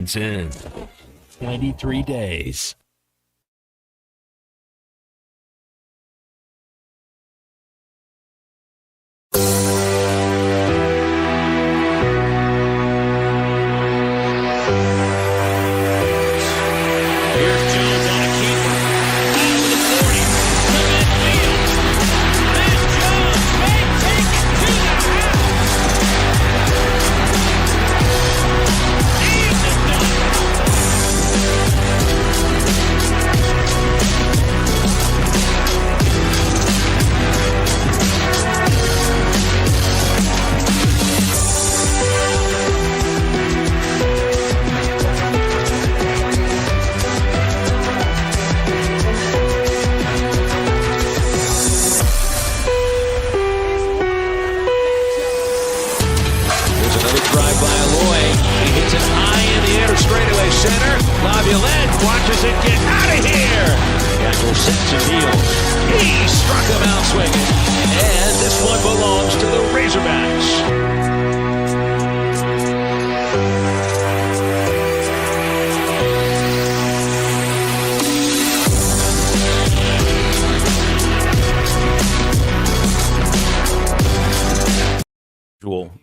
It's in 93 days. Laviolette watches it get out of here. Gagel sets and deals. He struck him out swinging. And this one belongs to the Razorbacks.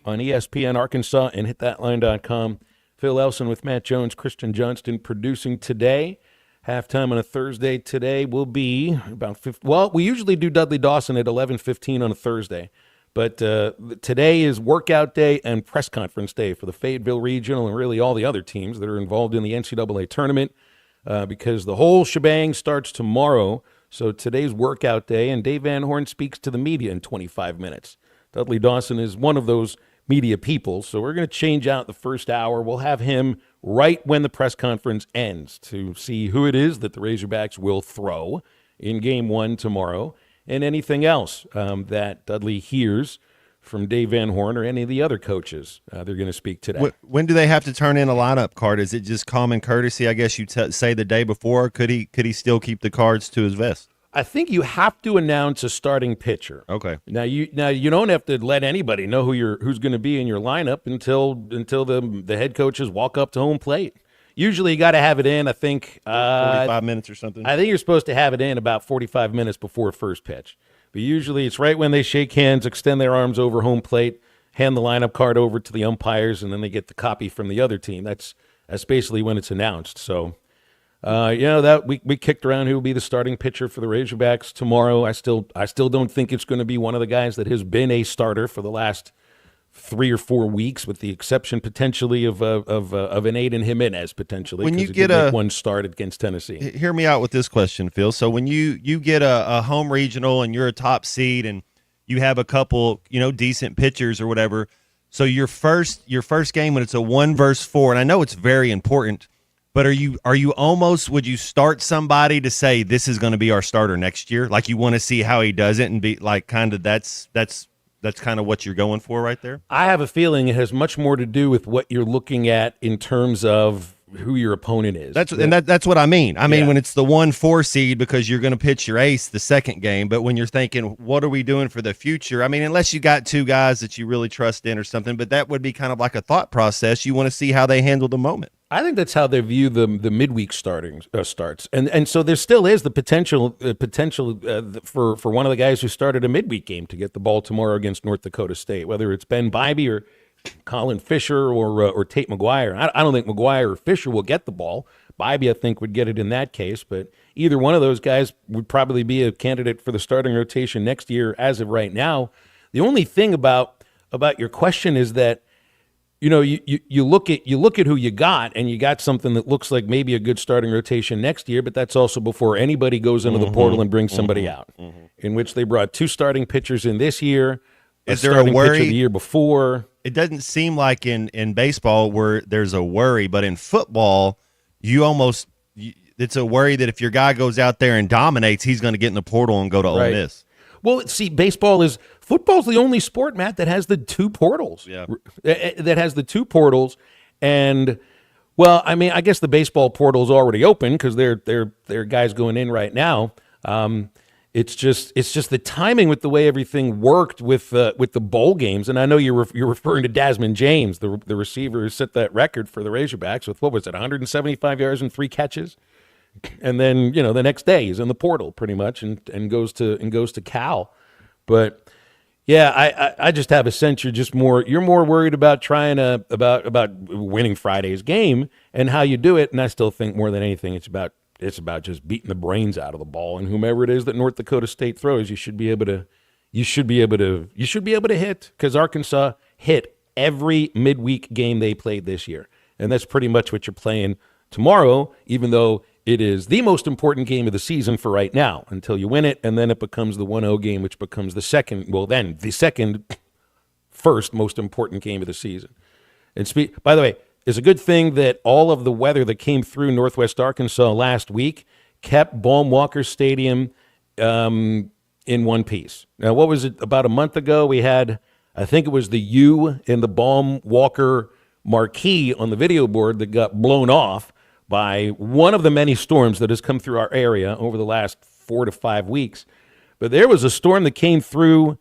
On ESPN Arkansas and hitthatline.com. Phil Elson with Matt Jones, Christian Johnston producing today. Halftime on a Thursday today will be about 50. Well, we usually do Dudley Dawson at 11:15 on a Thursday, but today is workout day and press conference day for the Fayetteville Regional and really all the other teams that are involved in the NCAA tournament because the whole shebang starts tomorrow. So today's workout day, and Dave Van Horn speaks to the media in 25 minutes. Dudley Dawson is one of those media people, so we're going to change out the first hour. We'll have him right when the press conference ends to see who it is that the Razorbacks will throw in Game 1 tomorrow and anything else that Dudley hears from Dave Van Horn or any of the other coaches. They're going to speak today. When do they have to turn in a lineup card? Is it just common courtesy, I guess you say the day before? Could he still keep the cards to his vest? I think you have to announce a starting pitcher. Okay. Now you don't have to let anybody know who's going to be in your lineup until the head coaches walk up to home plate. Usually you got to have it in. I think 45 minutes or something. I think you're supposed to have it in about 45 minutes before first pitch. But usually it's right when they shake hands, extend their arms over home plate, hand the lineup card over to the umpires, and then they get the copy from the other team. That's basically when it's announced. So. That we kicked around who will be the starting pitcher for the Razorbacks tomorrow. I still don't think it's going to be one of the guys that has been a starter for the last 3 or 4 weeks, with the exception potentially of an Aiden Jimenez potentially. When you get one start against Tennessee, hear me out with this question, Phil. So when you get a home regional and you're a top seed and you have a couple decent pitchers or whatever, so your first game when it's a 1-4, and I know it's very important. But are you almost, would you start somebody to say this is going to be our starter next year? Like you want to see how he does it and be like kind of that's kind of what you're going for right there? I have a feeling it has much more to do with what you're looking at in terms of who your opponent is. That's what I mean. I mean, when it's the 1-4 seed because you're going to pitch your ace the second game, but when you're thinking, what are we doing for the future? I mean, unless you got two guys that you really trust in or something, but that would be kind of like a thought process. You want to see how they handle the moment. I think that's how they view the midweek starts, and so there still is the potential for one of the guys who started a midweek game to get the ball tomorrow against North Dakota State, whether it's Ben Bybee or Colin Fisher or Tate McGuire. I don't think McGuire or Fisher will get the ball. Bybee, I think, would get it in that case, but either one of those guys would probably be a candidate for the starting rotation next year. As of right now, the only thing about your question is that. You look at who you got, and you got something that looks like maybe a good starting rotation next year, but that's also before anybody goes into the portal and brings somebody out, in which they brought 2 starting pitchers in this year, Is there a worry pitcher the year before. It doesn't seem like in baseball where there's a worry, but in football, it's a worry that if your guy goes out there and dominates, he's going to get in the portal and go to Ole Miss. Well, see, football's the only sport, Matt, that has the 2 portals. Yeah. That has the 2 portals. And, well, I mean, I guess the baseball portal is already open because there are guys going in right now. It's just the timing with the way everything worked with the bowl games. And I know you're referring to Desmond James, the receiver who set that record for the Razorbacks with, what was it, 175 yards and 3 catches. And then, the next day he's in the portal pretty much and goes to Cal. But yeah, I just have a sense you're more worried about about winning Friday's game and how you do it. And I still think more than anything, it's about just beating the brains out of the ball, and whomever it is that North Dakota State throws, you should be able to hit, because Arkansas hit every midweek game they played this year. And that's pretty much what you're playing tomorrow, even though it is the most important game of the season for right now until you win it, and then it becomes the 1-0 game, which becomes the first most important game of the season. And by the way, it's a good thing that all of the weather that came through Northwest Arkansas last week kept Baum-Walker Stadium in one piece. Now, what was it? About a month ago, we had, I think it was the U in the Baum-Walker marquee on the video board that got blown off by one of the many storms that has come through our area over the last 4 to 5 weeks. But there was a storm that came through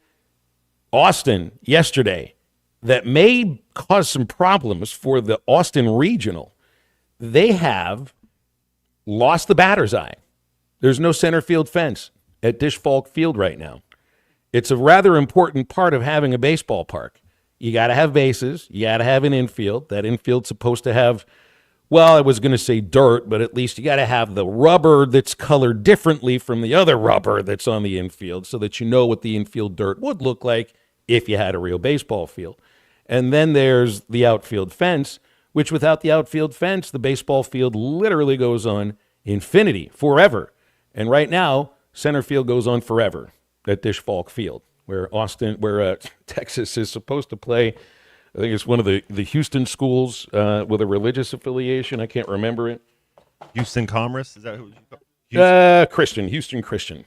Austin yesterday that may cause some problems for the Austin Regional. They have lost the batter's eye. There's no center field fence at Dish Falk Field right now. It's a rather important part of having a baseball park. You got to have bases. You got to have an infield. That infield's supposed to have, well, I was going to say dirt, but at least you got to have the rubber that's colored differently from the other rubber that's on the infield so that you know what the infield dirt would look like if you had a real baseball field. And then there's the outfield fence, which without the outfield fence, the baseball field literally goes on infinity, forever. And right now, center field goes on forever at Dish Falk Field, where Texas is supposed to play. I think it's one of the Houston schools with a religious affiliation. I can't remember it. Houston Commerce? Is that who you Houston Christian.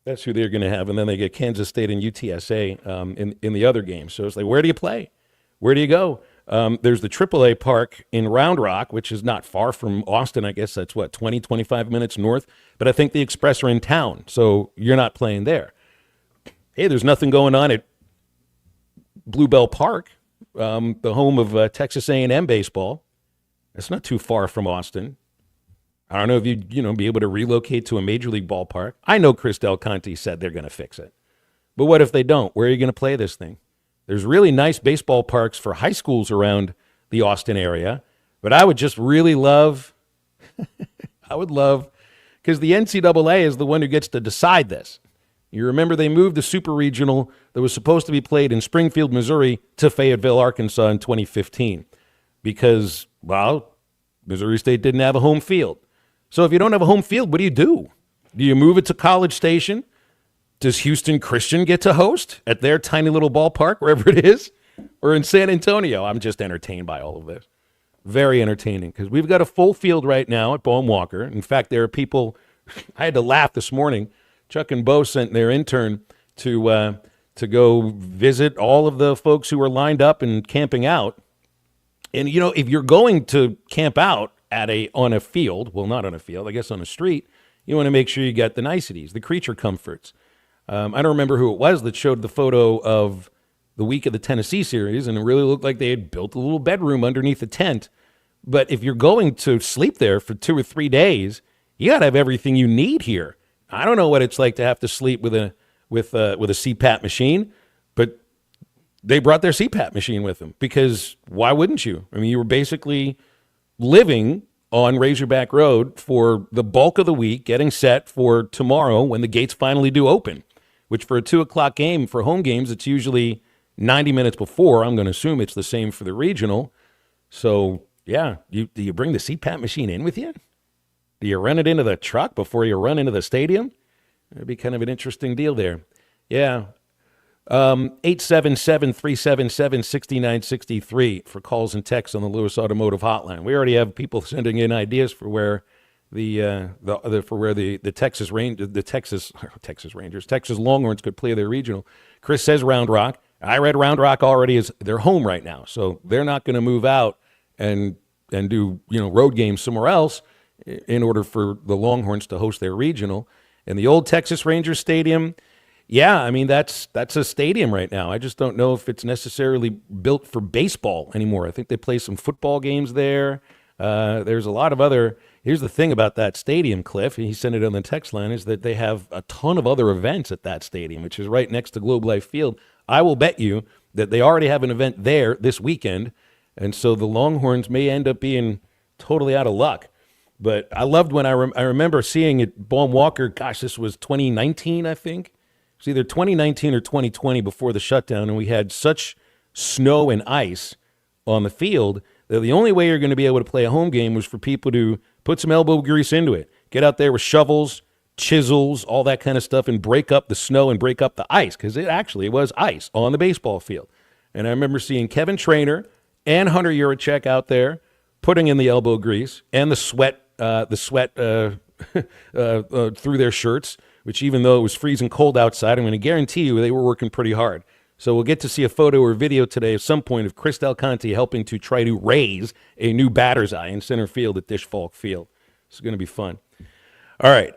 That's who they're going to have. And then they get Kansas State and UTSA in the other game. So it's like, where do you play? Where do you go? There's the AAA park in Round Rock, which is not far from Austin. I guess that's, 20, 25 minutes north. But I think the Express are in town, so you're not playing there. Hey, there's nothing going on at Bluebell Park, the home of Texas A&M baseball. It's not too far from Austin. I don't know if you'd be able to relocate to a major league ballpark. I know Chris Del Conte said they're going to fix it. But what if they don't? Where are you going to play this thing? There's really nice baseball parks for high schools around the Austin area. But I would just really love, because the NCAA is the one who gets to decide this. You remember they moved the Super Regional that was supposed to be played in Springfield, Missouri to Fayetteville, Arkansas in 2015 because, Missouri State didn't have a home field. So if you don't have a home field, what do? Do you move it to College Station? Does Houston Christian get to host at their tiny little ballpark, wherever it is? Or in San Antonio? I'm just entertained by all of this. Very entertaining, because we've got a full field right now at Baum-Walker. In fact, there are people, I had to laugh this morning. Chuck and Bo sent their intern to go visit all of the folks who are lined up and camping out. And, if you're going to camp out on a field, well, not on a field, I guess on a street, you want to make sure you got the niceties, the creature comforts. I don't remember who it was that showed the photo of the week of the Tennessee series, and it really looked like they had built a little bedroom underneath a tent. But if you're going to sleep there for 2 or 3 days, you got to have everything you need here. I don't know what it's like to have to sleep with a CPAP machine, but they brought their CPAP machine with them because why wouldn't you? I mean, you were basically living on Razorback Road for the bulk of the week, getting set for tomorrow when the gates finally do open, which for a 2 o'clock game, for home games, it's usually 90 minutes before. I'm going to assume it's the same for the regional. So, yeah, do you bring the CPAP machine in with you? Do you run it into the truck before you run into the stadium? It'd be kind of an interesting deal there. Yeah. 877-377-6963 for calls and texts on the Lewis Automotive Hotline. We already have people sending in ideas for where the Texas Longhorns could play their regional. Chris says Round Rock. I read Round Rock already is their home right now, so they're not going to move out and do road games somewhere else in order for the Longhorns to host their regional. And the old Texas Rangers Stadium, yeah, I mean, that's a stadium right now. I just don't know if it's necessarily built for baseball anymore. I think they play some football games there. There's a lot of other – here's the thing about that stadium, Cliff. He sent it on the text line, is that they have a ton of other events at that stadium, which is right next to Globe Life Field. I will bet you that they already have an event there this weekend, and so the Longhorns may end up being totally out of luck. But I loved when I remember seeing it, Baum Walker, gosh, this was 2019, I think. It's either 2019 or 2020 before the shutdown, and we had such snow and ice on the field that the only way you're going to be able to play a home game was for people to put some elbow grease into it, get out there with shovels, chisels, all that kind of stuff, and break up the snow and break up the ice, because it actually was ice on the baseball field. And I remember seeing Kevin Traynor and Hunter Yurachek out there putting in the elbow grease and the sweat through their shirts, which even though it was freezing cold outside, I'm going to guarantee you they were working pretty hard. So we'll get to see a photo or video today at some point of Chris Del Conte helping to try to raise a new batter's eye in center field at Dish Falk Field. It's going to be fun. All right,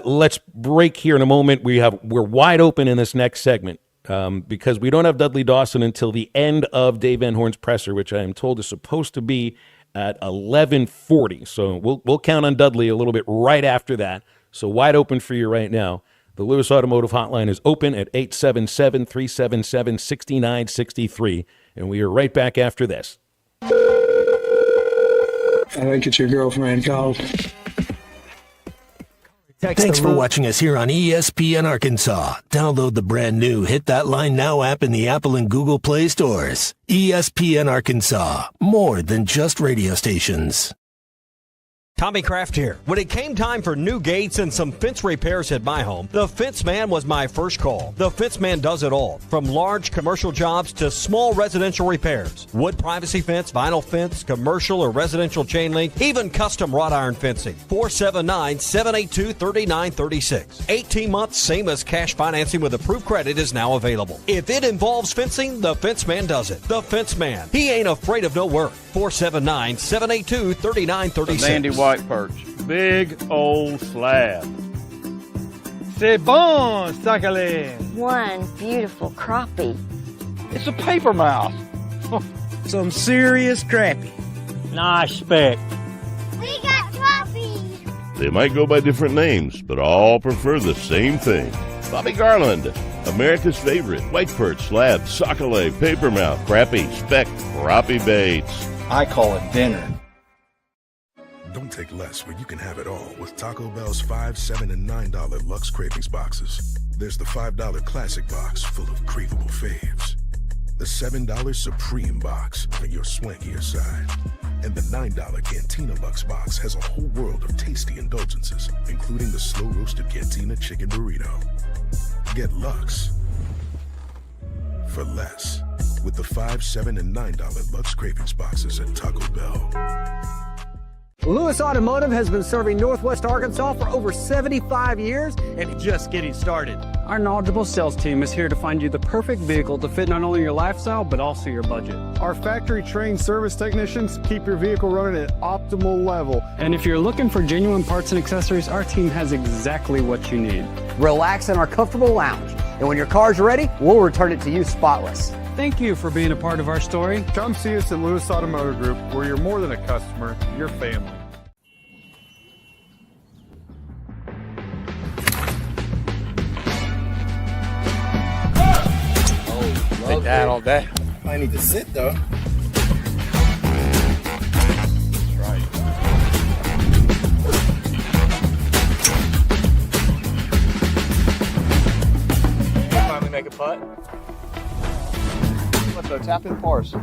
let's break here in a moment. We're wide open in this next segment because we don't have Dudley Dawson until the end of Dave Van Horn's presser, which I am told is supposed to be at 11:40. So we'll count on Dudley a little bit right after that. So wide open for you right now. The Lewis Automotive Hotline is open at 877-377-6963, and we are right back after this. I think it's your girlfriend called. Thanks for watching us here on ESPN Arkansas. Download the brand new Hit That Line Now app in the Apple and Google Play stores. ESPN Arkansas, more than just radio stations. Tommy Kraft here. When it came time for new gates and some fence repairs at my home, the Fence Man was my first call. The Fence Man does it all, from large commercial jobs to small residential repairs. Wood privacy fence, vinyl fence, commercial or residential chain link, even custom wrought iron fencing. 479-782-3936. 18 months, same as cash financing with approved credit is now available. If it involves fencing, the Fence Man does it. The Fence Man. He ain't afraid of no work. 479-782-3936. Sandy White perch. Big old slab. C'est bon, Sakhalin. One beautiful crappie. It's a paper mouse. Some serious crappie. Nice speck. We got crappie. They might go by different names, but all prefer the same thing. Bobby Garland, America's favorite white perch, slab, sockeye, papermouth, crappie, speck, crappie baits. I call it dinner. Don't take less when you can have it all with Taco Bell's $5, $7, and $9 Lux Cravings boxes. There's the $5 Classic box full of craveable faves. The $7 Supreme box for your swankier side. And the $9 Cantina Lux box has a whole world of tasty indulgences, including the slow-roasted Cantina Chicken Burrito. Get Lux for less with the $5, $7, and $9 Lux Cravings boxes at Taco Bell. Lewis Automotive has been serving Northwest Arkansas for over 75 years and just getting started. Our knowledgeable sales team is here to find you the perfect vehicle to fit not only your lifestyle, but also your budget. Our factory-trained service technicians keep your vehicle running at optimal level. And if you're looking for genuine parts and accessories, our team has exactly what you need. Relax in our comfortable lounge. And when your car's ready, we'll return it to you spotless. Thank you for being a part of our story. Come see us at Lewis Automotive Group, where you're more than a customer, you're family. Take that all day. I need to sit though. That's right. Finally make a putt. Let's go tap in pars.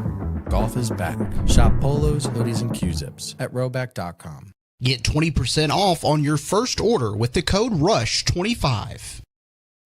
Golf is back. Shop polos, hoodies, and Q-zips at Rhoback.com. Get 20% off on your first order with the code RUSH25.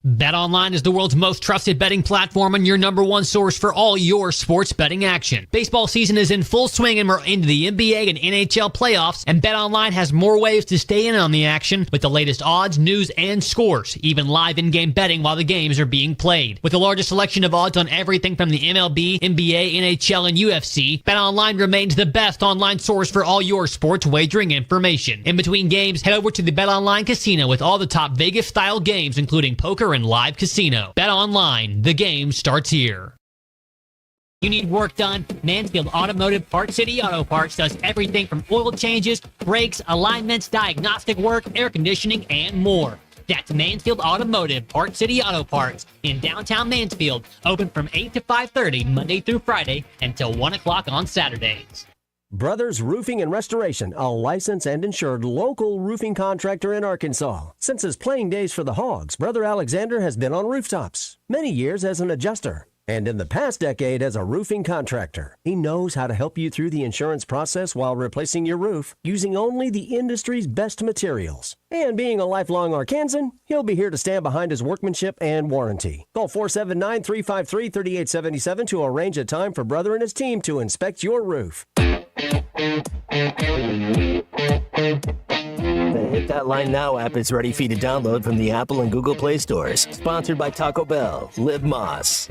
BetOnline is the world's most trusted betting platform and your number one source for all your sports betting action. Baseball season is in full swing and we're into the NBA and NHL playoffs, and BetOnline has more ways to stay in on the action with the latest odds, news, and scores, even live in-game betting while the games are being played. With the largest selection of odds on everything from the MLB, NBA, NHL, and UFC, BetOnline remains the best online source for all your sports wagering information. In between games, head over to the BetOnline Casino with all the top Vegas-style games, including poker and live casino. Bet online. The game starts here. You need work done? Mansfield Automotive Parts City Auto Parts does everything from oil changes, brakes, alignments, diagnostic work, air conditioning, and more. That's Mansfield Automotive Parts City Auto Parts in downtown Mansfield. Open from 8 to 5:30 Monday through Friday until 1 o'clock on Saturdays. Brothers Roofing and Restoration, a licensed and insured local roofing contractor in Arkansas. Since his playing days for the Hogs, Brother Alexander has been on rooftops, many years as an adjuster, and in the past decade as a roofing contractor. He knows how to help you through the insurance process while replacing your roof using only the industry's best materials. And being a lifelong Arkansan, he'll be here to stand behind his workmanship and warranty. Call 479-353-3877 to arrange a time for Brother and his team to inspect your roof. The Hit That Line Now app is ready for you to download from the Apple and Google Play stores. Sponsored by Taco Bell. Live Moss.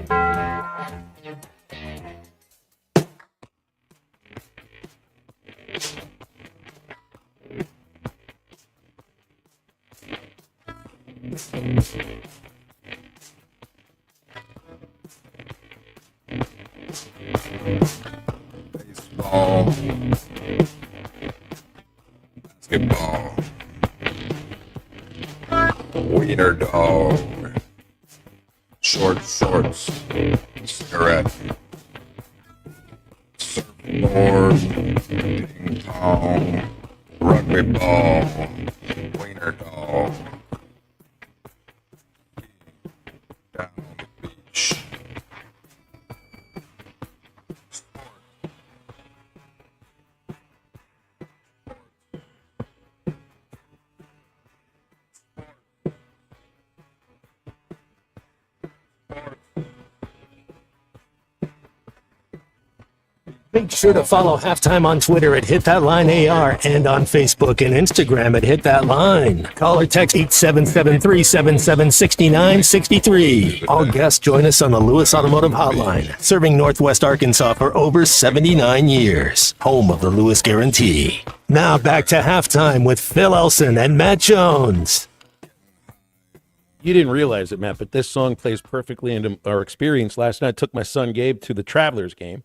Baseball, basketball, wiener dog, short shorts, cigarette, surfboard, ding dong, rugby ball, wiener dog, down on the beach. Make sure to follow Halftime on Twitter at Hit That Line AR and on Facebook and Instagram at Hit That Line. Call or text 877-377-6963. All guests join us on the Lewis Automotive Hotline, serving Northwest Arkansas for over 79 years. Home of the Lewis Guarantee. Now back to Halftime with Phil Elson and Matt Jones. You didn't realize it, Matt, but this song plays perfectly into our experience. Last night I took my son Gabe to the Travelers game.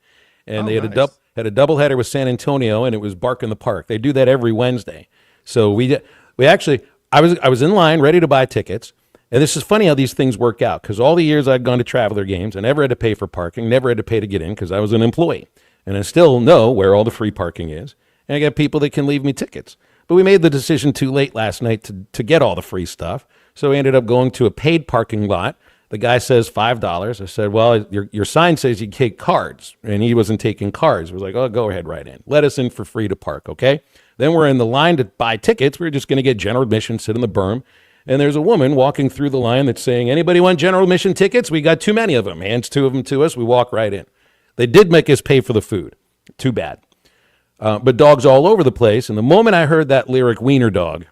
And they had a doubleheader with San Antonio, and it was Bark in the Park. They do that every Wednesday. So we actually, I was in line ready to buy tickets, and this is funny how these things work out, because all the years I'd gone to Traveler games, I never had to pay for parking, never had to pay to get in because I was an employee, and I still know where all the free parking is, and I got people that can leave me tickets. But we made the decision too late last night to get all the free stuff, so we ended up going to a paid parking lot. The guy says $5. I said, well, your sign says you take cards, and he wasn't taking cards. I was like, oh, go ahead, right in. Let us in for free to park, okay? Then we're in the line to buy tickets. We're just going to get general admission, sit in the berm, and there's a woman walking through the line that's saying, anybody want general admission tickets? We got too many of them. Hands two of them to us. We walk right in. They did make us pay for the food. Too bad. But dogs all over the place, and the moment I heard that lyric, wiener dog,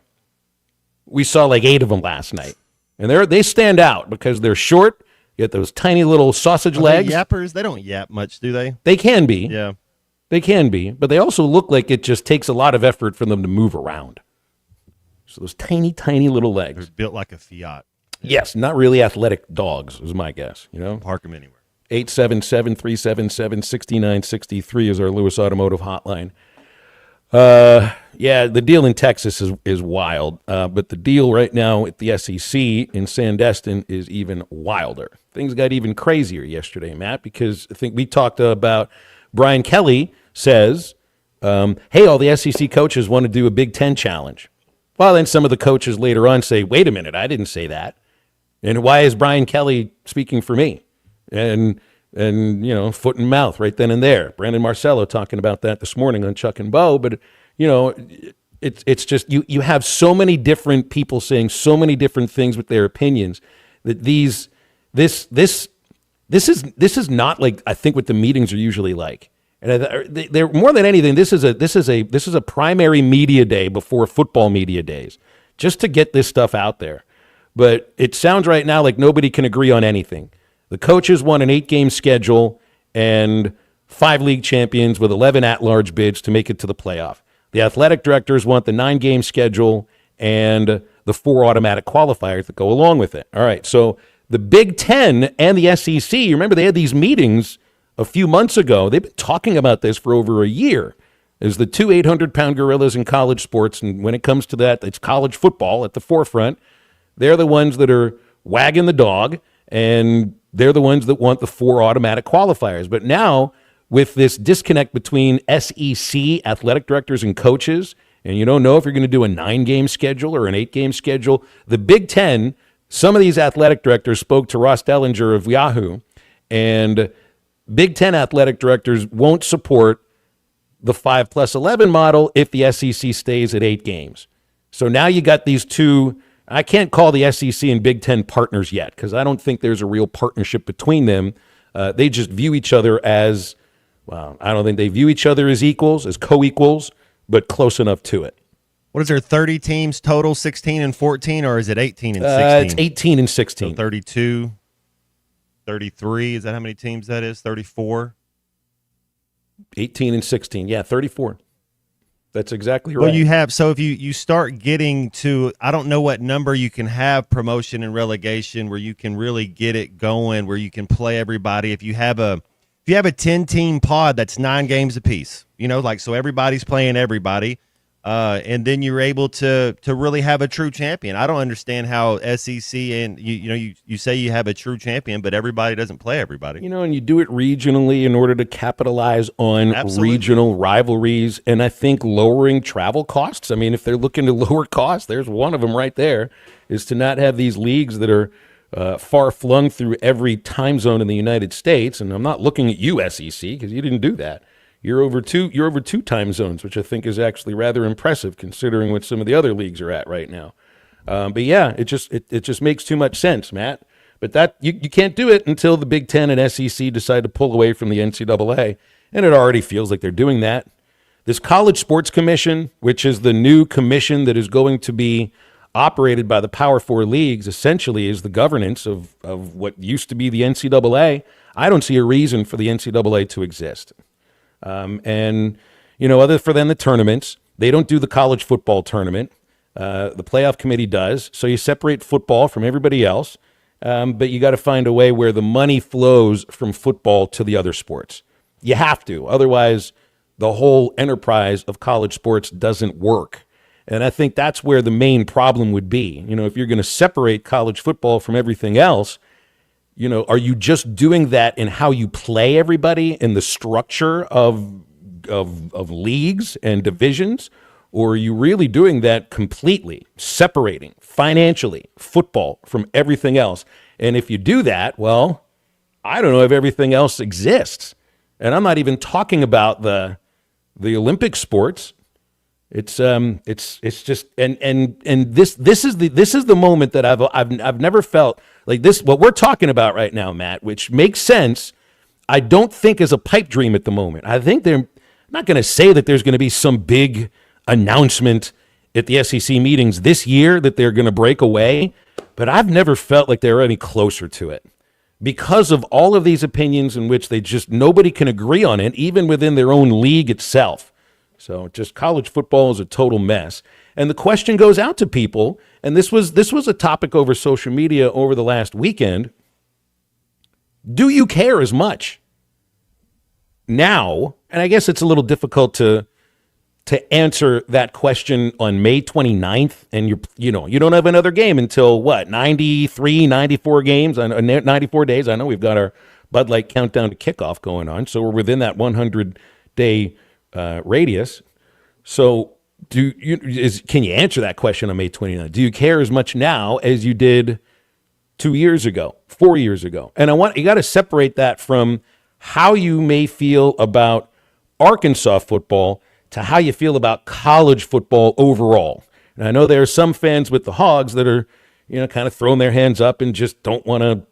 we saw like 8 of them last night. And they stand out because they're short. You get those tiny little sausage legs. Yappers, they don't yap much, do they? They can be. Yeah. They can be. But they also look like it just takes a lot of effort for them to move around. So those tiny, tiny little legs. They're built like a Fiat. Yes, not really athletic dogs is my guess. You know, Park them anywhere. 877-377-6963 is our Lewis Automotive hotline. Yeah, the deal in Texas is wild, but the deal right now at the SEC in Sandestin is even wilder. Things got even crazier yesterday, Matt, because I think we talked about Brian Kelly says, hey, all the SEC coaches want to do a Big Ten challenge. Well, then some of the coaches later on say, wait a minute, I didn't say that. And why is Brian Kelly speaking for me? And you know, foot and mouth right then and there. Brandon Marcello talking about that this morning on Chuck and Bo. But, you know, it's just you have so many different people saying so many different things with their opinions that this is not like I think what the meetings are usually like. And they're more than anything, this is a primary media day before football media days, just to get this stuff out there. But it sounds right now like nobody can agree on anything. The coaches want an 8-game schedule and 5 league champions with 11 at-large bids to make it to the playoff. The athletic directors want the 9-game schedule and the 4 automatic qualifiers that go along with it. All right, so the Big Ten and the SEC, you remember they had these meetings a few months ago. They've been talking about this for over a year. As the 2 800-pound gorillas in college sports, and when it comes to that, it's college football at the forefront. They're the ones that are wagging the dog, and they're the ones that want the 4 automatic qualifiers. But now, with this disconnect between SEC athletic directors and coaches, and you don't know if you're going to do a 9-game schedule or an 8-game schedule, the Big Ten, some of these athletic directors spoke to Ross Dellinger of Yahoo, and Big Ten athletic directors won't support the 5+11 model if the SEC stays at 8 games. So now you got these two. I can't call the SEC and Big Ten partners yet because I don't think there's a real partnership between them. They just view each other as, well, I don't think they view each other as equals, as co-equals, but close enough to it. What is there, 30 teams total, 16 and 14, or is it 18 and 16? It's 18 and 16. So 32, 33, is that how many teams that is? 34? 18 and 16, yeah, 34. That's exactly right. Well, you have, so if you start getting to, I don't know what number you can have promotion and relegation where you can really get it going, where you can play everybody. If you have a 10-team pod, that's 9 games apiece, like, so everybody's playing everybody. And then you're able to really have a true champion. I don't understand how SEC and you say you have a true champion, but everybody doesn't play everybody. And you do it regionally in order to capitalize on Absolutely. Regional rivalries, and I think lowering travel costs. I mean, if they're looking to lower costs, there's one of them right there, is to not have these leagues that are far flung through every time zone in the United States. And I'm not looking at you, SEC, because you didn't do that. You're over two time zones, which I think is actually rather impressive considering what some of the other leagues are at right now. But yeah, it just makes too much sense, Matt. But that you can't do it until the Big Ten and SEC decide to pull away from the NCAA, and it already feels like they're doing that. This College Sports Commission, which is the new commission that is going to be operated by the Power 4 leagues, essentially is the governance of what used to be the NCAA. I don't see a reason for the NCAA to exist. Other than the tournaments, they don't do the college football tournament. The playoff committee does. So you separate football from everybody else. But you got to find a way where the money flows from football to the other sports. You have to. Otherwise, the whole enterprise of college sports doesn't work. And I think that's where the main problem would be. If you're going to separate college football from everything else, are you just doing that in how you play everybody in the structure of leagues and divisions? Or are you really doing that completely, separating financially football from everything else? And if you do that, well, I don't know if everything else exists. And I'm not even talking about the Olympic sports. It's just and this is the moment that I've never felt like this. What we're talking about right now, Matt, which makes sense, I don't think is a pipe dream at the moment. I think I'm not going to say that there's going to be some big announcement at the SEC meetings this year that they're going to break away, but I've never felt like they're any closer to it because of all of these opinions in which nobody can agree on it, even within their own league itself. So just college football is a total mess. And the question goes out to people, and this was a topic over social media over the last weekend. Do you care as much now? And I guess it's a little difficult to answer that question on May 29th, and you don't have another game until what, 93, 94 games, 94 days. I know we've got our Bud Light countdown to kickoff going on, so we're within that 100-day radius. So can you answer that question on May 29th? Do you care as much now as you did 2 years ago, 4 years ago? And you got to separate that from how you may feel about Arkansas football to how you feel about college football overall. And I know there are some fans with the Hogs that are, kind of throwing their hands up and just don't want to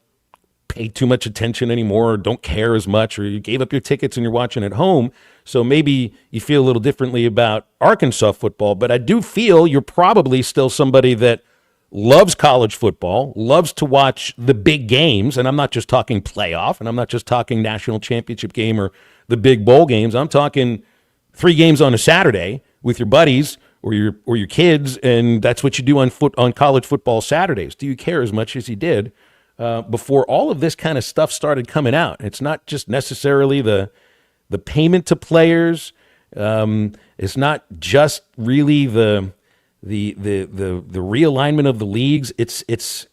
pay too much attention anymore, or don't care as much, or you gave up your tickets and you're watching at home. So maybe you feel a little differently about Arkansas football, but I do feel you're probably still somebody that loves college football, loves to watch the big games, and I'm not just talking playoff, and I'm not just talking national championship game or the big bowl games. I'm talking 3 games on a Saturday with your buddies or your kids, and that's what you do on college football Saturdays. Do you care as much as you did before all of this kind of stuff started coming out? It's not just necessarily the payment to players. It's not just really the realignment of the leagues. It's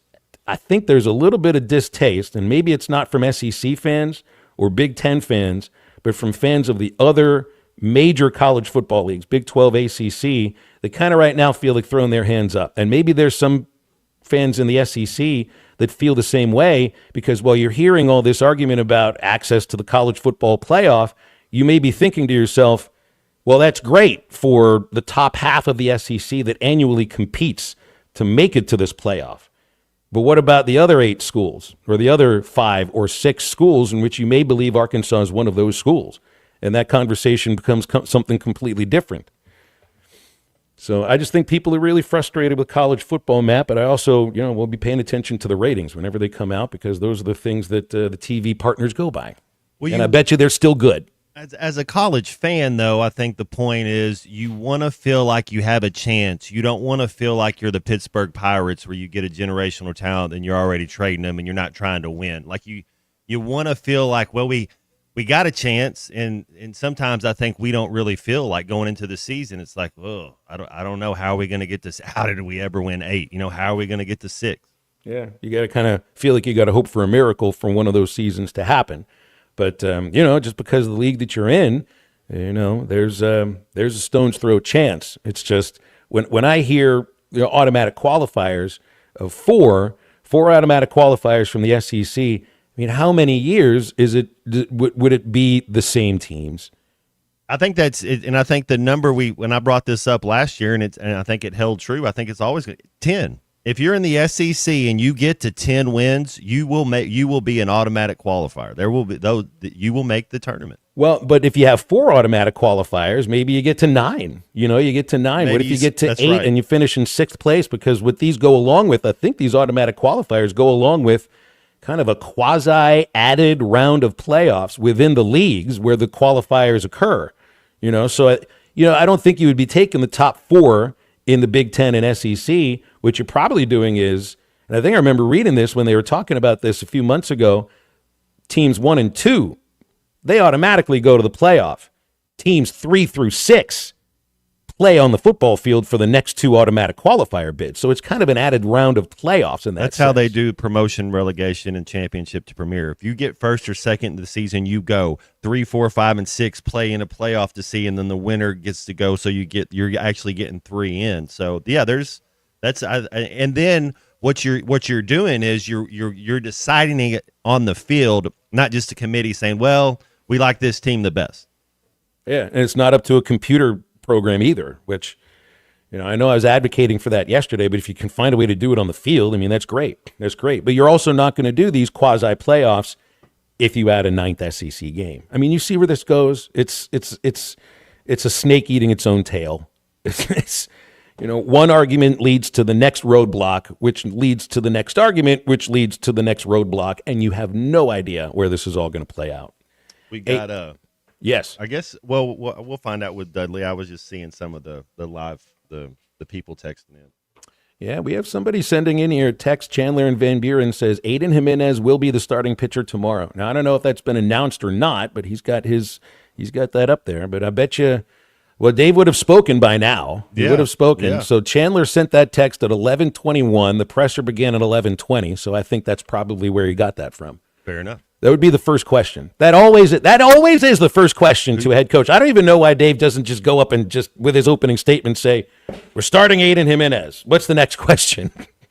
I think there's a little bit of distaste, and maybe it's not from SEC fans or Big Ten fans, but from fans of the other major college football leagues, Big 12, ACC, they kind of right now feel like throwing their hands up. And maybe there's some fans in the SEC that feel the same way, because while you're hearing all this argument about access to the college football playoff, you may be thinking to yourself, well, that's great for the top half of the SEC that annually competes to make it to this playoff. But what about the other 8 schools, or the other 5 or 6 schools in which you may believe Arkansas is one of those schools? And that conversation becomes something completely different. So I just think people are really frustrated with college football, Matt, but I also, will be paying attention to the ratings whenever they come out, because those are the things that the TV partners go by. And I bet you they're still good. As a college fan, though, I think the point is you want to feel like you have a chance. You don't want to feel like you're the Pittsburgh Pirates where you get a generational talent and you're already trading them and you're not trying to win. Like you want to feel like, well, we got a chance, and sometimes I think we don't really feel like going into the season. It's like, oh, I don't know, how are we going to get this? How did we ever win 8? How are we going to get to 6? Yeah, you got to kind of feel like you got to hope for a miracle for one of those seasons to happen. But just because of the league that you're in, there's a stone's throw chance. It's just when I hear automatic qualifiers of four automatic qualifiers from the SEC. I mean, how many years is it? Would it be the same teams? I think that's it, and I think the number when I brought this up last year, and I think it held true. I think it's always 10. If you're in the SEC and you get to 10 wins, you will be an automatic qualifier. There will be those you will make the tournament. Well, but if you have 4 automatic qualifiers, maybe you get to 9. You get to 9. Maybe what if you get to 8 right. and you finish in 6th place? Because what these go along with, I think these automatic qualifiers go along with kind of a quasi-added round of playoffs within the leagues where the qualifiers occur. So I don't think you would be taking the top 4 in the Big Ten and SEC. What you're probably doing is, and I think I remember reading this when they were talking about this a few months ago, teams 1 and 2, they automatically go to the playoff. Teams 3 through 6 play on the football field for the next 2 automatic qualifier bids. So it's kind of an added round of playoffs in that That's sense. how they do promotion, relegation, and championship to premier. If you get first or second in the season, you go 3, 4, 5, and 6 play in a playoff to see, and then the winner gets to go. So you're actually getting 3 in. So yeah, and then what you're doing is you're deciding it on the field, not just a committee saying, well, we like this team the best. Yeah, and it's not up to a computer program either, which, I know I was advocating for that yesterday, but if you can find a way to do it on the field, I mean, that's great. That's great. But you're also not going to do these quasi-playoffs if you add a 9th SEC game. I mean, you see where this goes. It's a snake eating its own tail. It's one argument leads to the next roadblock, which leads to the next argument, which leads to the next roadblock, and you have no idea where this is all going to play out. We got yes. I guess. Well, we'll find out with Dudley. I was just seeing some of the live the people texting in. Yeah, we have somebody sending in here. Text Chandler and Van Buren says Aiden Jimenez will be the starting pitcher tomorrow. Now I don't know if that's been announced or not, but he's got that up there. But I bet you. Well, Dave would have spoken by now. He would have spoken. Yeah. So Chandler sent that text at 11:21. The presser began at 11:20. So I think that's probably where he got that from. Fair enough. That would be the first question. That always is the first question to a head coach. I don't even know why Dave doesn't just go up and just with his opening statement say, "We're starting Aiden Jimenez." What's the next question?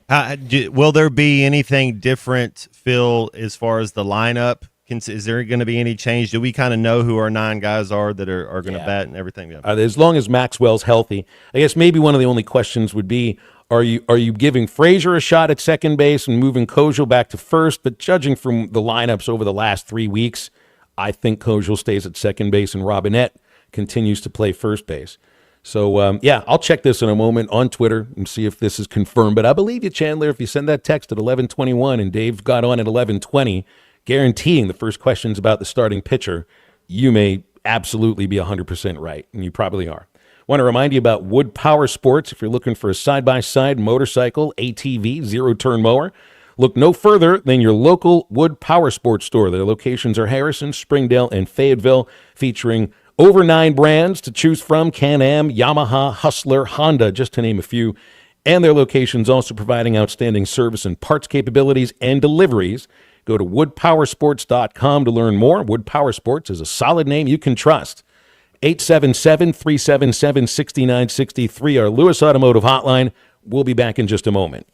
Will there be anything different, Phil, as far as the lineup? Is there going to be any change? Do we kind of know who our 9 guys are that are going to bat and everything? Yeah. As long as Maxwell's healthy. I guess maybe one of the only questions would be, Are you giving Frazier a shot at second base and moving Kojal back to first? But judging from the lineups over the last 3 weeks, I think Kojal stays at second base and Robinette continues to play first base. So, I'll check this in a moment on Twitter and see if this is confirmed. But I believe you, Chandler, if you send that text at 11:21 and Dave got on at 11:20, guaranteeing the first question's about the starting pitcher, you may absolutely be 100% right, and you probably are. Want to remind you about Wood Power Sports. If you're looking for a side-by-side motorcycle, ATV, zero-turn mower, look no further than your local Wood Power Sports store. Their locations are Harrison, Springdale, and Fayetteville, featuring over 9 brands to choose from: Can-Am, Yamaha, Hustler, Honda, just to name a few. And their locations also providing outstanding service and parts capabilities and deliveries. Go to woodpowersports.com to learn more. Wood Power Sports is a solid name you can trust. 877-377-6963, our Lewis Automotive Hotline. We'll be back in just a moment.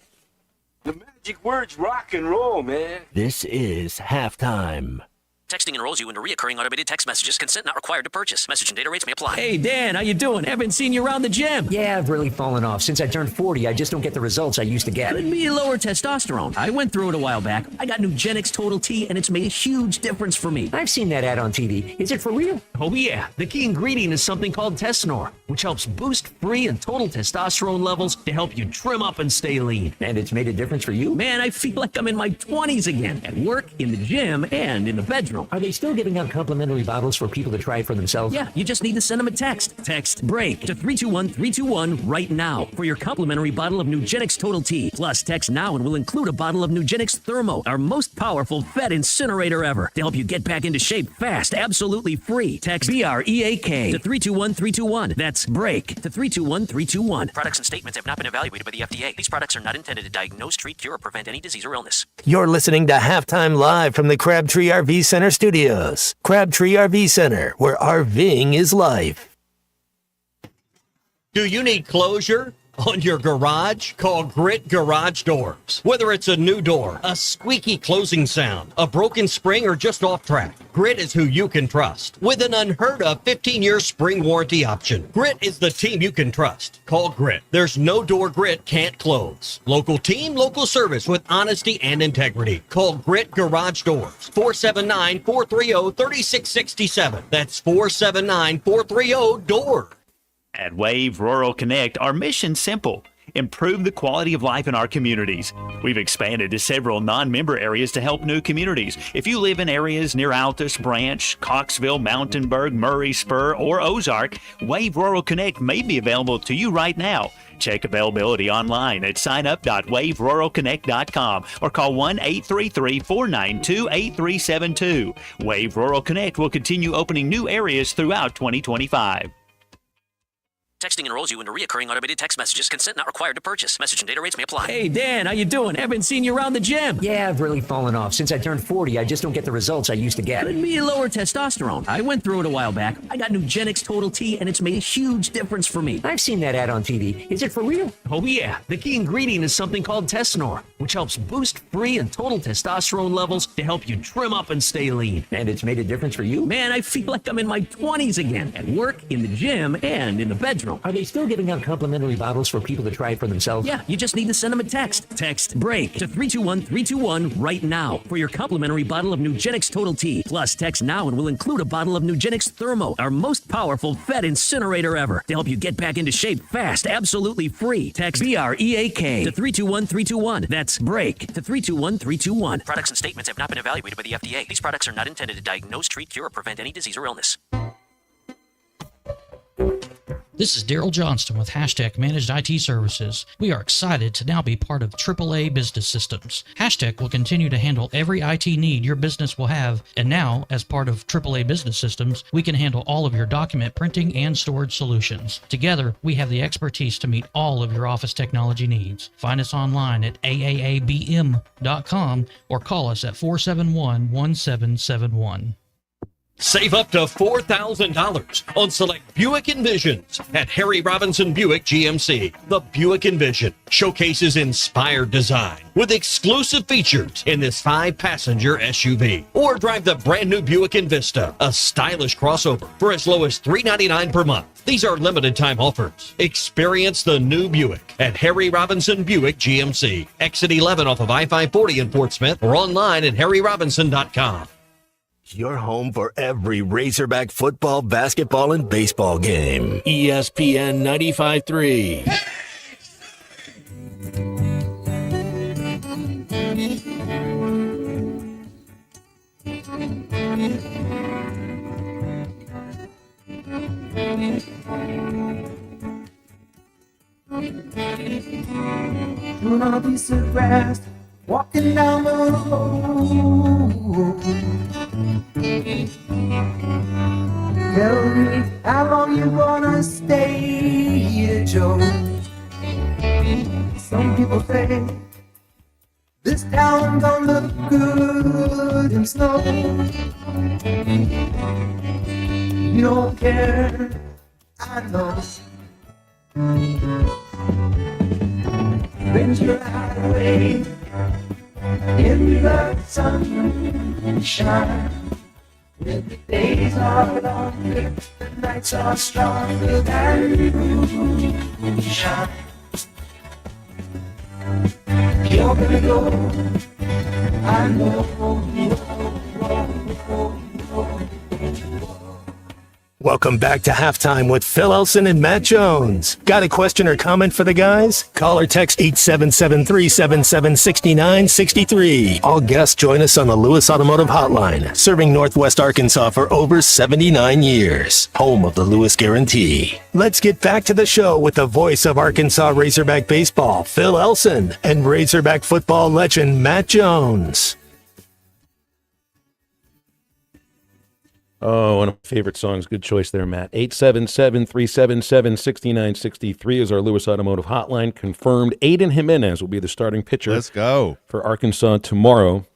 The magic word's rock and roll, man. This is Halftime. Texting enrolls you into recurring automated text messages. Consent not required to purchase. Message and data rates may apply. Hey, Dan, how you doing? Haven't seen you around the gym. Yeah, I've really fallen off. Since I turned 40, I just don't get the results I used to get. Could be lower testosterone. I went through it a while back. I got Nugenix Total T, and it's made a huge difference for me. I've seen that ad on TV. Is it for real? Oh, yeah. The key ingredient is something called Tesnor, which helps boost free and total testosterone levels to help you trim up and stay lean. And it's made a difference for you? Man, I feel like I'm in my 20s again, at work, in the gym, and in the bedroom. Are they still giving out complimentary bottles for people to try it for themselves? Yeah, you just need to send them a text. Text BREAK to 321-321 right now for your complimentary bottle of Nugenix Total T. Plus, text now and we'll include a bottle of Nugenix Thermo, our most powerful fat incinerator ever, to help you get back into shape fast, absolutely free. Text BREAK to 321-321. That's BREAK to 321-321. Products and statements have not been evaluated by the FDA. These products are not intended to diagnose, treat, cure, or prevent any disease or illness. You're listening to Halftime Live from the Crabtree RV Center studios. Crabtree RV Center, where RVing is life. Do you need closure on your garage? Call Grit Garage Doors. Whether it's a new door, a squeaky closing sound, a broken spring, or just off track, Grit is who you can trust. With an unheard of 15-year spring warranty option, Grit is the team you can trust. Call Grit. There's no door Grit can't close. Local team, local service with honesty and integrity. Call Grit Garage Doors. 479-430-3667. That's 479-430-DOOR. At Wave Rural Connect, our mission's simple: improve the quality of life in our communities. We've expanded to several non-member areas to help new communities. If you live in areas near Altus, Branch, Coxville, Mountainburg, Murray, Spur, or Ozark, Wave Rural Connect may be available to you right now. Check availability online at signup.waveruralconnect.com or call 1-833-492-8372. Wave Rural Connect will continue opening new areas throughout 2025. Texting enrolls you into recurring automated text messages. Consent not required to purchase. Message and data rates may apply. Hey, Dan, how you doing? Haven't seen you around the gym. Yeah, I've really fallen off. Since I turned 40, I just don't get the results I used to get. Could be lower testosterone. I went through it a while back. I got Nugenix Total T, and it's made a huge difference for me. I've seen that ad on TV. Is it for real? Oh, yeah. The key ingredient is something called Tesnor, which helps boost free and total testosterone levels to help you trim up and stay lean. And it's made a difference for you? Man, I feel like I'm in my 20s again, at work, in the gym, and in the bedroom. Are they still giving out complimentary bottles for people to try it for themselves? Yeah, you just need to send them a text. Text BREAK to 321-321 right now for your complimentary bottle of Nugenix Total T. Plus, text now and we'll include a bottle of Nugenix Thermo, our most powerful fat incinerator ever, to help you get back into shape fast, absolutely free. Text BREAK to 321-321. That's BREAK to 321-321. Products and statements have not been evaluated by the FDA. These products are not intended to diagnose, treat, cure, or prevent any disease or illness. This is Daryl Johnston with Hashtag Managed IT Services. We are excited to now be part of AAA Business Systems. Hashtag will continue to handle every IT need your business will have, and now, as part of AAA Business Systems, we can handle all of your document printing and storage solutions. Together, we have the expertise to meet all of your office technology needs. Find us online at AAABM.com or call us at 471-1771. Save up to $4,000 on select Buick Envisions at Harry Robinson Buick GMC. The Buick Envision showcases inspired design with exclusive features in this 5-passenger SUV. Or drive the brand new Buick Envista, a stylish crossover for as low as $399 per month. These are limited time offers. Experience the new Buick at Harry Robinson Buick GMC. Exit 11 off of I-540 in Fort Smith or online at harryrobinson.com. Your home for every Razorback football, basketball, and baseball game. ESPN 95.3. On a piece of grass, walking down the road. Tell me how long you gonna stay here, Joe. Some people say this town don't look good in snow. You don't care, I know. Venture out away in the sunshine. The days are longer, the nights are stronger than moonshine. You're gonna go, I know. Welcome back to Halftime with Phil Elson and Matt Jones. Got a question or comment for the guys? Call or text 877-377-6963. All guests join us on the Lewis Automotive Hotline, serving Northwest Arkansas for over 79 years. Home of the Lewis Guarantee. Let's get back to the show with the voice of Arkansas Razorback baseball, Phil Elson, and Razorback football legend Matt Jones. Oh, one of my favorite songs. Good choice there, Matt. 877-377-6963 is our Lewis Automotive Hotline. Confirmed Aiden Jimenez will be the starting pitcher. Let's go. For Arkansas tomorrow.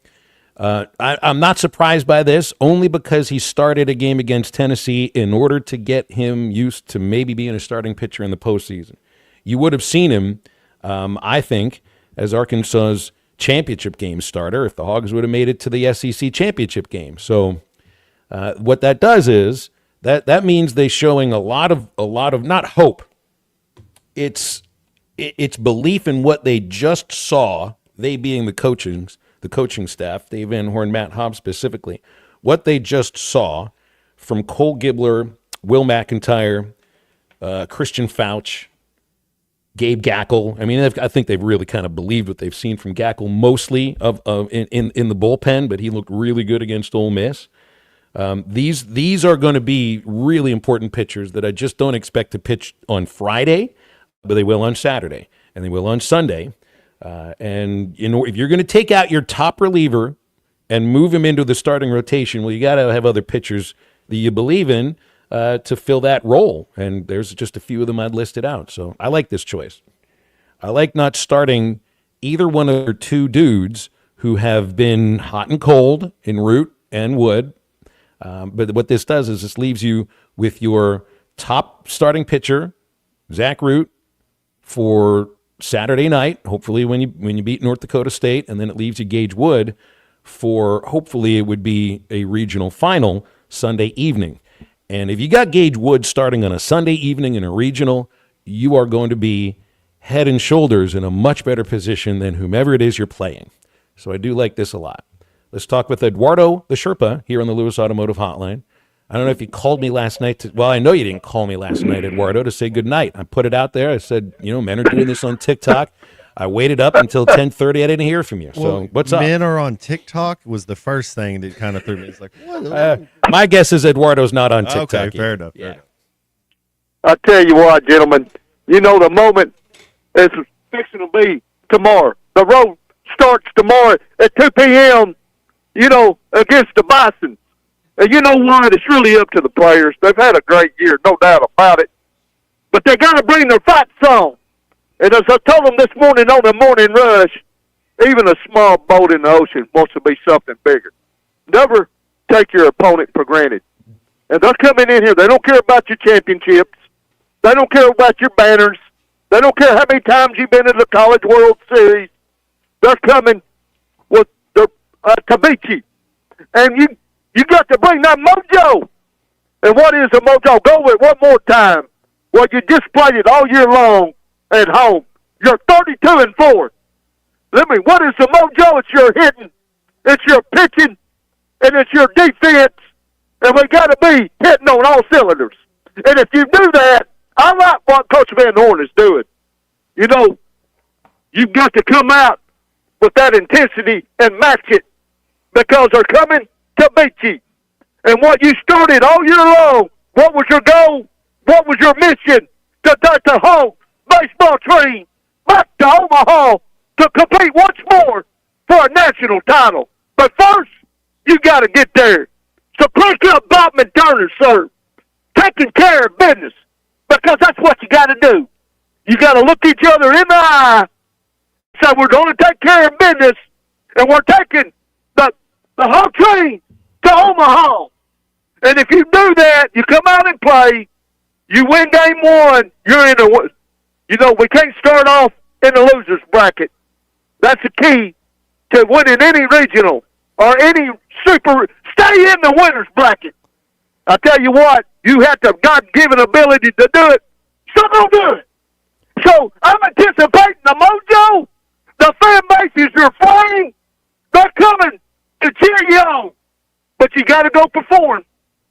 I'm not surprised by this, only because he started a game against Tennessee in order to get him used to maybe being a starting pitcher in the postseason. You would have seen him, I think, as Arkansas's championship game starter if the Hogs would have made it to the SEC championship game. So what that does is that means they're showing a lot of not hope. It's belief in what they just saw. They being the coaching staff, Dave Van Horn, Matt Hobbs specifically, what they just saw from Cole Gibler, Will McIntyre, Christian Fouch, Gabe Gackle. I mean, I think they've really kind of believed what they've seen from Gackle, mostly in the bullpen, but he looked really good against Ole Miss. These are going to be really important pitchers that I just don't expect to pitch on Friday, but they will on Saturday and they will on Sunday. And if you're going to take out your top reliever and move him into the starting rotation, well, you got to have other pitchers that you believe in to fill that role. And there's just a few of them I'd listed out. So I like this choice. I like not starting either one of the two dudes who have been hot and cold in Root and Wood. But what this does is this leaves you with your top starting pitcher, Zach Root, for Saturday night, hopefully when you beat North Dakota State, and then it leaves you Gage Wood for hopefully it would be a regional final Sunday evening. And if you got Gage Wood starting on a Sunday evening in a regional, you are going to be head and shoulders in a much better position than whomever it is you're playing. So I do like this a lot. Let's talk with Eduardo the Sherpa here on the Lewis Automotive Hotline. I don't know if you called me last night. I know you didn't call me last night, Eduardo, to say good night. I put it out there. I said, men are doing this on TikTok. I waited up until 10:30. I didn't hear from you. So what's up? Men are on TikTok was the first thing that kind of threw me. It's like, what? My guess is Eduardo's not on TikTok. Okay, fair enough. Yeah. I tell you what, gentlemen, the moment is fixing to be tomorrow. The road starts tomorrow at 2 p.m., against the Bison. And you know what? It's really up to the players. They've had a great year, no doubt about it. But they got to bring their fights on. And as I told them this morning on the morning rush, even a small boat in the ocean wants to be something bigger. Never take your opponent for granted. And they're coming in here. They don't care about your championships. They don't care about your banners. They don't care how many times you've been in the College World Series. They're coming with the to beat you. And you got to bring that mojo. And what is the mojo? Go with it one more time. Well, you just played it all year long at home. You're 32-4. What is the mojo? It's your hitting, it's your pitching, and it's your defense. And we got to be hitting on all cylinders. And if you do that, I like what Coach Van Horn is doing. You know, you've got to come out with that intensity and match it because they're coming to beat you. And what you started all year long, what was your goal? What was your mission? To take the whole baseball train back to Omaha to compete once more for a national title. But first, you got to get there. So pick up Bobman Turner, sir. Taking care of business because that's what you got to do. You got to look each other in the eye. So we're going to take care of business, and we're taking the whole train to Omaha. And if you do that, you come out and play, you win game one, you're in the, you know, we can't start off in the loser's bracket. That's the key to winning any regional or any super. Stay in the winner's bracket. I tell you what, you have the God-given ability to do it, so go do it. So I'm anticipating the mojo. The fan base is your flame. They're coming to cheer you on. But you got to go perform.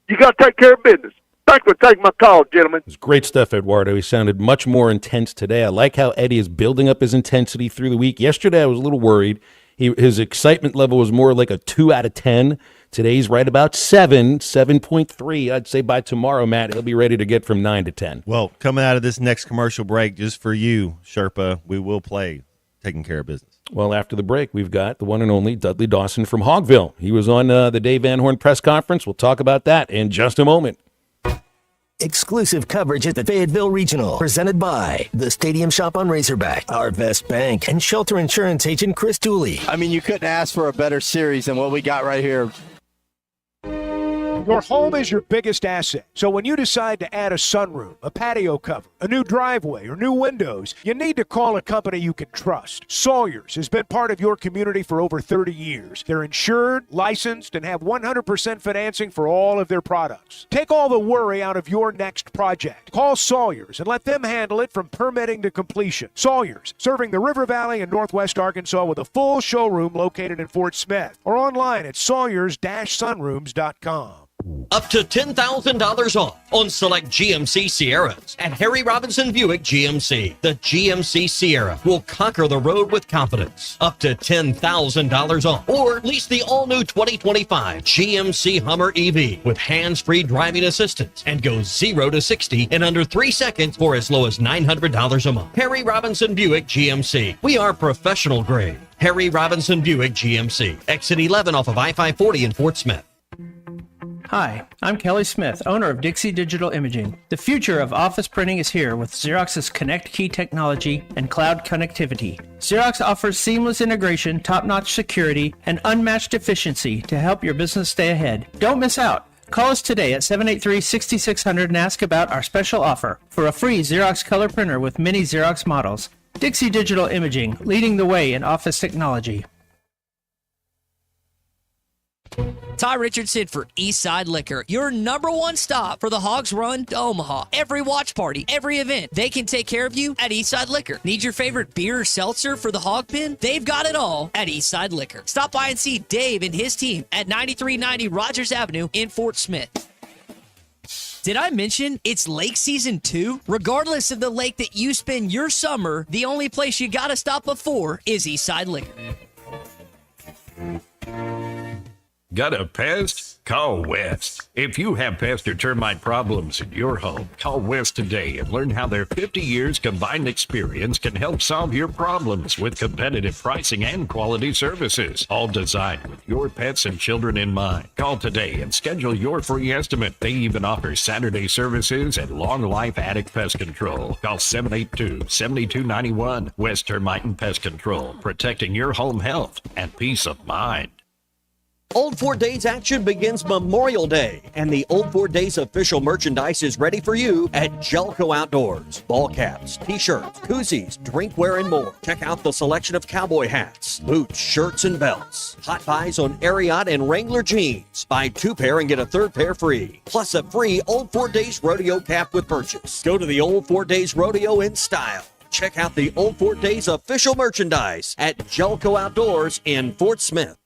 You got to take care of business. Thanks for taking my call, gentlemen. It's great stuff, Eduardo. He sounded much more intense today. I like how Eddie is building up his intensity through the week. Yesterday, I was a little worried. His excitement level was more like a 2 out of 10. Today's right about 7.3. I'd say by tomorrow, Matt, he'll be ready to get from 9 to 10. Well, coming out of this next commercial break, just for you, Sherpa, we will play Taking Care of Business. Well, after the break, we've got the one and only Dudley Dawson from Hogville. He was on the Dave Van Horn press conference. We'll talk about that in just a moment. Exclusive coverage at the Fayetteville Regional, presented by the Stadium Shop on Razorback, Arvest Bank, and Shelter Insurance agent Chris Dooley. I mean, you couldn't ask for a better series than what we got right here. Your home is your biggest asset. So when you decide to add a sunroom, a patio cover, a new driveway, or new windows, you need to call a company you can trust. Sawyers has been part of your community for over 30 years. They're insured, licensed, and have 100% financing for all of their products. Take all the worry out of your next project. Call Sawyers and let them handle it from permitting to completion. Sawyers, serving the River Valley and Northwest Arkansas with a full showroom located in Fort Smith or online at sawyers-sunrooms.com. Up to $10,000 off on select GMC Sierras at Harry Robinson Buick GMC. The GMC Sierra will conquer the road with confidence. Up to $10,000 off. Or lease the all-new 2025 GMC Hummer EV with hands-free driving assistance and go 0 to 60 in under 3 seconds for as low as $900 a month. Harry Robinson Buick GMC. We are professional grade. Harry Robinson Buick GMC. Exit 11 off of I-540 in Fort Smith. Hi, I'm Kelly Smith, owner of Dixie Digital Imaging. The future of office printing is here with Xerox's Connect Key technology and cloud connectivity. Xerox offers seamless integration, top-notch security, and unmatched efficiency to help your business stay ahead. Don't miss out. Call us today at 783-6600 and ask about our special offer for a free Xerox color printer with many Xerox models. Dixie Digital Imaging, leading the way in office technology. Ty Richardson for Eastside Liquor, your #1 stop for the Hogs Run to Omaha. Every watch party, every event, they can take care of you at Eastside Liquor. Need your favorite beer or seltzer for the Hog Pen? They've got it all at Eastside Liquor. Stop by and see Dave and his team at 9390 Rogers Avenue in Fort Smith. Did I mention it's lake season 2? Regardless of the lake that you spend your summer, the only place you gotta stop before is Eastside Liquor. Got a pest? Call West. If you have pest or termite problems in your home, call West today and learn how their 50 years combined experience can help solve your problems with competitive pricing and quality services, all designed with your pets and children in mind. Call today and schedule your free estimate. They even offer Saturday services and long life attic pest control. Call 782-7291. West Termite and Pest Control, protecting your home health and peace of mind. Old Ford Days action begins Memorial Day, and the Old Ford Days official merchandise is ready for you at Jelco Outdoors. Ball caps, t-shirts, koozies, drinkware, and more. Check out the selection of cowboy hats, boots, shirts, and belts. Hot buys on Ariat and Wrangler jeans. Buy 2 pair and get a 3rd pair free. Plus a free Old Ford Days rodeo cap with purchase. Go to the Old Ford Days Rodeo in style. Check out the Old Ford Days official merchandise at Jelco Outdoors in Fort Smith.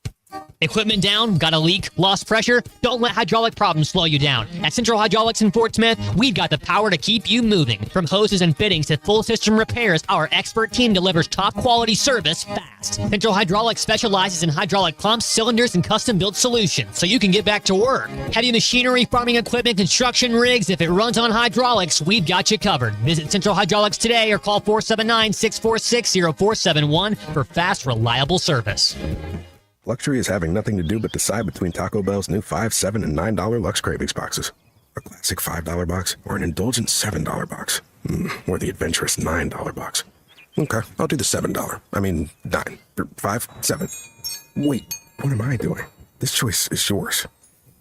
Equipment down? Got a leak? Lost pressure? Don't let hydraulic problems slow you down. At Central Hydraulics in Fort Smith, we've got the power to keep you moving. From hoses and fittings to full system repairs, our expert team delivers top quality service fast. Central Hydraulics specializes in hydraulic pumps, cylinders, and custom built solutions, so you can get back to work. Heavy machinery, farming equipment, construction rigs, if it runs on hydraulics, we've got you covered. Visit Central Hydraulics today or call 479-646-0471 for fast, reliable service. Luxury is having nothing to do but decide between Taco Bell's new $5, $7, and $9 Lux Cravings boxes. A classic $5 box or an indulgent $7 box. Or the adventurous $9 box. Okay, I'll do the $7. I mean, 9. 5, 7. Wait, what am I doing? This choice is yours.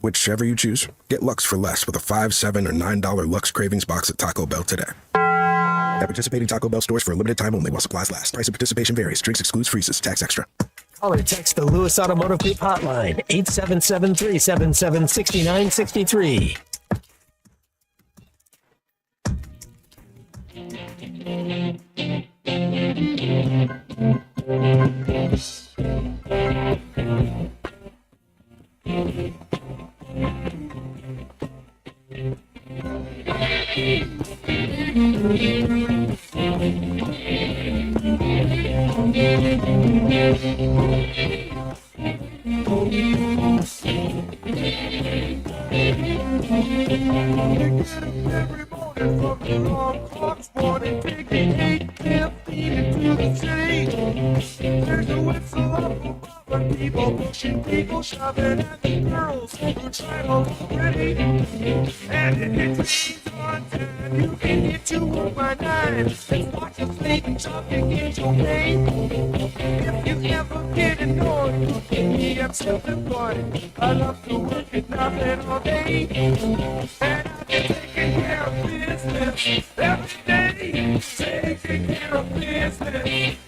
Whichever you choose, get Lux for less with a $5, $7, or $9 Lux Cravings box at Taco Bell today. At participating Taco Bell stores for a limited time only while supplies last. Price of participation varies. Drinks excludes freezes. Tax extra. Call or text the Lewis Automotive Group hotline, 877-377-6963. People shopping at the girls who tried already. And if it's on time, you can get to work by 9. It's like a fleeting talking get your pay. If you ever get annoyed, give me up self-employed. I love to work at nothing all day. And I've been taking care of business every day. Taking care of business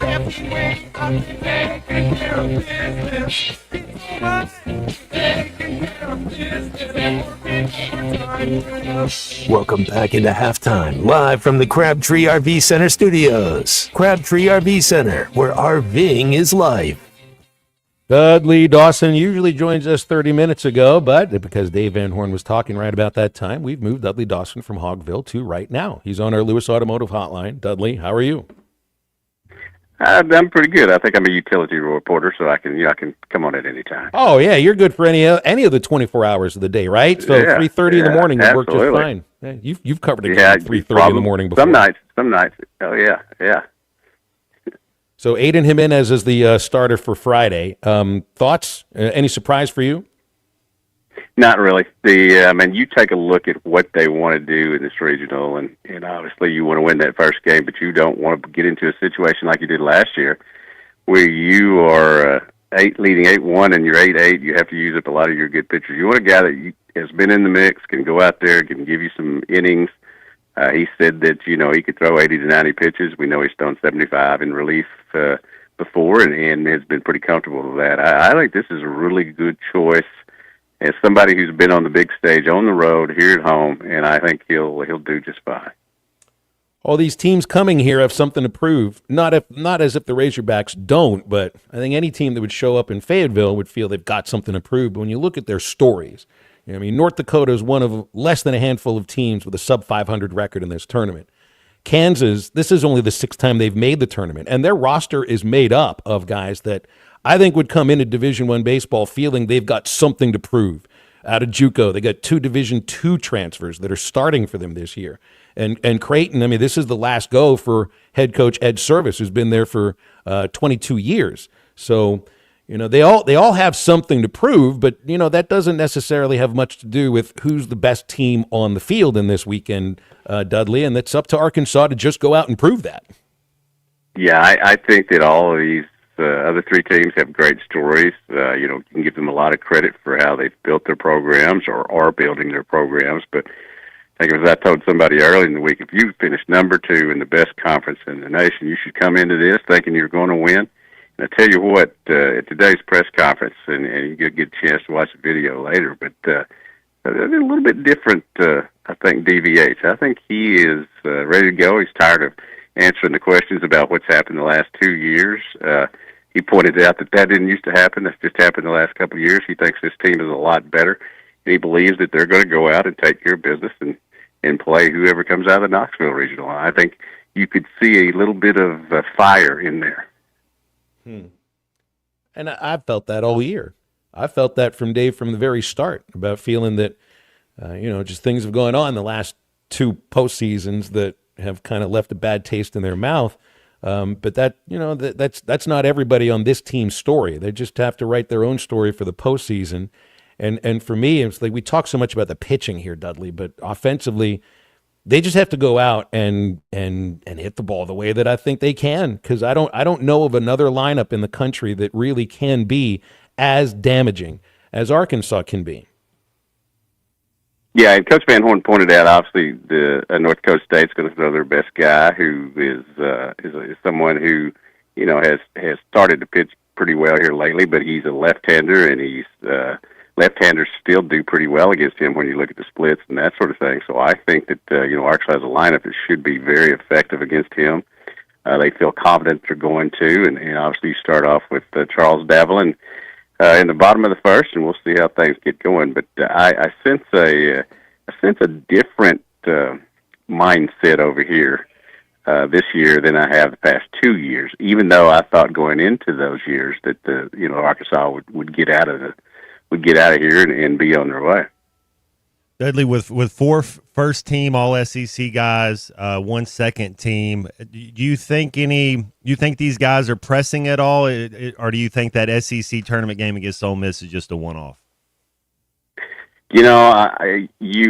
every way. I've been taking care of business. Welcome back into halftime, live from the Crabtree RV Center studios. Crabtree RV Center, where RVing is life. Dudley Dawson usually joins us 30 minutes ago, but because Dave Van Horn was talking right about that time, we've moved Dudley Dawson from Hogville to right now. He's on our Lewis Automotive hotline. Dudley, how are you? I'm pretty good. I think I'm a utility reporter, so I can come on at any time. Oh yeah, you're good for any of the 24 hours of the day, right? So 3:30 in the morning, you work just fine. Yeah, you've covered it at 3:30 in the morning before. Some nights. Oh yeah. So Aiden Jimenez is the starter for Friday. Thoughts? Any surprise for you? Not really. You take a look at what they want to do in this regional, and obviously you want to win that first game, but you don't want to get into a situation like you did last year, where you are leading 8-1 and you're 8-8. You have to use up a lot of your good pitchers. You want a guy that has been in the mix, can go out there, can give you some innings. He said that he could throw 80 to 90 pitches. We know he's thrown 75 in relief before, and has been pretty comfortable with that. I think this is a really good choice. As somebody who's been on the big stage, on the road, here at home, and I think he'll do just fine. All these teams coming here have something to prove. Not as if the Razorbacks don't, but I think any team that would show up in Fayetteville would feel they've got something to prove. But when you look at their stories, North Dakota is one of less than a handful of teams with a sub-500 record in this tournament. Kansas, this is only the 6th time they've made the tournament, and their roster is made up of guys that I think would come into Division I baseball feeling they've got something to prove. Out of JUCO, they got 2 Division II transfers that are starting for them this year. And Creighton, this is the last go for head coach Ed Service, who's been there for 22 years. So, they all have something to prove, but, that doesn't necessarily have much to do with who's the best team on the field in this weekend, Dudley, and it's up to Arkansas to just go out and prove that. Yeah, I think that all of these other three teams have great stories. You can give them a lot of credit for how they've built their programs or are building their programs. But I think, as I told somebody early in the week, if you finish number 2 in the best conference in the nation, you should come into this thinking you're going to win. And I tell you what, at today's press conference, and you get a chance to watch the video later, but a little bit different, I think, DVH. I think he is ready to go. He's tired of answering the questions about what's happened the last 2 years. He pointed out that didn't used to happen. That's just happened the last couple of years. He thinks this team is a lot better. And he believes that they're going to go out and take care of business and play whoever comes out of the Knoxville Regional. I think you could see a little bit of fire in there. And I felt that all year. I felt that from Dave from the very start, about feeling that, just things have gone on the last 2 postseasons that have kind of left a bad taste in their mouth. But that's not everybody on this team's story. They just have to write their own story for the postseason. And for me, it's like we talk so much about the pitching here, Dudley, but offensively, they just have to go out and hit the ball the way that I think they can, because I don't know of another lineup in the country that really can be as damaging as Arkansas can be. Yeah, and Coach Van Horn pointed out, obviously, the North Dakota State's going to throw their best guy, who is someone who, has started to pitch pretty well here lately, but he's a left-hander, and left-handers still do pretty well against him when you look at the splits and that sort of thing. So I think that, Arkansas has a lineup that should be very effective against him. They feel confident they're going to, and obviously you start off with Charles Davelin in the bottom of the first, and we'll see how things get going. But I sense a different mindset over here this year than I have the past 2 years, even though I thought going into those years that Arkansas would get out of here and be on their way. Dudley, with 4 first-team All-SEC guys, 1 second team, do you think these guys are pressing at all, or do you think that SEC tournament game against Ole Miss is just a one-off? You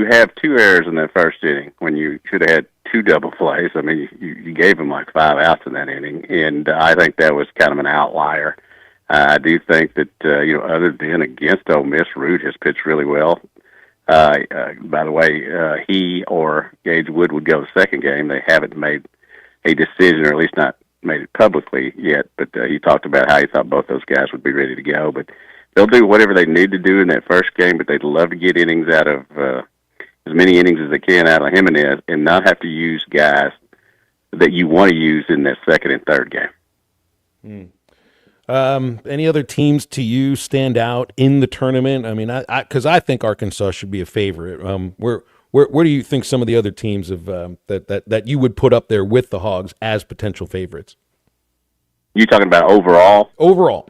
have 2 errors in that first inning when you should have had 2 double plays. I mean, you gave them like 5 outs in that inning, and I think that was kind of an outlier. I do think that, other than against Ole Miss, Root has pitched really well. By the way, he or Gage Wood would go the second game. They haven't made a decision, or at least not made it publicly yet, but he talked about how he thought both those guys would be ready to go. But they'll do whatever they need to do in that first game, but they'd love to get innings out of as many innings as they can out of Jimenez and not have to use guys that you want to use in that second and third game. Any other teams to you stand out in the tournament? I mean, because I think Arkansas should be a favorite. Where do you think some of the other teams have that you would put up there with the Hogs as potential favorites? You talking about overall? Overall.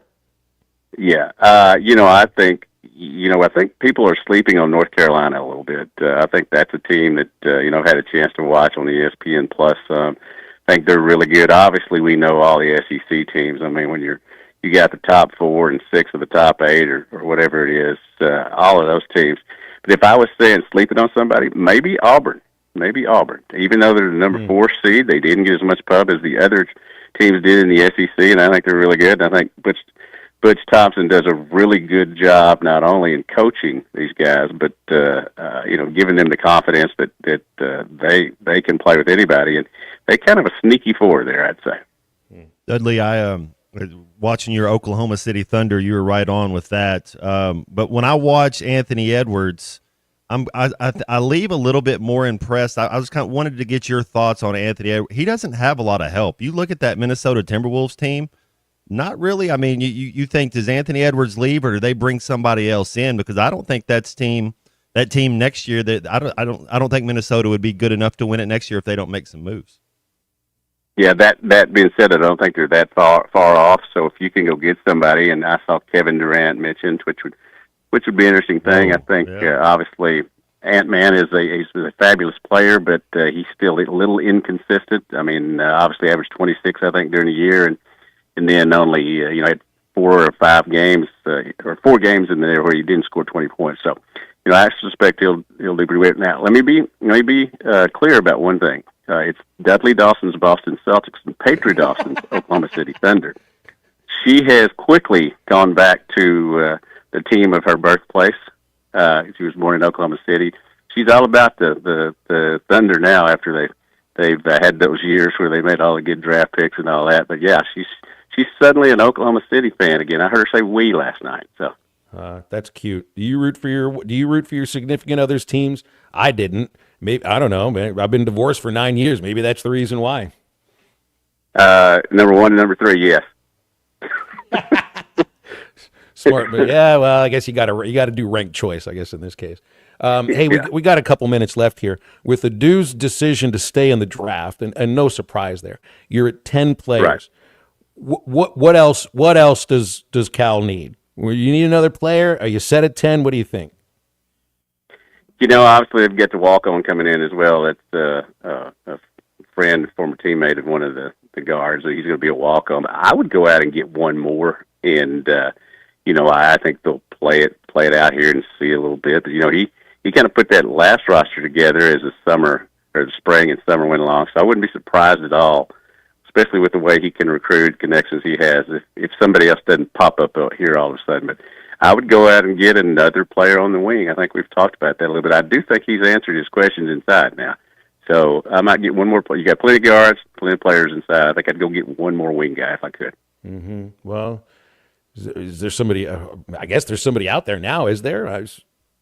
Yeah. I think people are sleeping on North Carolina a little bit. I think that's a team that had a chance to watch on the ESPN Plus. I think they're really good. Obviously, we know all the SEC teams. I mean, when you got the top 4 and 6 of the top 8 or whatever it is, all of those teams. But if I was saying sleeping on somebody, maybe Auburn. Even though they're the number 4 seed, they didn't get as much pub as the other teams did in the SEC, and I think they're really good. And I think Butch Thompson does a really good job not only in coaching these guys, but giving them the confidence that they can play with anybody, and they kind of a sneaky 4 there, I'd say. Dudley, I watching your Oklahoma City Thunder, you were right on with that. But when I watch Anthony Edwards, I leave a little bit more impressed. I was kind of wanted to get your thoughts on Anthony Edwards. He doesn't have a lot of help. You look at that Minnesota Timberwolves team, not really. I mean, you think, does Anthony Edwards leave, or do they bring somebody else in? Because I don't think that team next year, that I don't think Minnesota would be good enough to win it next year if they don't make some moves. Yeah, that being said, I don't think they're that far off. So if you can go get somebody, and I saw Kevin Durant mentioned, which would be an interesting thing. I think obviously Ant-Man is a fabulous player, but he's still a little inconsistent. I mean, obviously averaged 26, I think, during the year, and then only had 4 or 5 games or 4 games in there where he didn't score 20 points. So I suspect he'll do pretty well. Now let me be clear about one thing. It's Dudley Dawson's Boston Celtics and Patriot Dawson's Oklahoma City Thunder. she has quickly gone back to the team of her birthplace. She was born in Oklahoma City. She's all about the Thunder now after they've had those years where they made all the good draft picks and all that. But yeah, she's suddenly an Oklahoma City fan again. I heard her say "we" last night. So that's cute. Do you root for your significant other's teams? I didn't. Maybe I don't know. Man, I've been divorced for 9 years. Maybe that's the reason why. Number 1 and number 3, yes. Smart, but yeah. Well, I guess you got to do ranked choice. I guess in this case. Hey, we got a couple minutes left here. With the Dew's decision to stay in the draft, and no surprise there, you're at 10 players. Right. What else does Cal need? You need another player? Are you set at 10? What do you think? Obviously they've got the walk-on coming in as well. That's a friend, former teammate of one of the guards. So he's going to be a walk-on. I would go out and get one more, and I think they'll play it out here and see a little bit. But he kind of put that last roster together as the spring and summer went along. So I wouldn't be surprised at all, especially with the way he can recruit, connections he has, if somebody else doesn't pop up here all of a sudden. But I would go out and get another player on the wing. I think we've talked about that a little bit. I do think he's answered his questions inside now. So I might get one more player. You got plenty of guards, plenty of players inside. I think I'd go get one more wing guy if I could. Mm-hmm. Well, is there somebody? I guess there's somebody out there now, is there?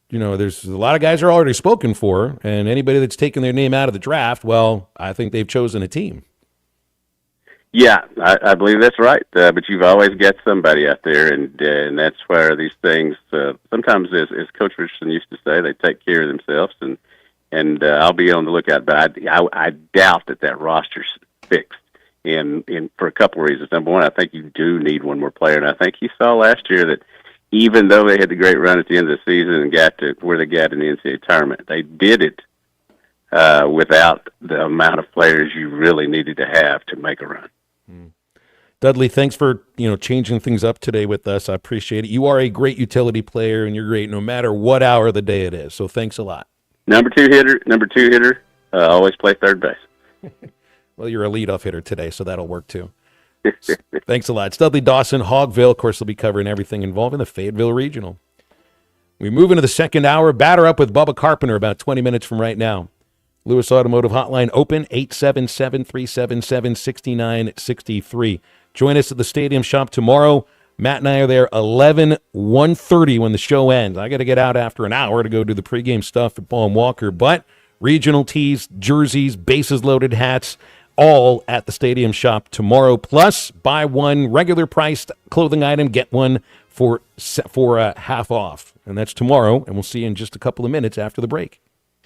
There's a lot of guys are already spoken for, and anybody that's taken their name out of the draft, well, I think they've chosen a team. Yeah, I believe that's right. But you've always got somebody out there, and that's where these things sometimes, as Coach Richardson used to say, they take care of themselves. And I'll be on the lookout. But I doubt that roster's fixed, and for a couple of reasons. Number one, I think you do need one more player, and I think you saw last year that even though they had the great run at the end of the season and got to where they got in the NCAA tournament, they did it without the amount of players you really needed to have to make a run. Dudley, thanks for changing things up today with us. I appreciate it. You are a great utility player, and you're great no matter what hour of the day it is. So thanks a lot. Number two hitter, always play third base. Well, you're a leadoff hitter today, so that'll work too. Thanks a lot. It's Dudley Dawson, Hogville. Of course, they'll be covering everything involving the Fayetteville Regional. We move into the second hour. Batter up with Bubba Carpenter about 20 minutes from right now. Lewis Automotive Hotline open, 877-377-6963. Join us at the Stadium Shop tomorrow. Matt and I are there 1:30 when the show ends. I got to get out after an hour to go do the pregame stuff at Ball & Walker. But regional tees, jerseys, bases-loaded hats, all at the Stadium Shop tomorrow. Plus, buy one regular priced clothing item, get one for half off. And that's tomorrow, and we'll see you in just a couple of minutes after the break.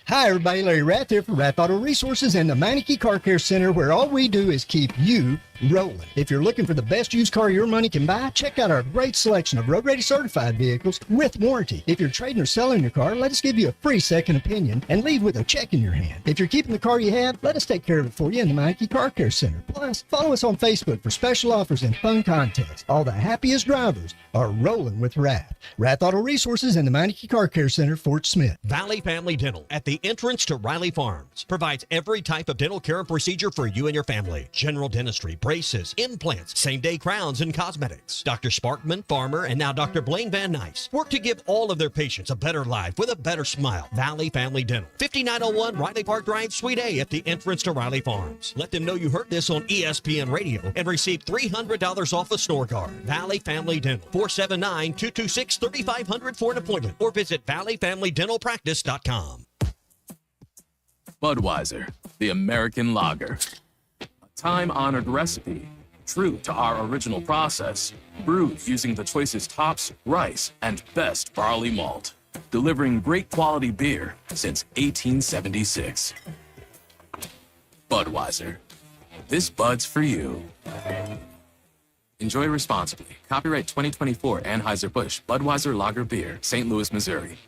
Hi, everybody. Larry Rath here from Rath Auto Resources and the Meineke Car Care Center, where all we do is keep you rolling. If you're looking for the best used car your money can buy, check out our great selection of road-ready certified vehicles with warranty. If you're trading or selling your car, let us give you a free second opinion and leave with a check in your hand. If you're keeping the car you have, let us take care of it for you in the Meineke Car Care Center. Plus, follow us on Facebook for special offers and fun contests. All the happiest drivers are rolling with Rath. Rath Auto Resources and the Meineke Car Care Center, Fort Smith. Valley Family Dental at the entrance to Riley Farms provides every type of dental care and procedure for you and your family. General dentistry, braces, implants, same-day crowns, and cosmetics. Dr. Sparkman, Farmer, and now Dr. Blaine Van Nice work to give all of their patients a better life with a better smile. Valley Family Dental, 5901 Riley Park Drive, Suite A at the entrance to Riley Farms. Let them know you heard this on ESPN Radio and receive $300 off a store card. Valley Family Dental, 479-226-3500 for an appointment or visit valleyfamilydentalpractice.com. Budweiser, the American lager. A time-honored recipe, true to our original process, brewed using the choicest hops, rice, and best barley malt, delivering great quality beer since 1876. Budweiser. This Bud's for you. Enjoy responsibly. Copyright 2024 Anheuser-Busch Budweiser Lager Beer, St. Louis, Missouri.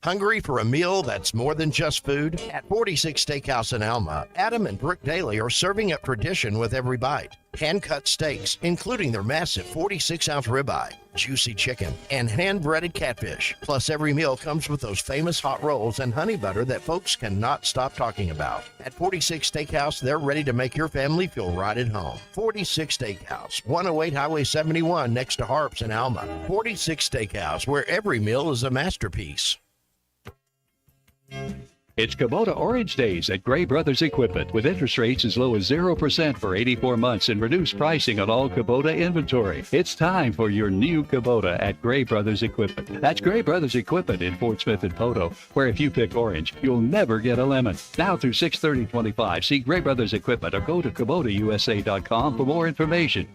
Hungry for a meal that's more than just food? At 46 Steakhouse in Alma, Adam and Brooke Daly are serving up tradition with every bite. Hand-cut steaks, including their massive 46-ounce ribeye, juicy chicken, and hand-breaded catfish. Plus, every meal comes with those famous hot rolls and honey butter that folks cannot stop talking about. At 46 Steakhouse, they're ready to make your family feel right at home. 46 Steakhouse, 108 Highway 71 next to Harps in Alma. 46 Steakhouse, where every meal is a masterpiece. It's Kubota Orange Days at Gray Brothers Equipment with interest rates as low as 0% for 84 months and reduced pricing on all Kubota inventory. It's time for your new Kubota at Gray Brothers Equipment. That's Gray Brothers Equipment in Fort Smith and Poto, where if you pick orange, you'll never get a lemon. Now through 6/30/25, see Gray Brothers Equipment or go to KubotaUSA.com for more information.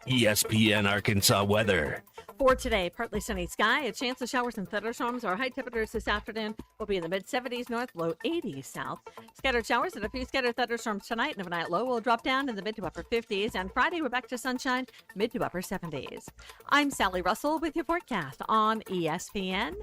ESPN Arkansas weather. For today, partly sunny sky, a chance of showers and thunderstorms. Our high temperatures this afternoon will be in the mid-70s north, low 80s south. Scattered showers and a few scattered thunderstorms tonight, and overnight low will drop down in the mid to upper 50s. And Friday, we're back to sunshine, mid to upper 70s. I'm Sally Russell with your forecast on ESPN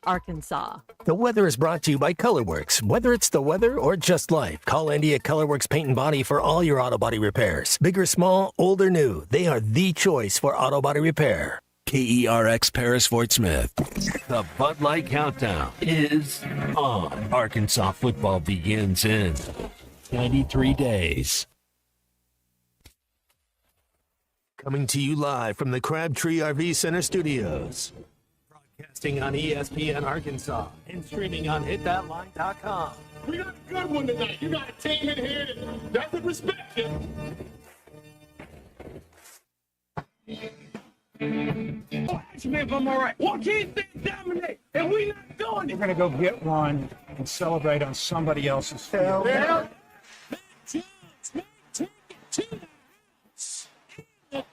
Arkansas. The weather is brought to you by Colorworks. Whether it's the weather or just life, call Andy at Colorworks Paint and Body for all your auto body repairs. Big or small, old or new, they are the choice for auto body repair. KERX Paris Fort Smith. The Bud Light Countdown is on. Arkansas football begins in 93 days. Coming to you live from the Crabtree RV Center studios. Broadcasting on ESPN Arkansas and streaming on hitthatline.com. We got a good one tonight. You got a team in here that doesn't respect you. Ask me if I'm all right. What can't they dominate? And we not doing it. We're going to go get one and celebrate on somebody else's field.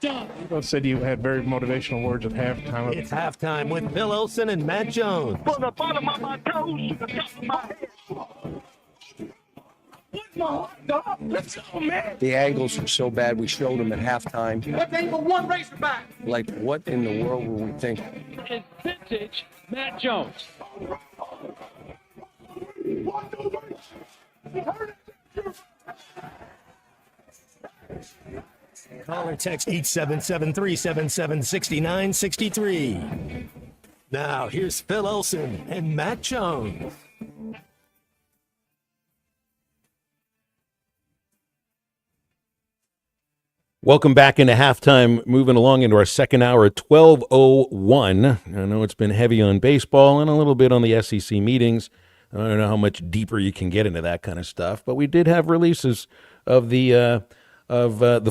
People said you had very motivational words at halftime. It's halftime with Bill Olsen and Matt Jones. From the bottom of my toes to the top of my head. What's my heart, dog? Let's go, man. The angles were so bad, we showed them at halftime. What ain't but one Razorback? Like, what in the world were we thinking? It's vintage Matt Jones. Call or text 877-377-6963. Now, here's Phil Olsen and Matt Jones. Welcome back into halftime, moving along into our second hour at 12:01. I know it's been heavy on baseball and a little bit on the SEC meetings. I don't know how much deeper you can get into that kind of stuff, but we did have releases of the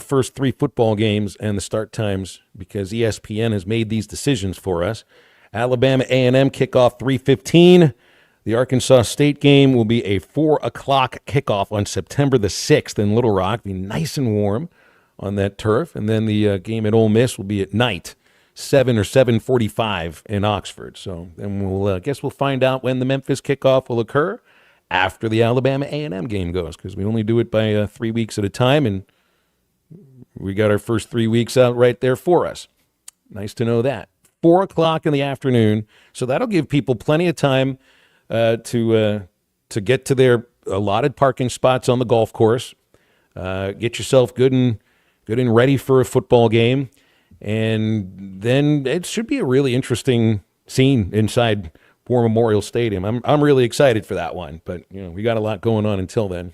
first three football games and the start times because ESPN has made these decisions for us. Alabama A&M kickoff 3:15. The Arkansas State game will be a 4 o'clock kickoff on September the 6th in Little Rock. Be nice and warm on that turf. And then the game at Ole Miss will be at night, 7 or 7:45 in Oxford. So then we'll guess we'll find out when the Memphis kickoff will occur after the Alabama A&M game goes because we only do it by 3 weeks at a time, and we got our first 3 weeks out right there for us. Nice to know that. 4 o'clock in the afternoon, so that'll give people plenty of time to get to their allotted parking spots on the golf course. Get yourself good and ready for a football game, and then it should be a really interesting scene inside War Memorial Stadium. I'm really excited for that one, but we got a lot going on until then.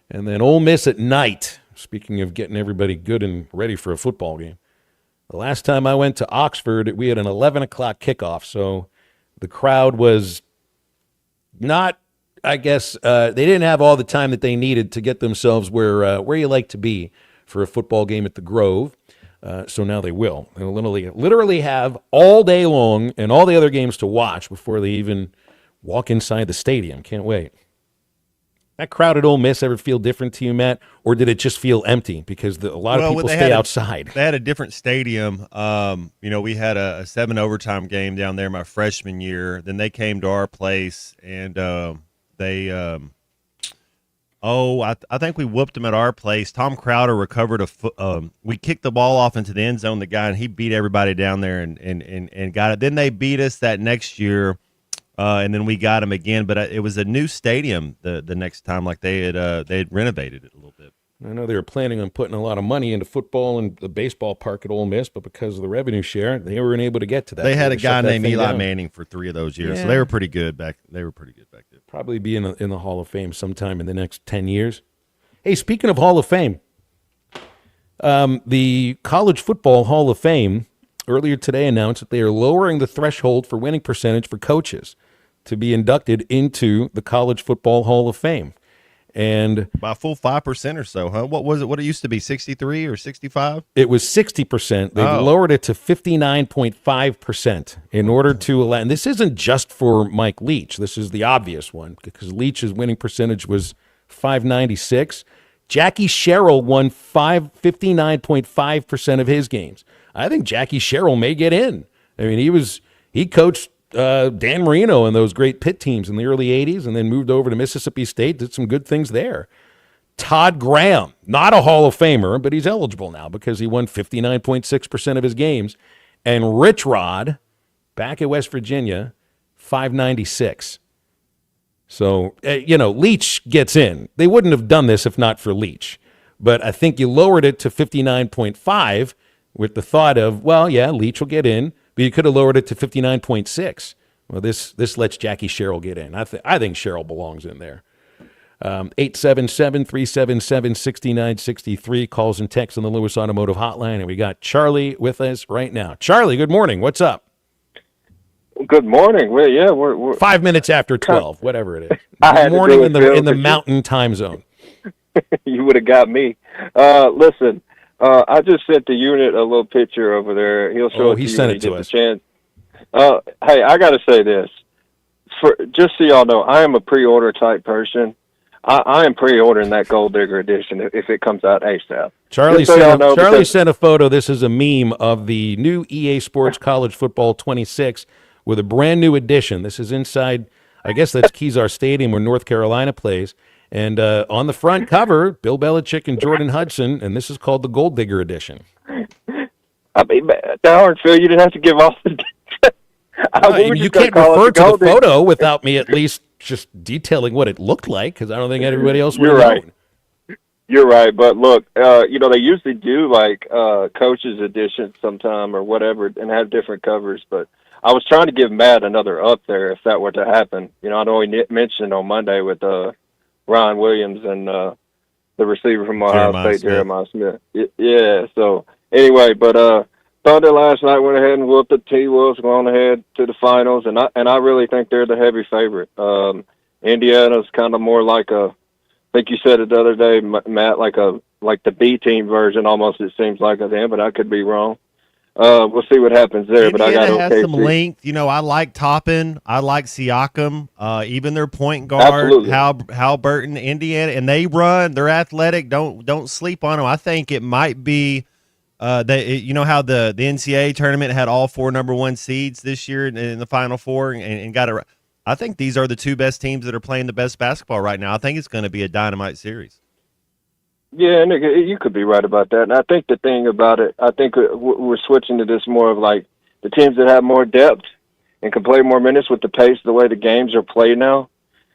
And then Ole Miss at night. Speaking of getting everybody good and ready for a football game, the last time I went to Oxford, we had an 11 o'clock kickoff, so the crowd was not. I guess they didn't have all the time that they needed to get themselves where you like to be for a football game at the Grove. So now they will. They'll literally have all day long and all the other games to watch before they even walk inside the stadium. Can't wait. That crowd at Ole Miss ever feel different to you, Matt? Or did it just feel empty because a lot of people stay outside? They had a different stadium. We had a 7 overtime game down there my freshman year. Then they came to our place, and they Oh, I think we whooped them at our place. Tom Crowder recovered we kicked the ball off into the end zone, the guy, and he beat everybody down there and got it. Then they beat us that next year, and then we got him again. But it was a new stadium the next time, like they had renovated it a little bit. I know they were planning on putting a lot of money into football and the baseball park at Ole Miss, but because of the revenue share, they weren't able to get to that. They had a guy named Eli Manning for 3 of those years, Yeah. so they were pretty good back. They were pretty good back then. Probably be in the Hall of Fame sometime in the next 10 years. Hey, speaking of Hall of Fame, the College Football Hall of Fame earlier today announced that they are lowering the threshold for winning percentage for coaches to be inducted into the College Football Hall of Fame. And by a full 5% or so, huh? What was it? What it used to be, 63 or 65? It was 60%. They've lowered it to 59.5% in order to allow. And this isn't just for Mike Leach. This is the obvious one because Leach's winning percentage was 596. Jackie Sherrill won 59.5% of his games. I think Jackie Sherrill may get in. I mean, he coached Dan Marino and those great Pitt teams in the early 80s and then moved over to Mississippi State, did some good things there. Todd Graham, not a Hall of Famer, but he's eligible now because he won 59.6% of his games. And Rich Rod, back at West Virginia, 596. So, Leach gets in. They wouldn't have done this if not for Leach. But I think you lowered it to 59.5 with the thought of, well, yeah, Leach will get in. But you could have lowered it to 59.6. Well, this lets Jackie Sherrill get in. I think Sherrill belongs in there. 877-377-6963 calls and texts on the Lewis Automotive Hotline, and we got Charlie with us right now. Charlie, good morning. What's up? Good morning. Well, yeah, we're 5 minutes after 12, whatever it is. I had to Morning do in it, the Phil, in the 'cause you- Mountain Time Zone. You would have got me. Listen, I just sent the unit a little picture over there. He'll show it to he you sent when it he to gets us. a chance. Hey, I got to say this. Just so y'all know, I am a pre-order type person. I am pre-ordering that Gold Digger edition if it comes out ASAP. Charlie Just so y'all know, because- sent a photo. This is a meme of the new EA Sports College Football 26 with a brand new edition. This is inside, I guess that's Kezar Stadium where North Carolina plays. And on the front cover, Bill Belichick and Jordan Hudson, and this is called the Gold Digger edition. I mean, darn, Phil, you didn't have to give off the... You can't refer to the photo without me at least just detailing what it looked like, because I don't think everybody else would You're have right. known. You're right, but look, they usually do like coaches edition sometime or whatever, and have different covers. But I was trying to give Matt another up there if that were to happen. I know he mentioned on Monday with Ryan Williams and the receiver from Ohio State, Jeremiah Smith. Yeah. So anyway, but Thunder last night went ahead and whooped the T-Wolves, going ahead to the finals, and I really think they're the heavy favorite. Indiana's kind of more like I think you said it the other day, Matt, like the B team version almost. It seems like of them, but I could be wrong. We'll see what happens there. Indiana but I got has some OKC. length. I like Toppin. I like Siakam. Even their point guard, Hal Burton, Indiana, and they run. They're athletic. Don't sleep on them. I think it might be. How the NCAA tournament had all 4 number 1 seeds this year in the Final Four and got it. I think these are the 2 best teams that are playing the best basketball right now. I think it's going to be a dynamite series. Yeah, Nick, you could be right about that. And I think the thing about it, I think we're switching to this more of like the teams that have more depth and can play more minutes with the pace, the way the games are played now,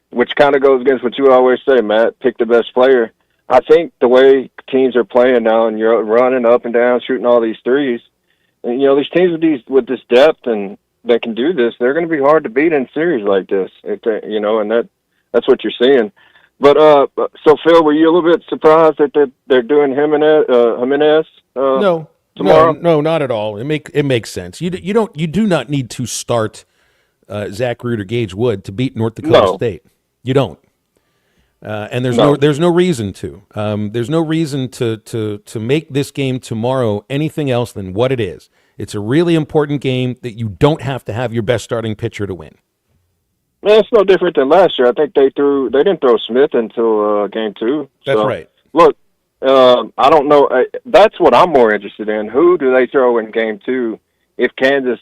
which kind of goes against what you always say, Matt, pick the best player. I think the way teams are playing now and you're running up and down, shooting all these threes, and, these teams with this depth and that can do this, they're going to be hard to beat in series like this, and that's what you're seeing. But so Phil, were you a little bit surprised that they're doing Jimenez No, tomorrow? No, not at all. It makes sense. You do not need to start Zach Root or Gage Wood to beat North Dakota State. You don't. And there's no reason to. There's no reason to make this game tomorrow anything else than what it is. It's a really important game that you don't have to have your best starting pitcher to win. Man, it's no different than last year. I think they didn't throw Smith until game 2. That's right. Look, I don't know. That's what I'm more interested in. Who do they throw in game 2 if Kansas,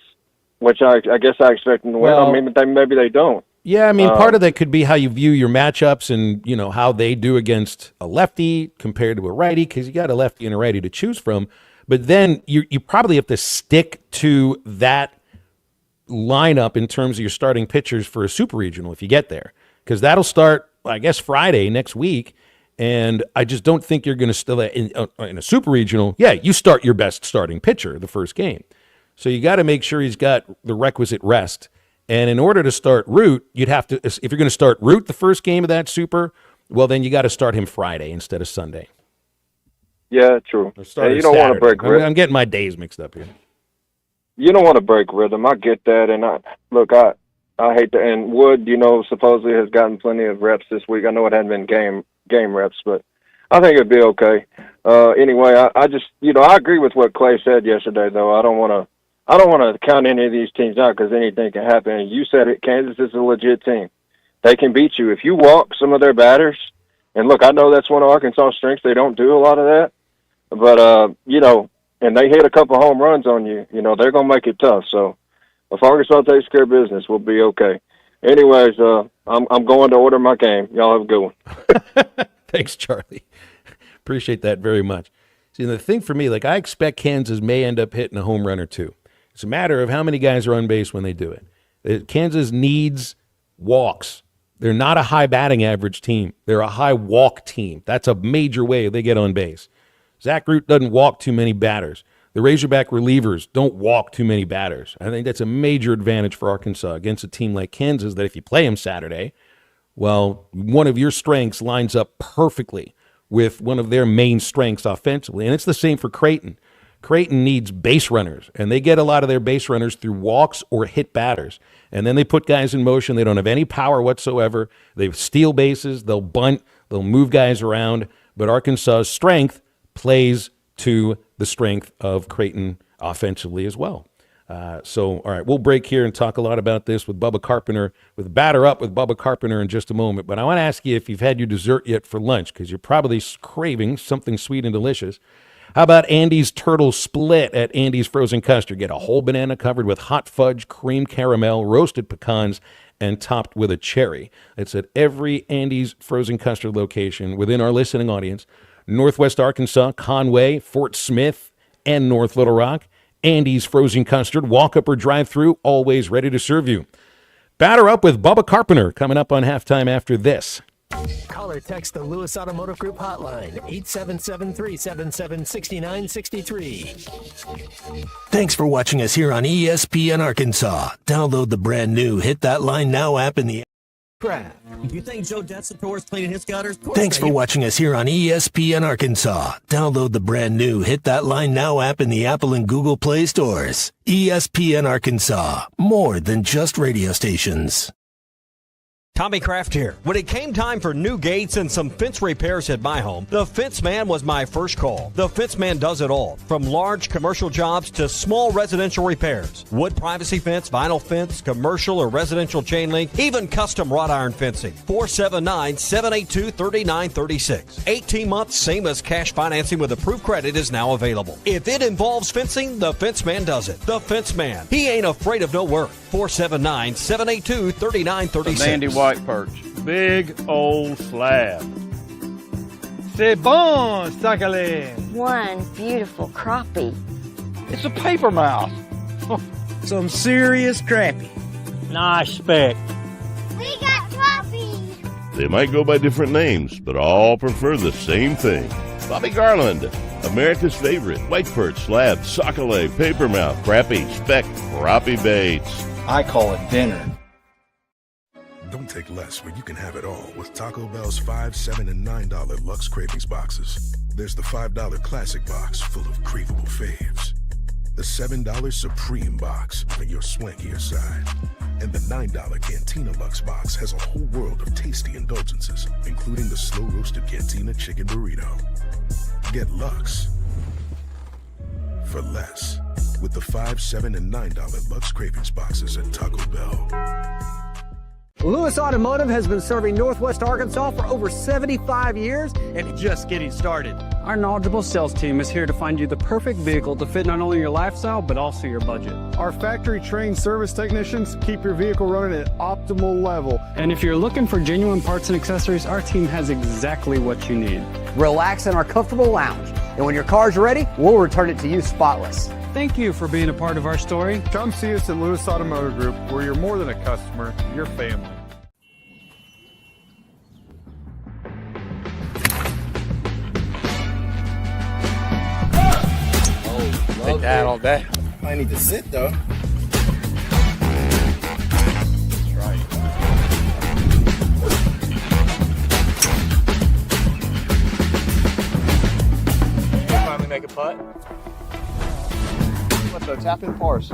which I guess I expect them to win? Well, maybe they don't. Yeah, I mean, part of that could be how you view your matchups and, you know, how they do against a lefty compared to a righty, because you got a lefty and a righty to choose from. But then you probably have to stick to that lineup in terms of your starting pitchers for a super regional if you get there, because that'll start, I guess, Friday next week. And I just don't think you're going to still in a super regional. Yeah, you start your best starting pitcher the first game. So you got to make sure he's got the requisite rest. And in order to start Root, you'd have to, if you're going to start Root the first game of that super, well, then you got to start him Friday instead of Sunday. Yeah, true. Hey, you don't want to break rhythm. I'm getting my days mixed up here. You don't want to break rhythm. I get that. And I hate that. And Wood, you know, supposedly has gotten plenty of reps this week. I know it hadn't been game reps, but I think it'd be okay. Anyway, I just, you know, I agree with what Clay said yesterday, though. I don't want to count any of these teams out because anything can happen. And you said it, Kansas is a legit team. They can beat you. If you walk some of their batters, and look, I know that's one of Arkansas' strengths. They don't do a lot of that. But, you know, and they hit a couple home runs on you, you know, they're going to make it tough. So if Arkansas takes care of business, we'll be okay. Anyways, I'm going to order my game. Y'all have a good one. Thanks, Charlie. Appreciate that very much. See, the thing for me, like, I expect Kansas may end up hitting a home run or two. It's a matter of how many guys are on base when they do it. Kansas needs walks. They're not a high batting average team. They're a high walk team. That's a major way they get on base. Zach Root doesn't walk too many batters. The Razorback relievers don't walk too many batters. I think that's a major advantage for Arkansas against a team like Kansas that if you play them Saturday, well, one of your strengths lines up perfectly with one of their main strengths offensively. And it's the same for Creighton. Creighton needs base runners, and they get a lot of their base runners through walks or hit batters. And then they put guys in motion. They don't have any power whatsoever. They steal bases. They'll bunt. They'll move guys around. But Arkansas's strength plays to the strength of Creighton offensively as well. All right, we'll break here and talk a lot about this with Bubba Carpenter, with Batter Up with Bubba Carpenter in just a moment. But I want to ask you if you've had your dessert yet for lunch, because you're probably craving something sweet and delicious. How about Andy's Turtle Split at Andy's Frozen Custard? Get a whole banana covered with hot fudge, cream caramel, roasted pecans, and topped with a cherry. It's at every Andy's Frozen Custard location within our listening audience. Northwest Arkansas, Conway, Fort Smith, and North Little Rock. Andy's Frozen Custard, walk up or drive through, always ready to serve you. Batter Up with Bubba Carpenter coming up on halftime after this. Call or text the Lewis Automotive Group hotline, 877-377-6963. Thanks for watching us here on ESPN Arkansas. Download the brand new Hit That Line Now app in the Crap. You think Joe Detsator is cleaning his gutters? Thanks for watching us here on ESPN Arkansas. Download the brand new Hit That Line Now app in the Apple and Google Play stores. ESPN Arkansas, more than just radio stations. Tommy Kraft here. When it came time for new gates and some fence repairs at my home, the Fence Man was my first call. The Fence Man does it all, from large commercial jobs to small residential repairs. Wood privacy fence, vinyl fence, commercial or residential chain link, even custom wrought iron fencing. 479-782-3936. 18 months, same as cash financing with approved credit is now available. If it involves fencing, the Fence Man does it. The Fence Man. He ain't afraid of no work. 479-782-3936. Mandy White Perch. Big old slab. C'est bon, sacalé. One beautiful crappie. It's a paper mouth. Some serious crappie. Nice speck. We got crappie. They might go by different names, but all prefer the same thing. Bobby Garland, America's favorite white perch, slab, sockeye, papermouth, crappie, speck, crappie baits. I call it dinner. Don't take less when you can have it all with Taco Bell's $5, $7, and $9 Lux Cravings boxes. There's the $5 Classic box full of craveable faves. The $7 Supreme box for your swankier side. And the $9 Cantina Lux box has a whole world of tasty indulgences, including the slow-roasted Cantina Chicken Burrito. Get Lux for less with the $5, $7, and $9 Lux Cravings boxes at Taco Bell. Lewis Automotive has been serving Northwest Arkansas for over 75 years and just getting started. Our knowledgeable sales team is here to find you the perfect vehicle to fit not only your lifestyle, but also your budget. Our factory-trained service technicians keep your vehicle running at optimal level. And if you're looking for genuine parts and accessories, our team has exactly what you need. Relax in our comfortable lounge, and when your car's ready, we'll return it to you spotless. Thank you for being a part of our story. Come see us at Lewis Automotive Group, where you're more than a customer, you're family. Take that all day. I need to sit though. That's right. Finally make a putt. What the tap in force?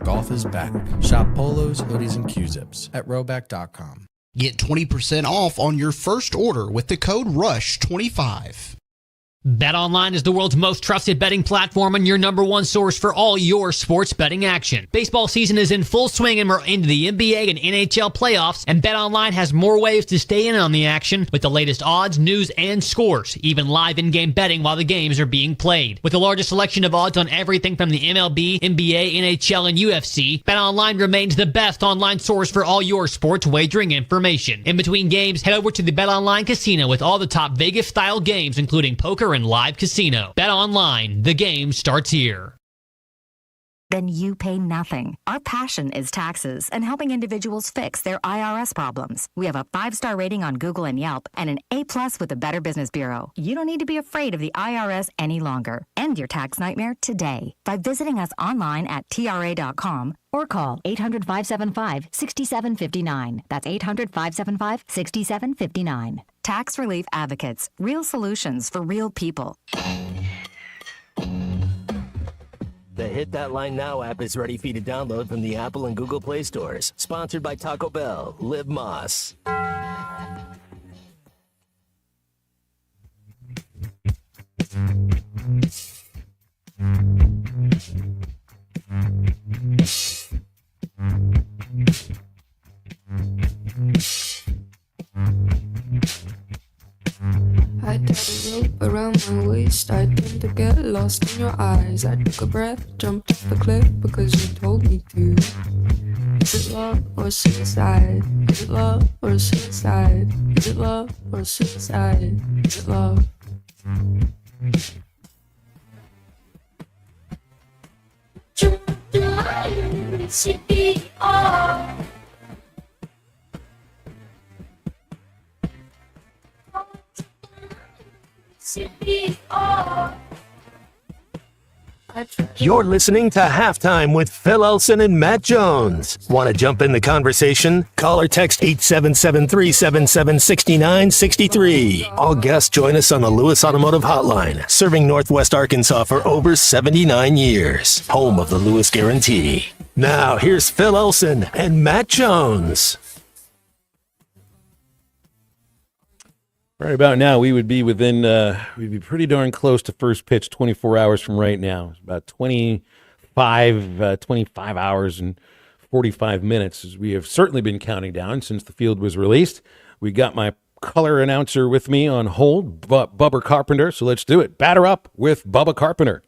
Golf is back. Shop polos, hoodies, and Q-zips at Rhoback.com. Get 20% off on your first order with the code RUSH25. BetOnline is the world's most trusted betting platform and your number one source for all your sports betting action. Baseball season is in full swing and we're into the NBA and NHL playoffs, and BetOnline has more ways to stay in on the action with the latest odds, news, and scores, even live in-game betting while the games are being played. With the largest selection of odds on everything from the MLB, NBA, NHL, and UFC, BetOnline remains the best online source for all your sports wagering information. In between games, head over to the BetOnline Casino with all the top Vegas-style games, including poker and live casino. Bet online. The game starts here. Then you pay nothing. Our passion is taxes and helping individuals fix their IRS problems. We have a 5-star rating on Google and Yelp and an A+ with the Better Business Bureau. You don't need to be afraid of the IRS any longer. End your tax nightmare today by visiting us online at TRA.com or call 800-575-6759. That's 800-575-6759. Tax Relief Advocates. Real solutions for real people. The Hit That Line Now app is ready for you to download from the Apple and Google Play stores. Sponsored by Taco Bell. Live Moss. I tied a rope around my waist. I tend to get lost in your eyes. I took a breath, jumped off the cliff because you told me to. Is it love or suicide? Is it love or suicide? Is it love or suicide? Is it love? You're listening to Halftime with Phil Elson and Matt Jones. Want to jump in the conversation? Call or text 877-377-6963. All guests join us on the Lewis Automotive Hotline, serving Northwest Arkansas for over 79 years. Home of the Lewis Guarantee. Now, here's Phil Elson and Matt Jones. Right about now, we would be within, we'd be pretty darn close to first pitch 24 hours from right now. It's about 25 hours and 45 minutes, as we have certainly been counting down since the field was released. We got my color announcer with me on hold, Bubba Carpenter, so let's do it. Batter up with Bubba Carpenter.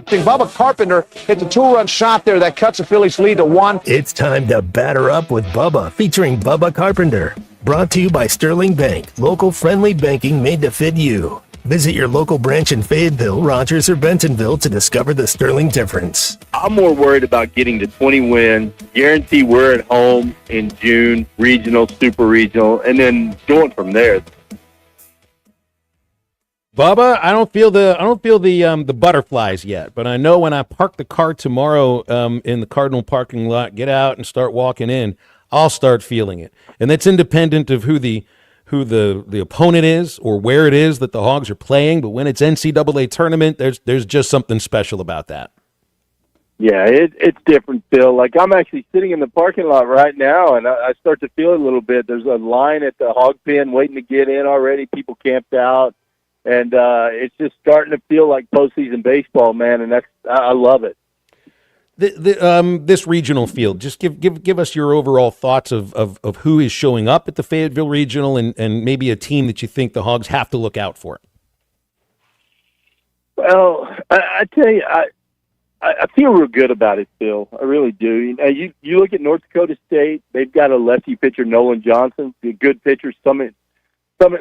Bubba Carpenter hits a 2-run shot there that cuts the Phillies' lead to 1. It's time to batter up with Bubba, featuring Bubba Carpenter. Brought to you by Sterling Bank, local friendly banking made to fit you. Visit your local branch in Fayetteville, Rogers, or Bentonville to discover the Sterling difference. I'm more worried about getting to 20 wins, guarantee we're at home in June, regional, super regional, and then going from there. Bubba, I don't feel the butterflies yet, but I know when I park the car tomorrow in the Cardinal parking lot, get out and start walking in, I'll start feeling it. And that's independent of who the opponent is or where it is that the Hogs are playing. But when it's NCAA tournament, there's just something special about that. Yeah, it's different, Phil. Like, I'm actually sitting in the parking lot right now, and I start to feel it a little bit. There's a line at the Hog Pen waiting to get in already. People camped out. And it's just starting to feel like postseason baseball, man, and I love it. This regional field, just give us your overall thoughts of who is showing up at the Fayetteville Regional and maybe a team that you think the Hogs have to look out for. Well, I tell you, I feel real good about it, Phil. I really do. You look at North Dakota State, they've got a lefty pitcher, Nolan Johnson, a good pitcher, Summit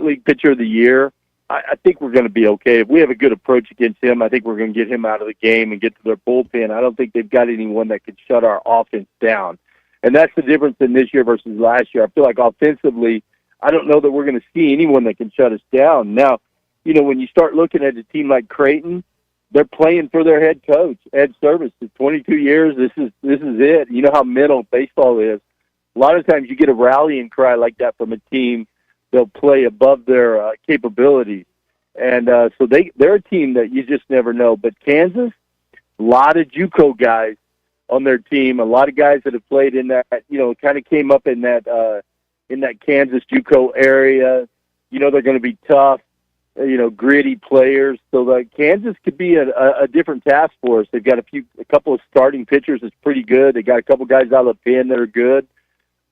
League Pitcher of the Year. I think we're going to be okay. If we have a good approach against him, I think we're going to get him out of the game and get to their bullpen. I don't think they've got anyone that could shut our offense down. And that's the difference in this year versus last year. I feel like offensively, I don't know that we're going to see anyone that can shut us down. Now, when you start looking at a team like Creighton, they're playing for their head coach, Ed Service. For 22 years, this is it. You know how mental baseball is. A lot of times you get a rallying cry like that from a team. They'll play above their capabilities. And so they're a team that you just never know. But Kansas, a lot of JUCO guys on their team, a lot of guys that have played in that, kind of came up in that Kansas JUCO area. They're going to be tough, gritty players. So Kansas could be a different task for us. They've got a couple of starting pitchers that's pretty good. They got a couple guys out of the pen that are good.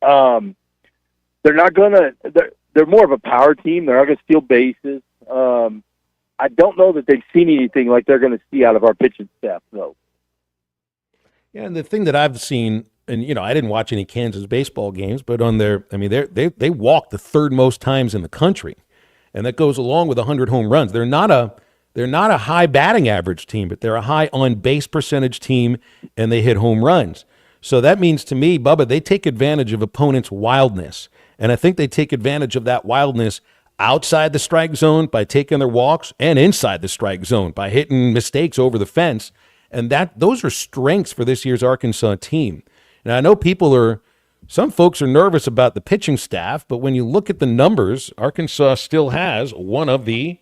They're not going to they're more of a power team. They're not going to steal bases. I don't know that they've seen anything like they're going to see out of our pitching staff, though. Yeah, and the thing that I've seen, and I didn't watch any Kansas baseball games, but on they walk the third most times in the country, and that goes along with 100 home runs. They're not a high batting average team, but they're a high on base percentage team, and they hit home runs. So that means to me, Bubba, they take advantage of opponents' wildness. And I think they take advantage of that wildness outside the strike zone by taking their walks and inside the strike zone by hitting mistakes over the fence. And those are strengths for this year's Arkansas team. And I know some folks are nervous about the pitching staff, but when you look at the numbers, Arkansas still has one of the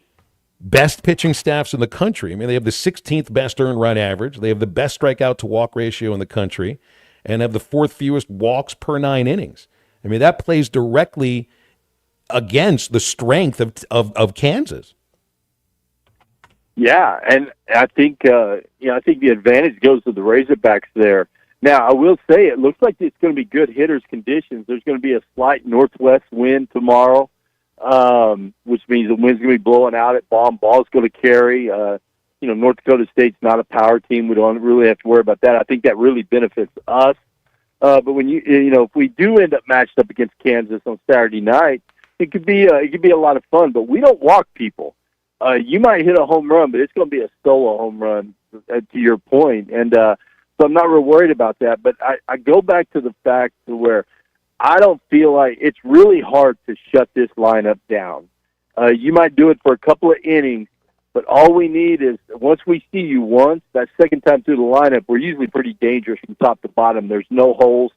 best pitching staffs in the country. They have the 16th best earned run average. They have the best strikeout to walk ratio in the country and have the 4th fewest walks per 9 innings. That plays directly against the strength of Kansas. Yeah, and I think I think the advantage goes to the Razorbacks there. Now, I will say it looks like it's going to be good hitters conditions. There's going to be a slight northwest wind tomorrow, which means the wind's going to be blowing out at bomb. Ball's going to carry. North Dakota State's not a power team. We don't really have to worry about that. I think that really benefits us. But when if we do end up matched up against Kansas on Saturday night, it could be a lot of fun. But we don't walk people. You might hit a home run, but it's going to be a solo home run, to your point. And so I'm not real worried about that. But I go back to the fact to where I don't feel like it's really hard to shut this lineup down. You might do it for a couple of innings, but all we need is once we see you once, that second time through the lineup, we're usually pretty dangerous from top to bottom. There's no holes.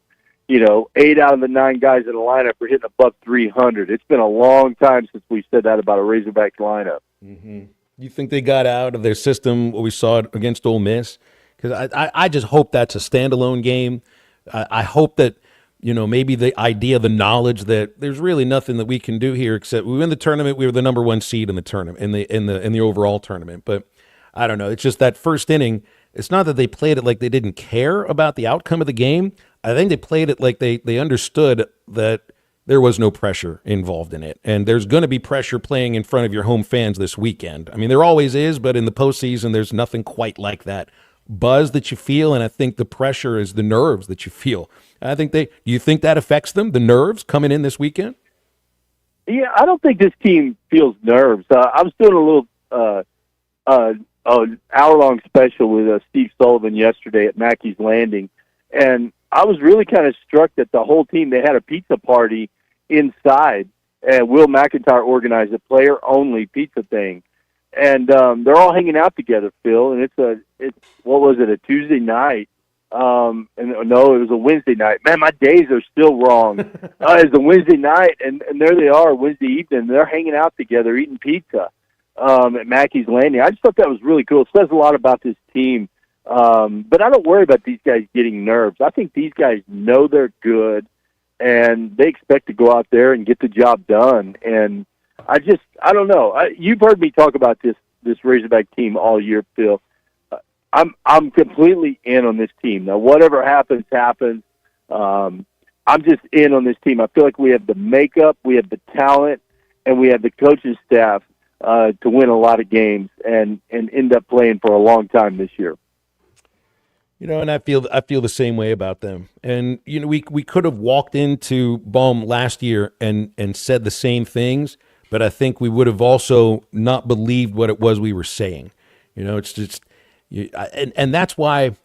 8 out of the 9 guys in the lineup are hitting above 300. It's been a long time since we said that about a Razorback lineup. Mm-hmm. You think they got out of their system what we saw against Ole Miss? Because I just hope that's a standalone game. I hope that maybe the idea, the knowledge that there's really nothing that we can do here except we win the tournament. We were the number 1 seed in the tournament, in the overall tournament. But I don't know. It's just that first inning. It's not that they played it like they didn't care about the outcome of the game. I think they played it like they understood that there was no pressure involved in it. And there's going to be pressure playing in front of your home fans this weekend. There always is, but in the postseason, there's nothing quite like that buzz that you feel. And I think the pressure is the nerves that you feel. Do you think that affects them, the nerves coming in this weekend? Yeah, I don't think this team feels nerves. I was doing a little hour-long special with Steve Sullivan yesterday at Mackey's Landing, and I was really kind of struck that the whole team, they had a pizza party inside, and Will McIntyre organized a player-only pizza thing. And they're all hanging out together, Phil, and it's what was it, a Tuesday night? No, it was a Wednesday night. Man, my days are still wrong. It's a Wednesday night, and there they are, Wednesday evening. They're hanging out together, eating pizza at Mackey's Landing. I just thought that was really cool. It says a lot about this team. But I don't worry about these guys getting nerves. I think these guys know they're good, and they expect to go out there and get the job done. And I don't know. You've heard me talk about this Razorback team all year, Phil. I'm completely in on this team. Now, whatever happens, happens. I'm just in on this team. I feel like we have the makeup, we have the talent, and we have the coaching staff to win a lot of games and end up playing for a long time this year. You know, and I feel the same way about them. And you know, we could have walked into Baum last year and said the same things, but I think we would have also not believed what it was we were saying. You know, it's just, and that's why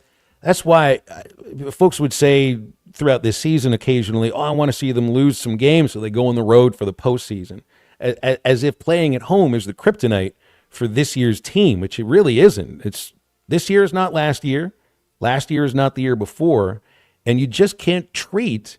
folks would say throughout this season occasionally, "Oh, I want to see them lose some games so they go on the road for the postseason," as if playing at home is the kryptonite for this year's team, which it really isn't. It's this year is not last year. Last year is not the year before, and you just can't treat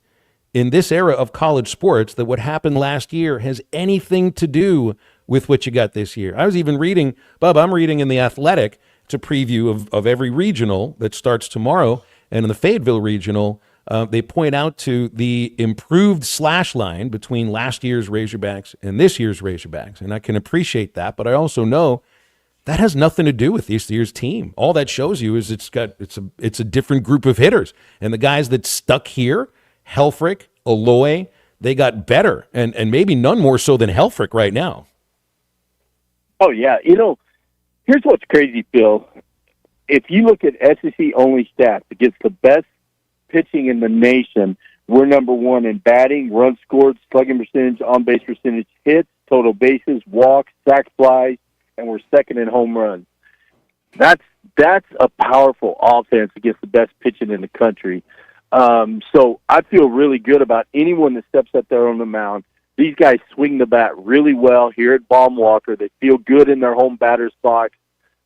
in this era of college sports that what happened last year has anything to do with what you got this year. I was even reading, Bub, I'm reading in The Athletic, it's a preview of every regional that starts tomorrow, and in the Fayetteville regional, they point out to the improved slash line between last year's Razorbacks and this year's Razorbacks, and I can appreciate that, but I also know that has nothing to do with this year's team. All that shows you is it's a different group of hitters. And the guys that stuck here, Helfrich, Aloy, they got better, and maybe none more so than Helfrich right now. Oh, yeah. You know, here's what's crazy, Phil. If you look at SEC-only stats against the best pitching in the nation, we're number one in batting, runs scored, slugging percentage, on-base percentage, hits, total bases, walks, sac flies, and we're second in home runs. That's a powerful offense against the best pitching in the country. So I feel really good about anyone that steps up there on the mound. These guys swing the bat really well here at Baum Walker. They feel good in their home batter's box.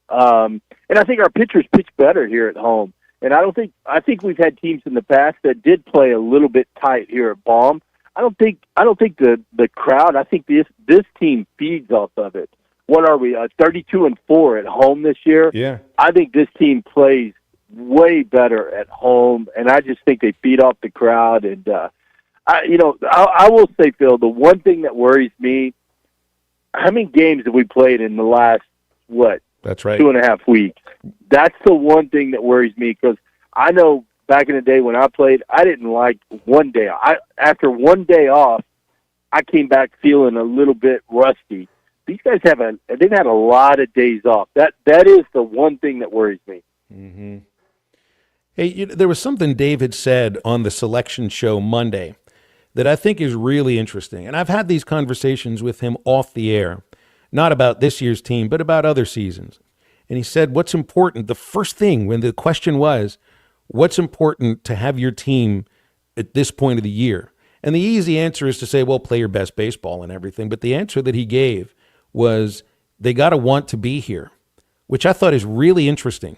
And I think our pitchers pitch better here at home. And I think we've had teams in the past that did play a little bit tight here at Baum. I don't think the crowd, I think this team feeds off of it. What are we, 32-4 at home this year? Yeah. I think this team plays way better at home, and I just think they feed off the crowd. And, I will say, Phil, the one thing that worries me, how many games have we played in the last, That's right. 2.5 weeks? That's the one thing that worries me, because I know back in the day when I played, I didn't like one day. After one day off, I came back feeling a little bit rusty. These guys they've had a lot of days off. That is the one thing that worries me. Mm-hmm. Hey, there was something Dave had said on the selection show Monday that I think is really interesting. And I've had these conversations with him off the air, not about this year's team, but about other seasons. And he said, what's important, the first thing when the question was, what's important to have your team at this point of the year? And the easy answer is to say, well, play your best baseball and everything. But the answer that he gave was they got to want to be here, which I thought is really interesting.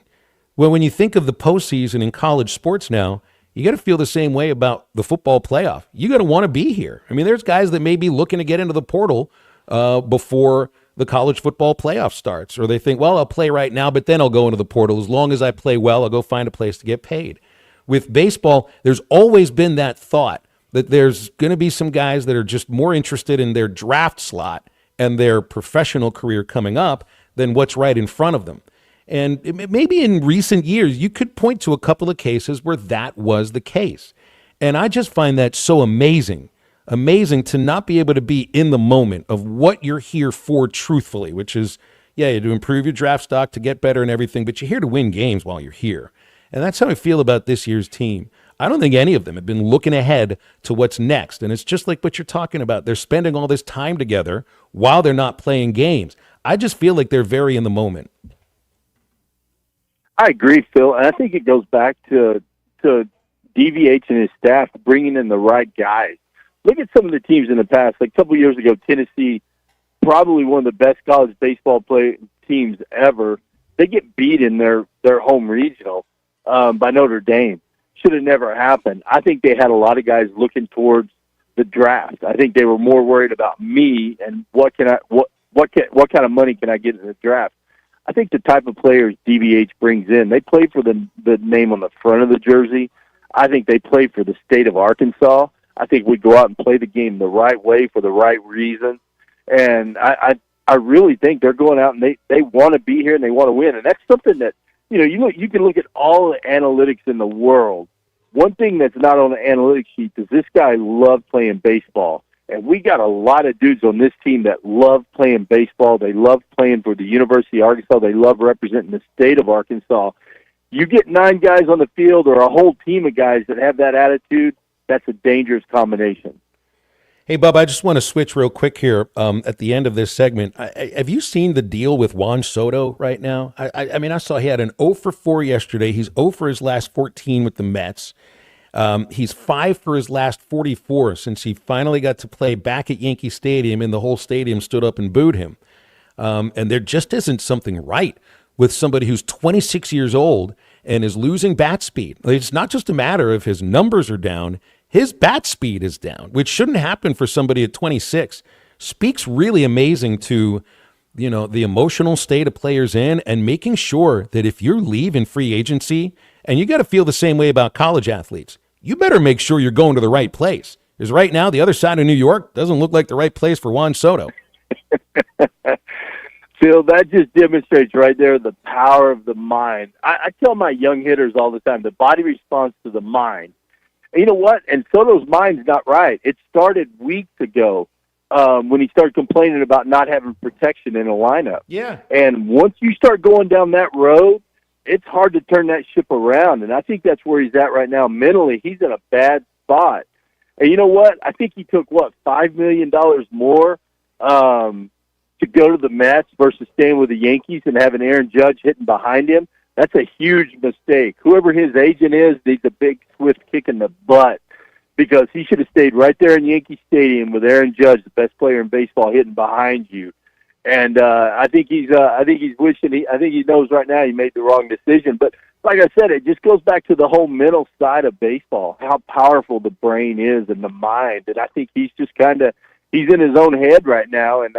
Well, when you think of the postseason in college sports now, you got to feel the same way about the football playoff. You got to want to be here. I mean, there's guys that may be looking to get into the portal before the college football playoff starts, or they think, well, I'll play right now, but then I'll go into the portal. As long as I play well, I'll go find a place to get paid. With baseball, there's always been that thought that there's going to be some guys that are just more interested in their draft slot and their professional career coming up than what's right in front of them. And maybe in recent years, you could point to a couple of cases where that was the case. And I just find that so amazing to not be able to be in the moment of what you're here for truthfully, which is, yeah, to improve your draft stock, to get better and everything, but you're here to win games while you're here. And that's how I feel about this year's team. I don't think any of them have been looking ahead to what's next. And it's just like what you're talking about. They're spending all this time together while they're not playing games. I just feel like they're very in the moment. I agree, Phil. And I think it goes back to DVH and his staff bringing in the right guys. Look at some of the teams in the past. Like a couple of years ago, Tennessee, probably one of the best college baseball teams ever. They get beat in their home regional by Notre Dame. Should have never happened. I think they had a lot of guys looking towards the draft. I think they were more worried about me and what kind of money can I get in the draft. I think the type of players DVH brings in, they play for the name on the front of the jersey. I think they play for the state of Arkansas. I think we go out and play the game the right way for the right reasons. And I really think they're going out and they want to be here and they want to win. And that's something that you can look at all the analytics in the world. One thing that's not on the analytics sheet is this guy loved playing baseball. And we got a lot of dudes on this team that love playing baseball. They love playing for the University of Arkansas. They love representing the state of Arkansas. You get 9 guys on the field or a whole team of guys that have that attitude, that's a dangerous combination. Hey, Bub, I just want to switch real quick here at the end of this segment. Have you seen the deal with Juan Soto right now? I mean, I saw he had an 0 for 4 yesterday. He's 0 for his last 14 with the Mets. He's 5 for his last 44 since he finally got to play back at Yankee Stadium, and the whole stadium stood up and booed him. And there just isn't something right with somebody who's 26 years old and is losing bat speed. It's not just a matter of his numbers are down. His bat speed is down, which shouldn't happen for somebody at 26. Speaks really amazing to, the emotional state of players in, and making sure that if you leave in free agency, and you got to feel the same way about college athletes, you better make sure you're going to the right place. Because right now, the other side of New York doesn't look like the right place for Juan Soto. Phil, that just demonstrates right there the power of the mind. I tell my young hitters all the time, the body responds to the mind. And you know what? And Soto's mind's not right. It started weeks ago when he started complaining about not having protection in a lineup. Yeah. And once you start going down that road, it's hard to turn that ship around. And I think that's where he's at right now. Mentally, he's in a bad spot. And you know what? I think he took, $5 million more to go to the Mets versus staying with the Yankees and having Aaron Judge hitting behind him. That's a huge mistake. Whoever his agent is needs a big, swift kick in the butt, because he should have stayed right there in Yankee Stadium with Aaron Judge, the best player in baseball, hitting behind you. And I think he's wishing. I think he knows right now he made the wrong decision. But like I said, it just goes back to the whole mental side of baseball, how powerful the brain is and the mind. And I think he's just he's in his own head right now. And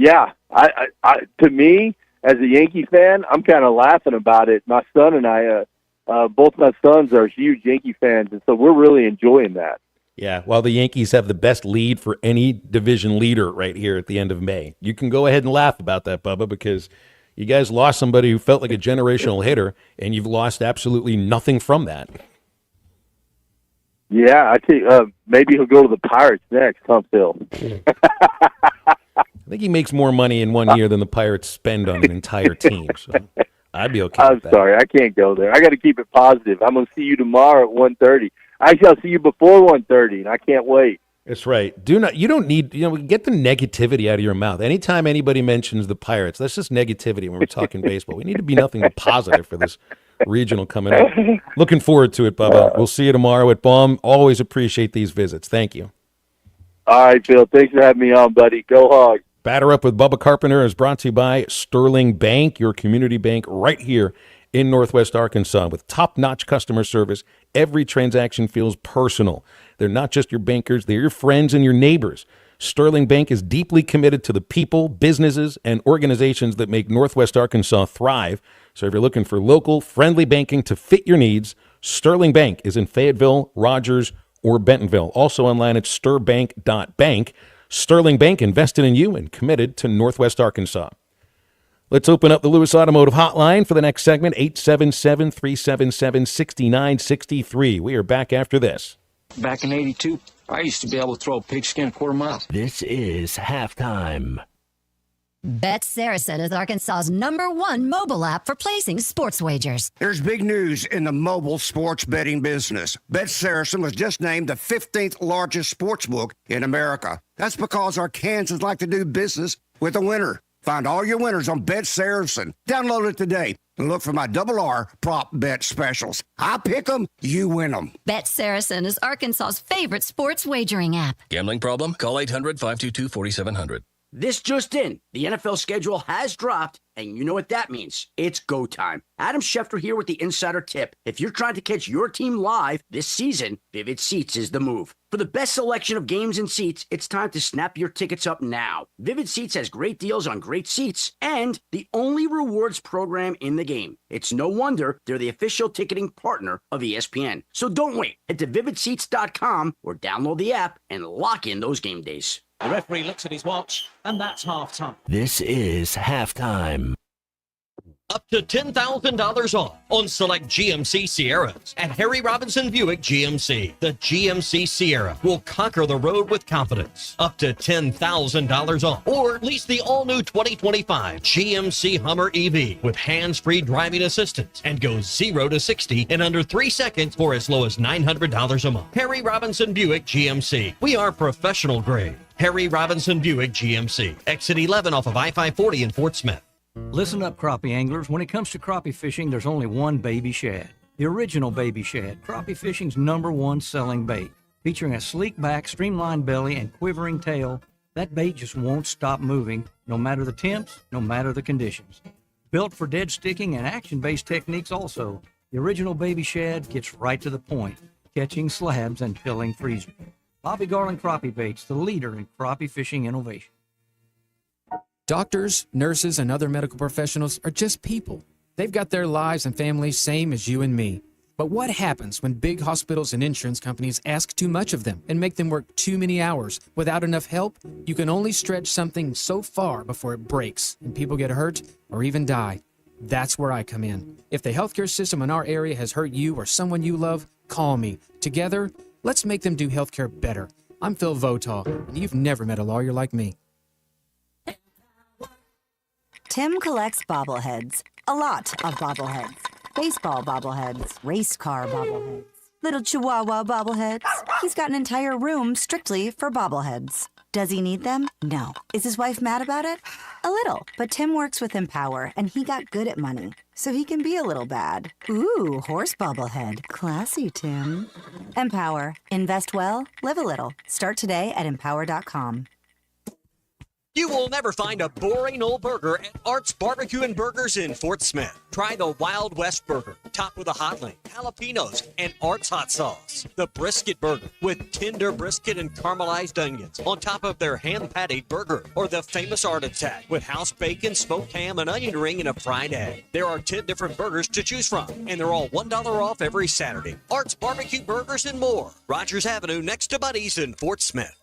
to me, as a Yankee fan, I'm kind of laughing about it. My son and I, both my sons are huge Yankee fans, and so we're really enjoying that. Yeah, while the Yankees have the best lead for any division leader right here at the end of May. You can go ahead and laugh about that, Bubba, because you guys lost somebody who felt like a generational hitter, and you've lost absolutely nothing from that. Yeah, I think maybe he'll go to the Pirates next, huh, Phil? I think he makes more money in 1 year than the Pirates spend on an entire team. So I'd be okay with that. I'm sorry, I can't go there. I got to keep it positive. I'm going to see you tomorrow at 1:30. Actually, I'll see you before 1:30, and I can't wait. That's right. You don't need, get the negativity out of your mouth. Anytime anybody mentions the Pirates, that's just negativity when we're talking baseball. We need to be nothing but positive for this regional coming up. Looking forward to it, Bubba. We'll see you tomorrow at Baum. Always appreciate these visits. Thank you. All right, Phil. Thanks for having me on, buddy. Go Hogs. Batter Up with Bubba Carpenter is brought to you by Sterling Bank, your community bank right here in Northwest Arkansas. With top-notch customer service, every transaction feels personal. They're not just your bankers, they're your friends and your neighbors. Sterling Bank is deeply committed to the people, businesses, and organizations that make Northwest Arkansas thrive. So if you're looking for local, friendly banking to fit your needs, Sterling Bank is in Fayetteville, Rogers, or Bentonville. Also online at stirbank.bank. Sterling Bank, invested in you and committed to Northwest Arkansas. Let's open up the Lewis Automotive Hotline for the next segment, 877-377-6963. We are back after this. Back in 82, I used to be able to throw a pigskin a quarter mile. This is halftime. Bet Saracen is Arkansas's #1 mobile app for placing sports wagers. There's big news in the mobile sports betting business. Bet Saracen was just named the 15th largest sportsbook in America. That's because Arkansans like to do business with a winner. Find all your winners on Bet Saracen. Download it today and look for my RR prop bet specials. I pick them, you win them. Bet Saracen is Arkansas's favorite sports wagering app. Gambling problem? Call 800-522-4700. This just in, the NFL schedule has dropped, and you know what that means. It's go time. Adam Schefter here with the Insider Tip. If you're trying to catch your team live this season, Vivid Seats is the move. For the best selection of games and seats, it's time to snap your tickets up now. Vivid Seats has great deals on great seats and the only rewards program in the game. It's no wonder they're the official ticketing partner of ESPN. So don't wait. Head to vividseats.com or download the app and lock in those game days. The referee looks at his watch, and that's half-time. This is halftime. Up to $10,000 off on select GMC Sierras at Harry Robinson Buick GMC. The GMC Sierra will conquer the road with confidence. Up to $10,000 off. Or lease the all-new 2025 GMC Hummer EV with hands-free driving assistance and go 0 to 60 in under 3 seconds for as low as $900 a month. Harry Robinson Buick GMC. We are professional grade. Harry Robinson Buick GMC. Exit 11 off of I-540 in Fort Smith. Listen up, crappie anglers. When it comes to crappie fishing, there's only one Baby Shad. The original Baby Shad, crappie fishing's #1 selling bait. Featuring a sleek back, streamlined belly, and quivering tail, that bait just won't stop moving, no matter the temps, no matter the conditions. Built for dead sticking and action-based techniques also, the original Baby Shad gets right to the point, catching slabs and filling freezers. Bobby Garland Crappie Baits, the leader in crappie fishing innovation. Doctors, nurses, and other medical professionals are just people. They've got their lives and families same as you and me. But what happens when big hospitals and insurance companies ask too much of them and make them work too many hours without enough help? You can only stretch something so far before it breaks and people get hurt or even die. That's where I come in. If the healthcare system in our area has hurt you or someone you love, call me. Together, let's make them do healthcare better. I'm Phil Votaw, and you've never met a lawyer like me. Tim collects bobbleheads. A lot of bobbleheads. Baseball bobbleheads. Race car bobbleheads. Little Chihuahua bobbleheads. He's got an entire room strictly for bobbleheads. Does he need them? No. Is his wife mad about it? A little. But Tim works with Empower, and he got good at money, so he can be a little bad. Ooh, horse bobblehead. Classy, Tim. Empower. Invest well, live a little. Start today at empower.com. You will never find a boring old burger at Art's Barbecue and Burgers in Fort Smith. Try the Wild West Burger, topped with a hot link, jalapenos, and Art's hot sauce. The Brisket Burger, with tender brisket and caramelized onions on top of their hand-patted burger. Or the famous Art Attack, with house bacon, smoked ham, an onion ring, and a fried egg. There are 10 different burgers to choose from, and they're all $1 off every Saturday. Art's Barbecue Burgers and more. Rogers Avenue, next to Buddy's in Fort Smith.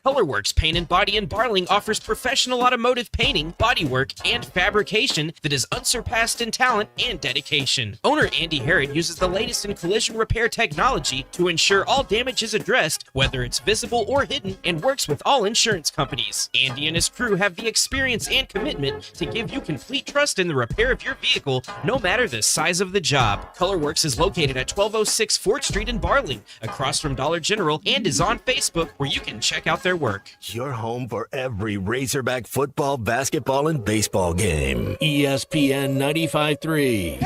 Colorworks Paint and Body in Barling offers professional automotive painting, bodywork, and fabrication that is unsurpassed in talent and dedication. Owner Andy Herod uses the latest in collision repair technology to ensure all damage is addressed, whether it's visible or hidden, and works with all insurance companies. Andy and his crew have the experience and commitment to give you complete trust in the repair of your vehicle, no matter the size of the job. Colorworks is located at 1206 4th Street in Barling, across from Dollar General, and is on Facebook, where you can check out their work. Your home for every Razorback football, basketball, and baseball game. ESPN 95.3.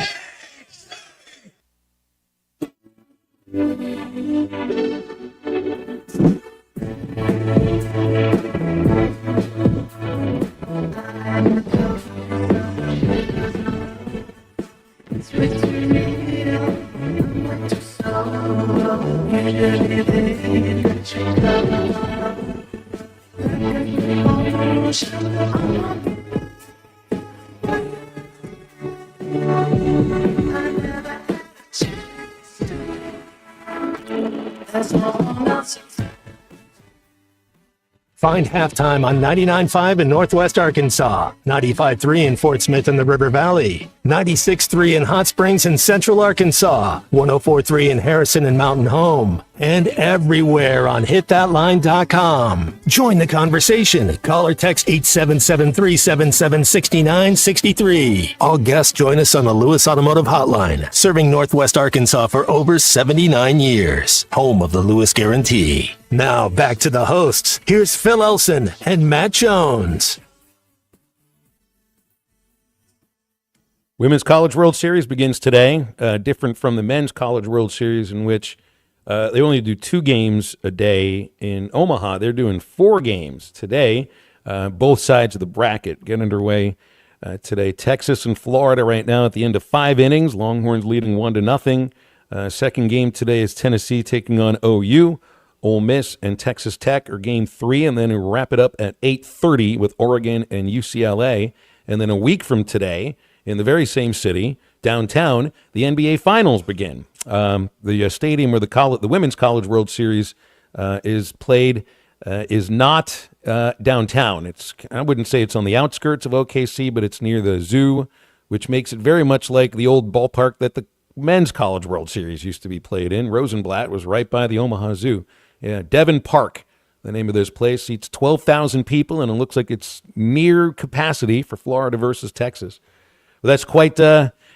Find Halftime on 99.5 in Northwest Arkansas, 95.3 in Fort Smith and the River Valley, 96.3 in Hot Springs and Central Arkansas, 104.3 in Harrison and Mountain Home, and everywhere on hitthatline.com. Join the conversation. Call or text 877-377-6963. All guests join us on the Lewis Automotive Hotline, serving Northwest Arkansas for over 79 years. Home of the Lewis Guarantee. Now back to the hosts. Here's Phil Elson and Matt Jones. Women's College World Series begins today, different from the Men's College World Series, in which they only do 2 games a day. In Omaha, they're doing 4 games today. Both sides of the bracket get underway today. Texas and Florida right now at the end of 5 innings. Longhorns leading 1-0. Second game today is Tennessee taking on OU. Ole Miss and Texas Tech are game 3, and then we wrap it up at 8:30 with Oregon and UCLA. And then a week from today, in the very same city, downtown, the NBA Finals begin. The stadium where the Women's College World Series is played is not downtown. I wouldn't say it's on the outskirts of OKC, but it's near the zoo which makes it very much like the old ballpark that the Men's College World Series used to be played in. Rosenblatt was right by the Omaha Zoo. Yeah, Devon Park, the name of this place, seats 12,000 people, and it looks like it's near capacity for Florida versus Texas. Well, that's quite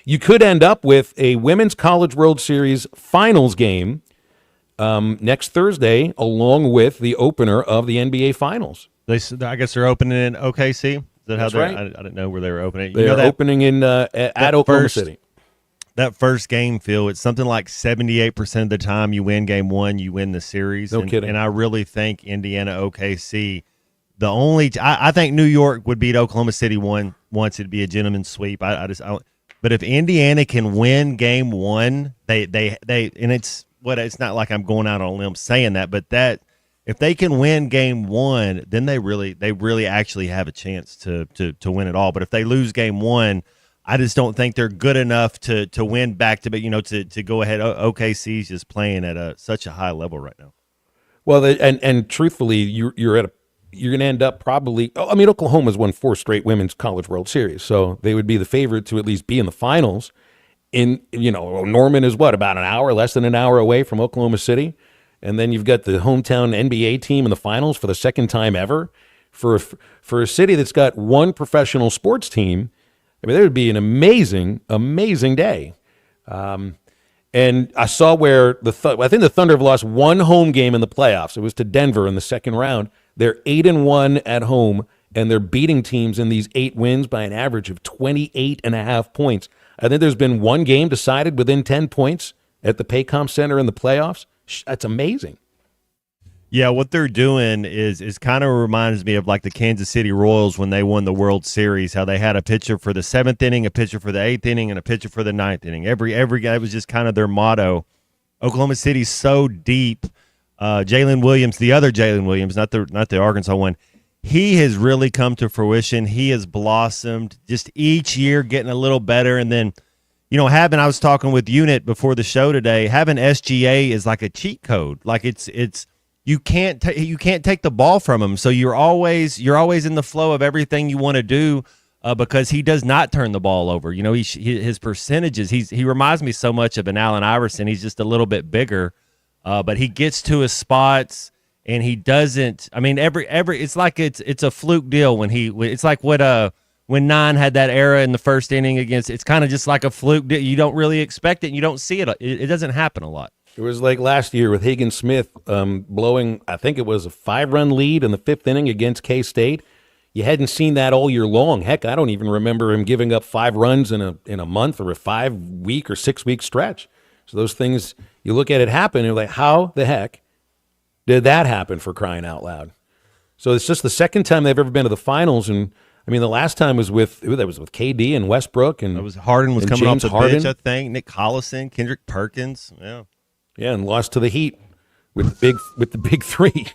you could end up with a Women's College World Series finals game next Thursday, along with the opener of the NBA Finals. I guess they're opening in OKC. Is that That's how right. I didn't know where they were opening. They're opening in at Oklahoma City. That first game, Phil, it's something like 78% of the time you win game one, you win the series. No kidding. And I really think Indiana OKC, I think New York would beat Oklahoma City once. It'd be a gentleman's sweep. But if Indiana can win game one, they and it's not like I'm going out on a limb saying that, but that if they can win game one, then they really actually have a chance to win it all. But if they lose game one, I just don't think they're good enough to win back to go ahead. OKC's just playing at such a high level right now. Well, and truthfully, you're going to end up probably. I mean, Oklahoma's won 4 straight Women's College World Series, so they would be the favorite to at least be in the finals. Norman is about less than an hour away from Oklahoma City, and then you've got the hometown NBA team in the finals for the second time ever. For a city that's got one professional sports team, I mean, there would be an amazing, amazing day. And I saw where I think the Thunder have lost one home game in the playoffs. It was to Denver in the second round. They're 8-1 at home, and they're beating teams in these 8 wins by an average of 28.5 points. I think there's been one game decided within 10 points at the Paycom Center in the playoffs. That's amazing. Yeah, what they're doing is kind of reminds me of like the Kansas City Royals when they won the World Series, how they had a pitcher for the 7th inning, a pitcher for the 8th inning, and a pitcher for the 9th inning. Every guy was just kind of their motto. Oklahoma City's so deep. Jalen Williams, the other Jalen Williams, not the Arkansas one, he has really come to fruition. He has blossomed just each year, getting a little better. And then, I was talking with Unit before the show today, having SGA is like a cheat code. Like it's you can't take the ball from him. So you're always in the flow of everything you want to do because he does not turn the ball over. His percentages, he reminds me so much of an Allen Iverson. He's just a little bit bigger, but he gets to his spots and he doesn't. I mean, every it's like it's a fluke deal it's like when Nine had that era in the first inning against. It's kind of just like a fluke deal. You don't really expect it. And you don't see it. It doesn't happen a lot. It was like last year with Hagen Smith blowing, I think it was a 5-run lead in the 5th inning against K-State. You hadn't seen that all year long. Heck, I don't even remember him giving up 5 runs in a month or a 5-week or 6-week stretch. So those things, you look at it happen, and you're like, how the heck did that happen, for crying out loud? So it's just the second time they've ever been to the finals, and I mean the last time was with KD and Westbrook, and it was Harden was coming James off the Harden. bench, I think. Nick Collison, Kendrick Perkins, Yeah, and lost to the Heat with the big 3.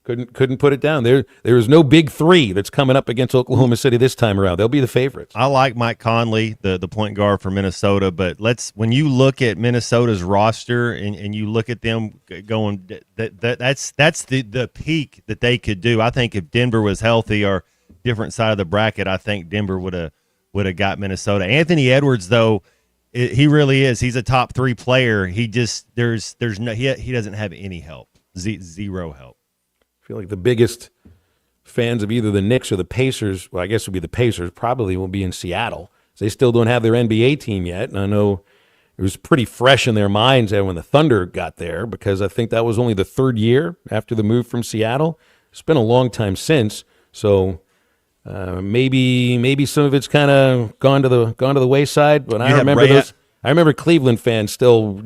Couldn't put it down. There is no big 3 that's coming up against Oklahoma City this time around. They'll be the favorites. I like Mike Conley, the point guard for Minnesota, but when you look at Minnesota's roster and you look at them going, that's the peak that they could do. I think if Denver was healthy or different side of the bracket, I think Denver would have got Minnesota. Anthony Edwards, though, he really is. He's a top 3 player. He just he doesn't have any help. Zero help. I feel like the biggest fans of either the Knicks or the Pacers, well, I guess it would be the Pacers, probably will be in Seattle. They still don't have their NBA team yet, and I know it was pretty fresh in their minds when the Thunder got there, because I think that was only the 3rd year after the move from Seattle. It's been a long time since, so maybe some of it's kind of gone to the wayside. But I remember those. I remember Cleveland fans still,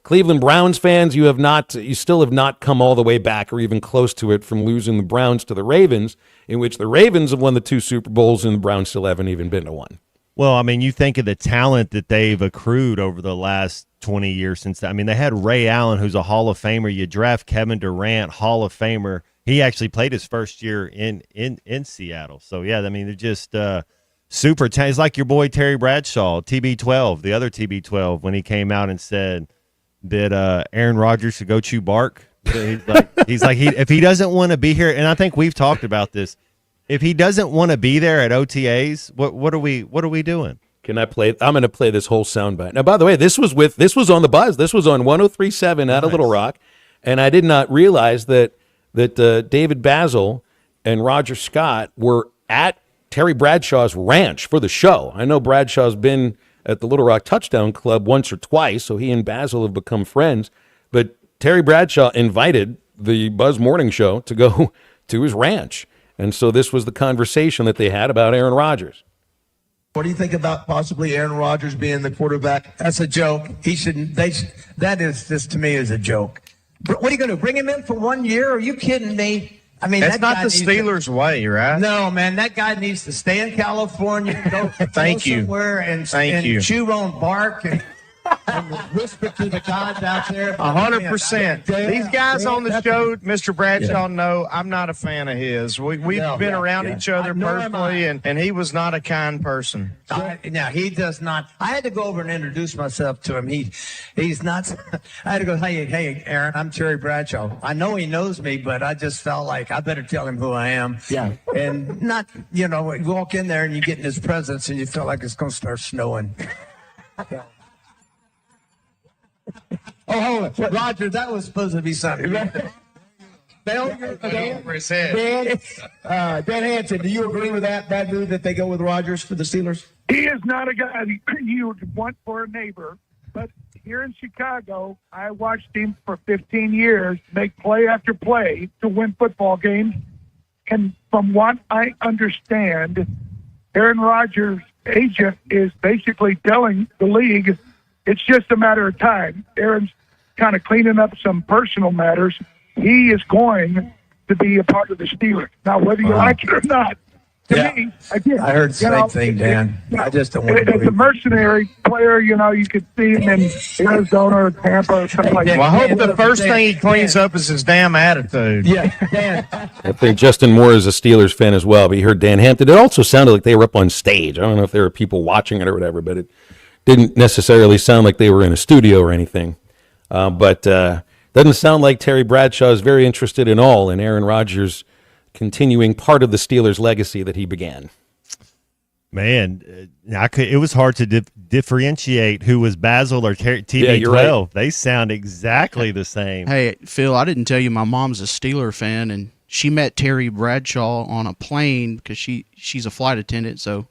Cleveland Browns fans, you still have not come all the way back or even close to it from losing the Browns to the Ravens, in which the Ravens have won the 2 Super Bowls and the Browns still haven't even been to one. Well, I mean, you think of the talent that they've accrued over the last 20 years since that. I mean, they had Ray Allen, who's a Hall of Famer. You draft Kevin Durant, Hall of Famer. He actually played his first year in Seattle. So, yeah, I mean, they're just super talented. It's like your boy Terry Bradshaw, TB12, the other TB12, when he came out and said that Aaron Rodgers should go chew bark. He's like if he doesn't want to be here, and I think we've talked about this, If he doesn't want to be there at OTAs, what are we doing? Can I play? I'm going to play this whole soundbite. Now, by the way, this was on the Buzz. This was on 103.7 out of Little Rock, and I did not realize that David Basil and Roger Scott were at Terry Bradshaw's ranch for the show. I know Bradshaw's been at the Little Rock Touchdown Club once or twice, so he and Basil have become friends. But Terry Bradshaw invited the Buzz Morning Show to go to his ranch, and so this was the conversation that they had about Aaron Rodgers. What do you think about possibly Aaron Rodgers being the quarterback? That's a joke. He shouldn't. That is just, to me, is a joke. What are you going to do? Bring him in for 1 year? Are you kidding me? I mean, that's not the Steelers' way, right? No, man. That guy needs to stay in California, go somewhere and chew on bark and whisper to the guys out there. 100%. These guys on the show, Mr. Bradshaw, know I'm not a fan of his. We've been around each other personally, and he was not a kind person. Now, he does not. I had to go over and introduce myself to him. He's not. I had to go, hey, Aaron, I'm Terry Bradshaw. I know he knows me, but I just felt like I better tell him who I am. Yeah. And not, you walk in there and you get in his presence and you feel like it's going to start snowing. Yeah. Oh, hold on. Roger, that was supposed to be something. Dan Hansen, do you agree with that move that they go with Rodgers for the Steelers? He is not a guy you would want for a neighbor. But here in Chicago, I watched him for 15 years make play after play to win football games. And from what I understand, Aaron Rodgers' agent is basically telling the league it's just a matter of time. Aaron's kind of cleaning up some personal matters. He is going to be a part of the Steelers. Now, whether you like it or not, to me, again, I heard the same thing, Dan. I just don't want to believe as a mercenary player, you could see him in Arizona or Tampa or something like that. Well, I hope the first thing he cleans up is his damn attitude. Yeah, Dan. I think Justin Moore is a Steelers fan as well, but he heard Dan Hampton. It also sounded like they were up on stage. I don't know if there were people watching it or whatever, but it didn't necessarily sound like they were in a studio or anything. But doesn't sound like Terry Bradshaw is very interested in Aaron Rodgers continuing part of the Steelers' legacy that he began. Man, it was hard to differentiate who was Basil or TB12. Yeah, right. They sound exactly the same. Hey, Phil, I didn't tell you my mom's a Steeler fan, and she met Terry Bradshaw on a plane because she's a flight attendant, so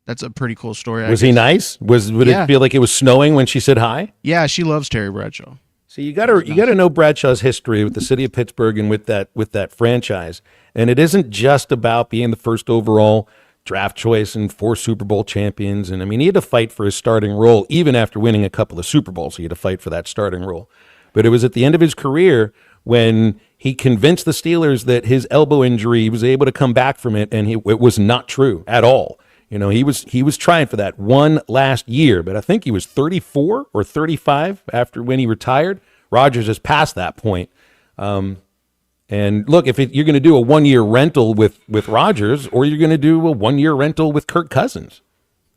that's a pretty cool story. Was he nice? Would it feel like it was snowing when she said hi? Yeah, she loves Terry Bradshaw. So you got to know Bradshaw's history with the city of Pittsburgh and with that franchise. And it isn't just about being the first overall draft choice and 4 Super Bowl champions. And I mean, he had to fight for his starting role even after winning a couple of Super Bowls. He had to fight for that starting role. But it was at the end of his career when he convinced the Steelers that his elbow injury, he was able to come back from it, and it was not true at all. He was trying for that one last year, but I think he was 34 or 35 after when he retired. Rodgers is past that point. And look, if you're going to do a 1-year rental with Rodgers, or you're going to do a 1-year rental with Kirk Cousins,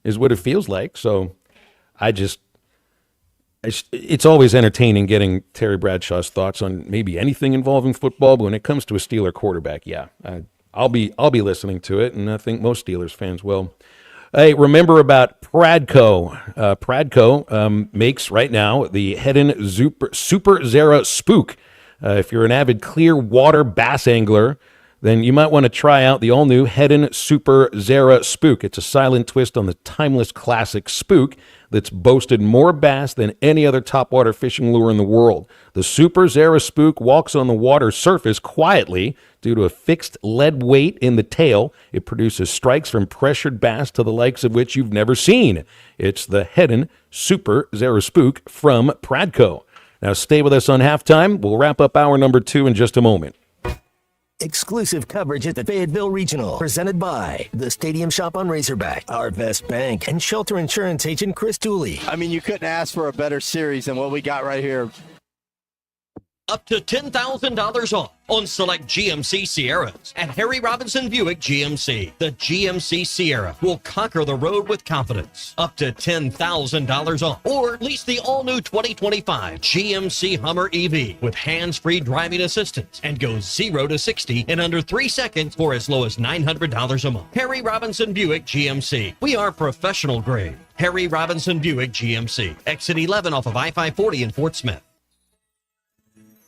is what it feels like. So it's always entertaining getting Terry Bradshaw's thoughts on maybe anything involving football, but when it comes to a Steeler quarterback, I'll be listening to it, and I think most Steelers fans will. Hey, remember about Pradco. Pradco makes right now the Heddon Super Zera Spook. If you're an avid clear water bass angler, then you might want to try out the all-new Heddon Super Zera Spook. It's a silent twist on the timeless classic spook that's boasted more bass than any other topwater fishing lure in the world. The Super Zera Spook walks on the water surface quietly due to a fixed lead weight in the tail. It produces strikes from pressured bass to the likes of which you've never seen. It's the Heddon Super Zera Spook from Pradco. Now stay with us on Halftime. We'll wrap up hour number 2 in just a moment. Exclusive coverage at the Fayetteville Regional, presented by the Stadium Shop on Razorback, Arvest Bank, and Shelter Insurance agent Chris Dooley. I mean, you couldn't ask for a better series than what we got right here. Up to $10,000 off on select GMC Sierras at Harry Robinson Buick GMC. The GMC Sierra will conquer the road with confidence. Up to $10,000 off. Or lease the all-new 2025 GMC Hummer EV with hands-free driving assistance and go 0 to 60 in under 3 seconds for as low as $900 a month. Harry Robinson Buick GMC. We are professional grade. Harry Robinson Buick GMC. Exit 11 off of I-540 in Fort Smith.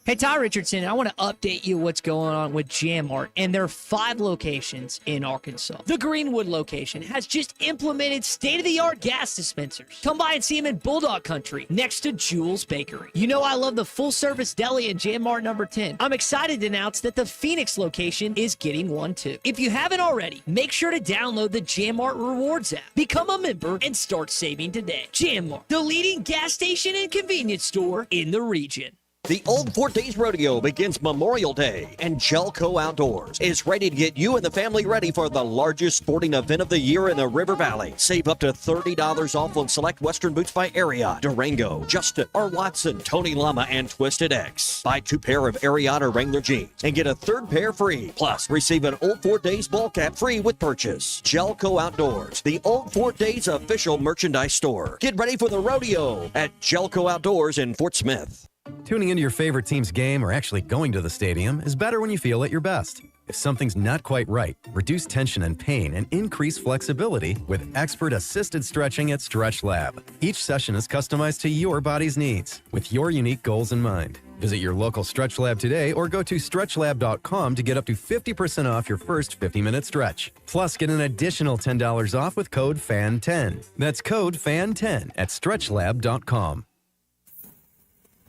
Hey, Ty Richardson, I want to update you what's going on with JamMart and their 5 locations in Arkansas. The Greenwood location has just implemented state-of-the-art gas dispensers. Come by and see them in Bulldog Country next to Jules Bakery. You know I love the full-service deli in JamMart number 10. I'm excited to announce that the Phoenix location is getting one too. If you haven't already, make sure to download the JamMart Rewards app. Become a member and start saving today. JamMart, the leading gas station and convenience store in the region. The Old Fort Days Rodeo begins Memorial Day, and Jelco Outdoors is ready to get you and the family ready for the largest sporting event of the year in the River Valley. Save up to $30 off on select Western boots by Ariat, Durango, Justin, or Watson, Tony Lama, and Twisted X. Buy 2 pair of Ariat or Wrangler jeans and get a 3rd pair free. Plus, receive an Old Fort Days ball cap free with purchase. Jelco Outdoors, the Old Fort Days official merchandise store. Get ready for the rodeo at Jelco Outdoors in Fort Smith. Tuning into your favorite team's game or actually going to the stadium is better when you feel at your best. If something's not quite right, reduce tension and pain and increase flexibility with expert-assisted stretching at StretchLab. Each session is customized to your body's needs with your unique goals in mind. Visit your local StretchLab today or go to StretchLab.com to get up to 50% off your first 50-minute stretch. Plus, get an additional $10 off with code FAN10. That's code FAN10 at StretchLab.com.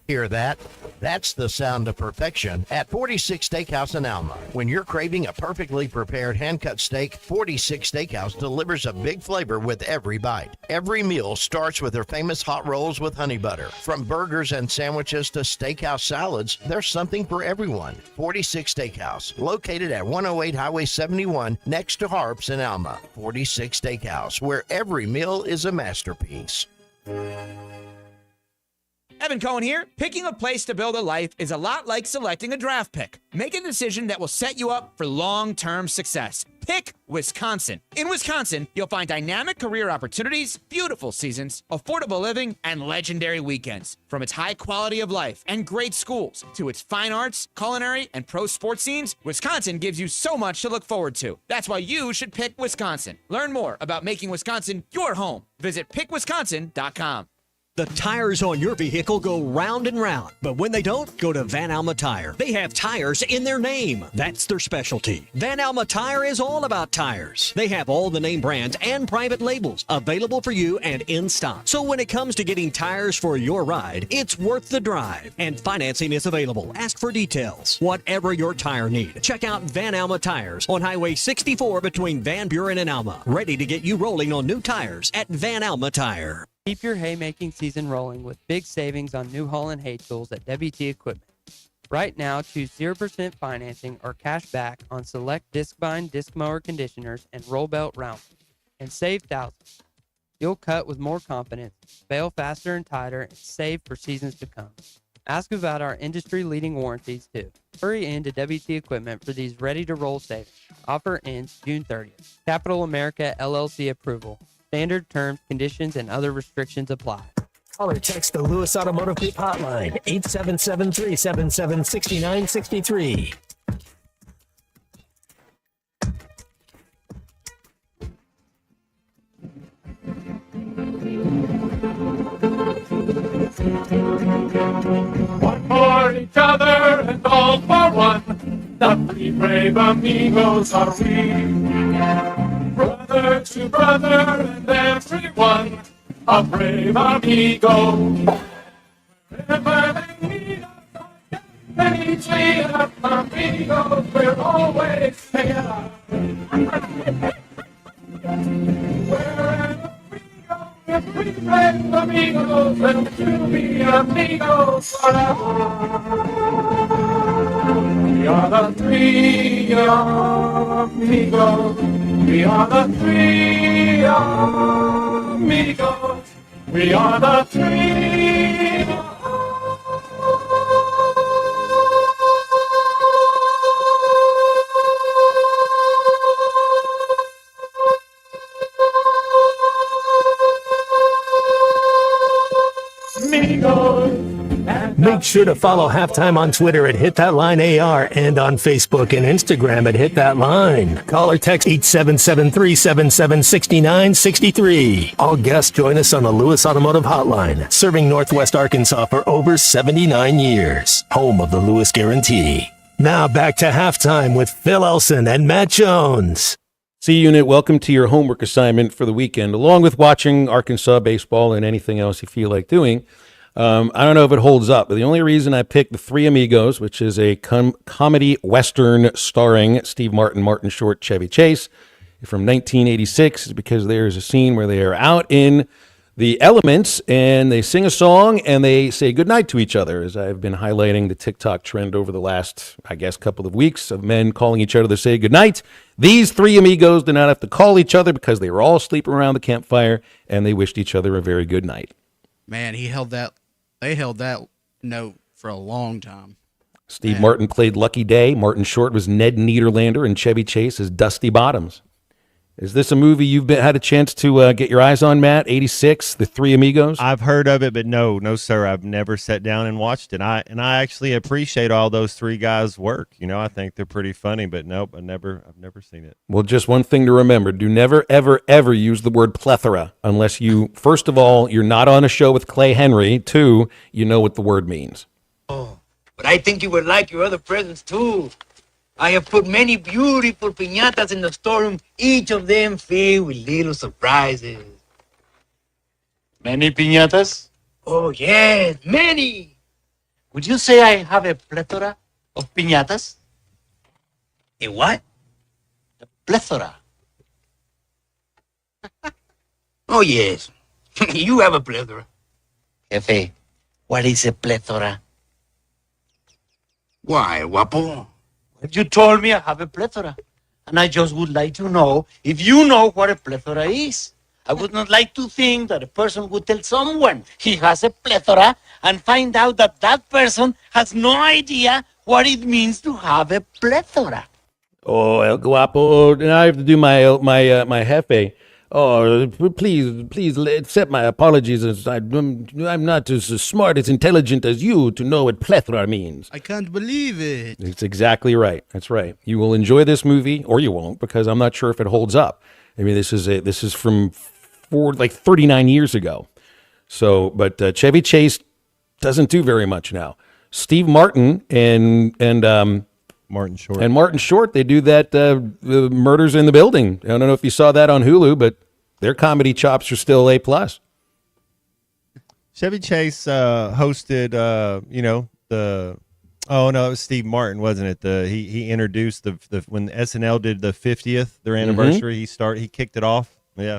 Hear that? That's the sound of perfection at 46 Steakhouse in Alma. When you're craving a perfectly prepared hand-cut steak, 46 Steakhouse delivers a big flavor with every bite. Every meal starts with their famous hot rolls with honey butter. From burgers and sandwiches to steakhouse salads, there's something for everyone. 46 Steakhouse, located at 108 Highway 71 next to Harps in Alma. 46 Steakhouse, where every meal is a masterpiece. Evan Cohen here. Picking a place to build a life is a lot like selecting a draft pick. Make a decision that will set you up for long-term success. Pick Wisconsin. In Wisconsin, you'll find dynamic career opportunities, beautiful seasons, affordable living, and legendary weekends. From its high quality of life and great schools to its fine arts, culinary, and pro sports scenes, Wisconsin gives you so much to look forward to. That's why you should pick Wisconsin. Learn more about making Wisconsin your home. Visit pickwisconsin.com. The tires on your vehicle go round and round, but when they don't, go to Van Alma Tire. They have tires in their name. That's their specialty. Van Alma Tire is all about tires. They have all the name brands and private labels available for you and in stock. So when it comes to getting tires for your ride, it's worth the drive. And financing is available. Ask for details. Whatever your tire need, check out Van Alma Tires on Highway 64 between Van Buren and Alma. Ready to get you rolling on new tires at Van Alma Tire. Keep your haymaking season rolling with big savings on New Holland hay tools at WT Equipment. Right now, choose 0% financing or cash back on select disc bind, disc mower conditioners, and roll belt rounders, and save thousands. You'll cut with more confidence, bale faster and tighter, and save for seasons to come. Ask about our industry-leading warranties, too. Hurry into WT Equipment for these ready-to-roll savings. Offer ends June 30th. Capital America LLC approval. Standard terms, conditions, and other restrictions apply. Call or text the Lewis Automotive Group hotline, 877-377-6963. One for each other and all for one. The three brave amigos are we. Brother to brother and everyone, a brave amigo. Wherever they need us, and each lead of amigos, we're always together. Wherever we go, we're three brave amigos, and to be amigos forever. We are the three amigos. We are the three amigos. We are the three Make sure to follow Halftime on Twitter at Hit That Line AR and on Facebook and Instagram at Hit That Line. Call or text 877-377-6963. All guests join us on the Lewis Automotive Hotline, serving Northwest Arkansas for over 79 years. Home of the Lewis Guarantee. Now back to Halftime with Phil Elson and Matt Jones. C Unit, welcome to your homework assignment for the weekend, along with watching Arkansas baseball and anything else you feel like doing. I don't know if it holds up, but the only reason I picked The Three Amigos, which is a comedy western starring Steve Martin, Martin Short, Chevy Chase, from 1986, is because there's a scene where they are out in the elements and they sing a song and they say goodnight to each other, as I've been highlighting the TikTok trend over the last, I guess, couple of weeks of men calling each other to say goodnight. These three amigos did not have to call each other because they were all sleeping around the campfire and they wished each other a very good night. Man, they held that note for a long time. Steve Martin played Lucky Day. Martin Short was Ned Niederlander, and Chevy Chase is Dusty Bottoms. Is this a movie you've had a chance to get your eyes on, Matt? 86, The Three Amigos? I've heard of it, but no, sir. I've never sat down and watched it. I actually appreciate all those three guys' work. You know, I think they're pretty funny, but nope, I've never seen it. Well, just one thing to remember. Do never, ever, ever use the word plethora unless you, first of all, you're not on a show with Clay Henry. Two, you know what the word means. Oh, but I think you would like your other presents, too. I have put many beautiful piñatas in the storeroom, each of them filled with little surprises. Many piñatas? Oh, yes, many. Would you say I have a plethora of piñatas? A what? A plethora. Oh, yes. You have a plethora. Jefe, what is a plethora? Why, guapo? You told me I have a plethora, and I just would like to know if you know what a plethora is. I would not like to think that a person would tell someone he has a plethora and find out that that person has no idea what it means to have a plethora. Oh, El Guapo, now I have to do my jefe. Oh, please accept my apologies. As I'm not as smart, as intelligent as you to know what plethora means. I can't believe it. It's exactly right. That's right. You will enjoy this movie, or you won't, because I'm not sure if it holds up. I mean, this is from 39 years ago. So, but Chevy Chase doesn't do very much now. Steve Martin and Martin Short. And Martin Short, they do that Murders in the Building. I don't know if you saw that on Hulu, but their comedy chops are still A+. Chevy Chase hosted, it was Steve Martin, wasn't it? He introduced the when SNL did the 50th, their anniversary. He kicked it off. Yeah.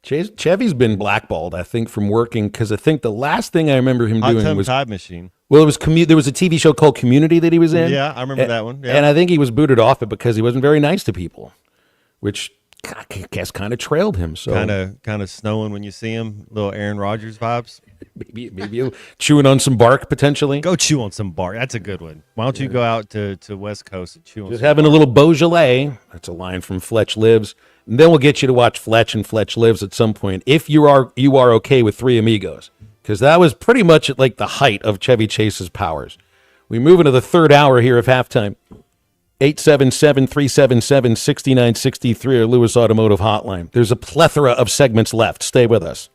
Chevy's been blackballed, I think, from working, because I think the last thing I remember him doing was Time Machine. Well, it was there was a TV show called Community that he was in. Yeah, I remember that one. Yeah. And I think he was booted off it because he wasn't very nice to people, which I guess kind of trailed him. So kind of snowing when you see him, little Aaron Rodgers vibes. Maybe chewing on some bark potentially. Go chew on some bark. That's a good one. Why don't you go out to West Coast and chew on? Just having bark. A little Beaujolais. That's a line from Fletch Lives. And then we'll get you to watch Fletch and Fletch Lives at some point if you are okay with Three Amigos. Because that was pretty much at like the height of Chevy Chase's powers. We move into the third hour here of halftime. 877-377-6963 or Lewis Automotive Hotline. There's a plethora of segments left. Stay with us.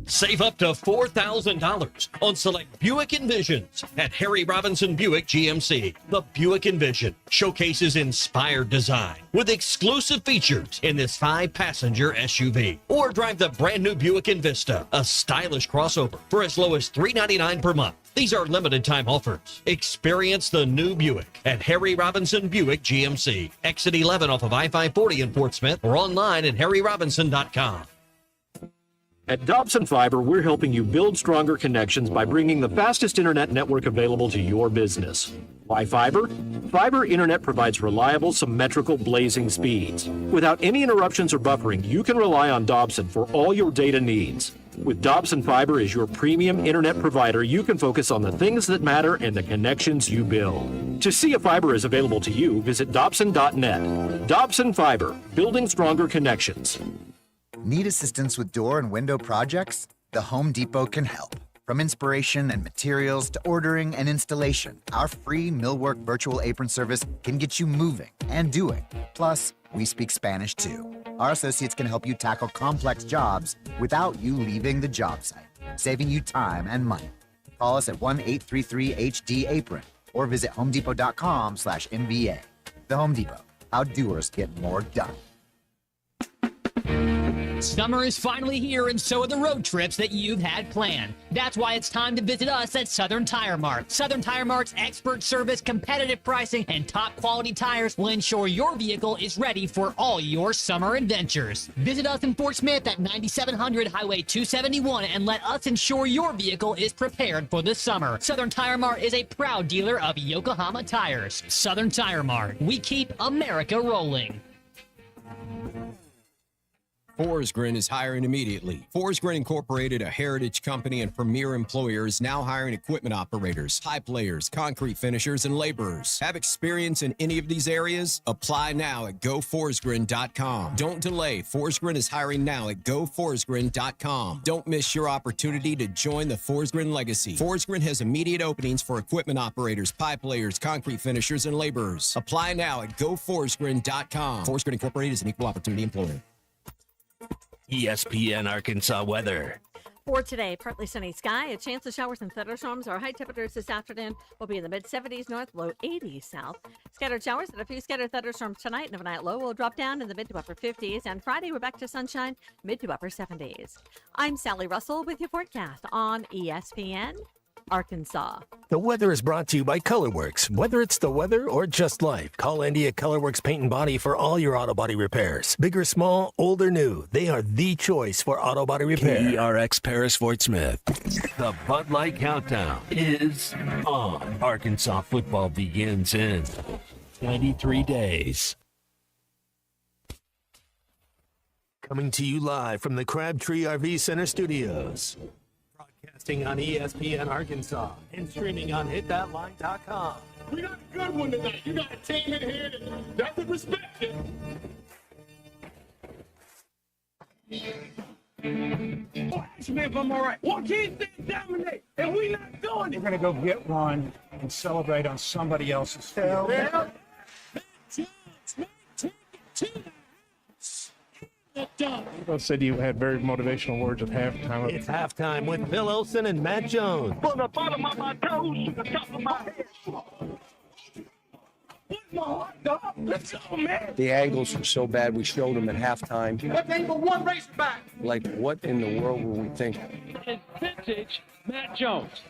Save up to $4,000 on select Buick Envisions at Harry Robinson Buick GMC. The Buick Envision showcases inspired design with exclusive features in this 5-passenger SUV. Or drive the brand new Buick Envista, a stylish crossover for as low as $399 per month. These are limited time offers. Experience the new Buick at Harry Robinson Buick GMC. Exit 11 off of I-540 in Fort Smith or online at harryrobinson.com. At Dobson Fiber, we're helping you build stronger connections by bringing the fastest internet network available to your business. Why fiber? Fiber internet provides reliable, symmetrical, blazing speeds. Without any interruptions or buffering, you can rely on Dobson for all your data needs. With Dobson Fiber as your premium internet provider, you can focus on the things that matter and the connections you build. To see if fiber is available to you, visit Dobson.net. Dobson Fiber, building stronger connections. Need assistance with door and window projects? The Home Depot can help. From inspiration and materials to ordering and installation, our free Millwork virtual apron service can get you moving and doing. Plus, we speak Spanish too. Our associates can help you tackle complex jobs without you leaving the job site, saving you time and money. Call us at 1-833-HD-APRON or visit homedepot.com/MVA. The Home Depot, how doers get more done. Summer is finally here, and so are the road trips that you've had planned. That's why it's time to visit us at Southern Tire Mart. Southern Tire Mart's expert service, competitive pricing, and top quality tires will ensure your vehicle is ready for all your summer adventures. Visit us in Fort Smith at 9700 Highway 271 and let us ensure your vehicle is prepared for the summer. Southern Tire Mart is a proud dealer of Yokohama tires. Southern Tire Mart. We keep America rolling. Forsgren is hiring immediately. Forsgren Incorporated, a heritage company and premier employer, is now hiring equipment operators, pipe layers, concrete finishers, and laborers. Have experience in any of these areas? Apply now at GoForsgren.com. Don't delay. Forsgren is hiring now at GoForsgren.com. Don't miss your opportunity to join the Forsgren legacy. Forsgren has immediate openings for equipment operators, pipe layers, concrete finishers, and laborers. Apply now at GoForsgren.com. Forsgren Incorporated is an equal opportunity employer. ESPN Arkansas weather. For today, partly sunny sky, a chance of showers and thunderstorms. Our high temperatures this afternoon will be in the mid-70s north, low 80s south. Scattered showers and a few scattered thunderstorms tonight, and overnight low will drop down in the mid to upper 50s. And Friday, we're back to sunshine, mid to upper 70s. I'm Sally Russell with your forecast on ESPN Arkansas. The weather is brought to you by ColorWorks. Whether it's the weather or just life, call Andy at ColorWorks Paint and Body for all your auto body repairs. Big or small, old or new, they are the choice for auto body repair. KERX Paris Fort Smith. The Bud Light Countdown is on. Arkansas football begins in 93 days. Coming to you live from the Crabtree RV Center studios. Broadcasting on ESPN Arkansas and streaming on hitthatline.com. We got a good one tonight. You got a team in here that doesn't respect you. Oh, ask me if I'm all right. Why can't they dominate? And we not doing it. We're going to go get one and celebrate on somebody else's field. Yeah. People said you had very motivational words at halftime. It's halftime with Phil Olsen and Matt Jones. From the bottom of my toes to the top of my head. What's my heart, dog? Let's go, man. The angles were so bad, we showed them at halftime. That ain't but one Razorback. Like, what in the world were we thinking? And vintage Matt Jones.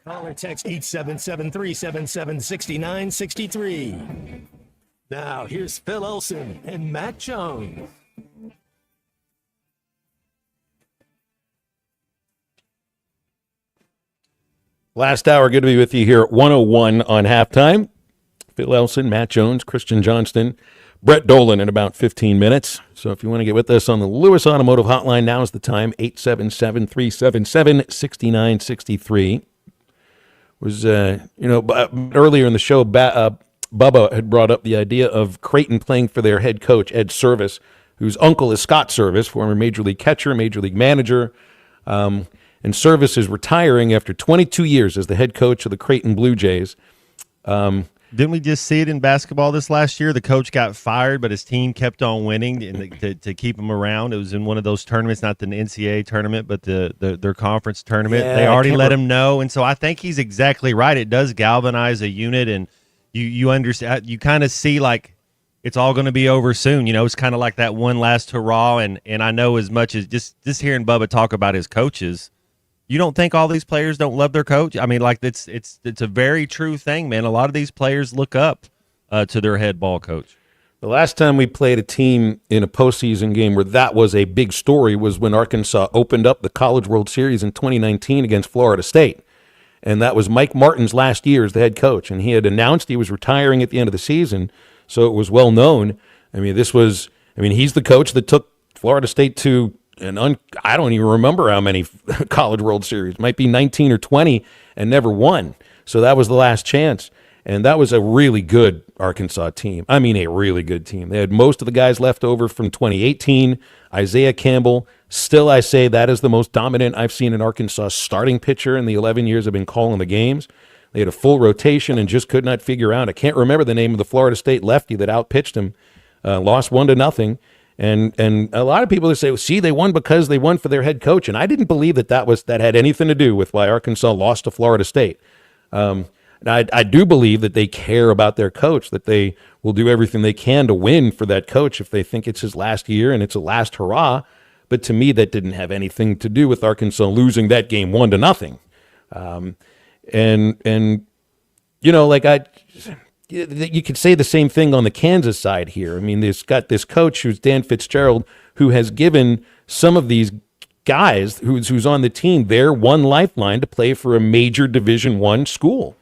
Call or text 877-377-6963. Now, here's Phil Olsen and Matt Jones. Last hour, good to be with you here at 101 on halftime. Phil Elson, Matt Jones, Christian Johnston, Brett Dolan in about 15 minutes. So if you want to get with us on the Lewis Automotive Hotline, now is the time, 877-377-6963. Was, earlier in the show, Bubba had brought up the idea of Creighton playing for their head coach, Ed Service, whose uncle is Scott Service, former Major League catcher, Major League manager. And Service is retiring after 22 years as the head coach of the Creighton Blue Jays. Didn't we just see it in basketball this last year? The coach got fired, but his team kept on winning to keep him around. It was in one of those tournaments, not the NCAA tournament, but their conference tournament. Yeah, they already let him know, and so I think he's exactly right. It does galvanize a unit, and you understand. You kind of see like it's all going to be over soon. You know, it's kind of like that one last hurrah. And I know as much as just hearing Bubba talk about his coaches, You don't think all these players don't love their coach? I mean, like it's a very true thing, man. A lot of these players look up to their head ball coach. The last time we played a team in a postseason game where that was a big story was when Arkansas opened up the College World Series in 2019 against Florida State. And that was Mike Martin's last year as the head coach. And he had announced he was retiring at the end of the season, so it was well known. I mean, he's the coach that took Florida State to I don't even remember how many College World Series. It might be 19 or 20 and never won. So that was the last chance. And that was a really good Arkansas team. I mean, a really good team. They had most of the guys left over from 2018. Isaiah Campbell, still I say that is the most dominant I've seen an Arkansas starting pitcher in the 11 years I've been calling the games. They had a full rotation and just could not figure out. I can't remember the name of the Florida State lefty that outpitched him. Lost 1-0. And a lot of people that say, see, they won because they won for their head coach. And I didn't believe that had anything to do with why Arkansas lost to Florida State. I do believe that they care about their coach, that they will do everything they can to win for that coach if they think it's his last year and it's a last hurrah. But to me, that didn't have anything to do with Arkansas losing that game 1-0. You could say the same thing on the Kansas side here. I mean, they've got this coach who's Dan Fitzgerald, who has given some of these guys who's on the team their one lifeline to play for a major Division I school.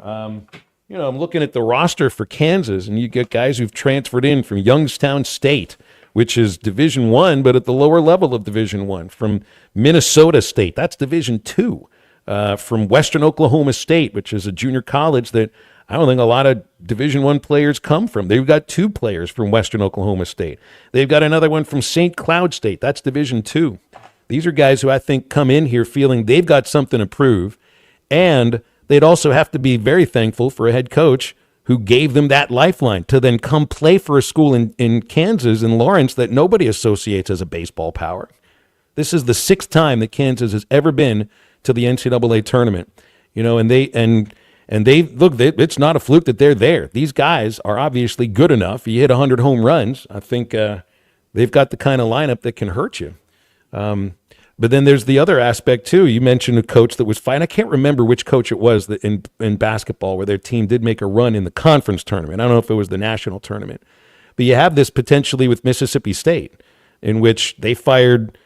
I'm looking at the roster for Kansas, and you get guys who've transferred in from Youngstown State, which is Division I, but at the lower level of Division I, from Minnesota State, that's Division II, from Western Oklahoma State, which is a junior college that I don't think a lot of Division I players come from. They've got 2 players from Western Oklahoma State. They've got another one from St. Cloud State, that's Division II. These are guys who I think come in here feeling they've got something to prove, and they'd also have to be very thankful for a head coach who gave them that lifeline to then come play for a school in Kansas, in Lawrence, that nobody associates as a baseball power. This is the 6th time that Kansas has ever been to the NCAA tournament. It's not a fluke that they're there. These guys are obviously good enough. You hit 100 home runs, I think they've got the kind of lineup that can hurt you. But then there's the other aspect, too. You mentioned a coach that was fine. I can't remember which coach it was that in basketball where their team did make a run in the conference tournament. I don't know if it was the national tournament. But you have this potentially with Mississippi State, in which they fired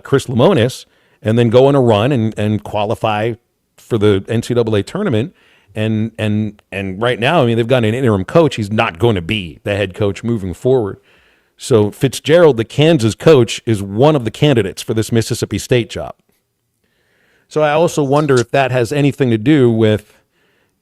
Chris Lemonis and then go on a run and qualify for the NCAA tournament. And right now, I mean, they've got an interim coach. He's not going to be the head coach moving forward. So Fitzgerald, the Kansas coach, is one of the candidates for this Mississippi State job. So I also wonder if that has anything to do with,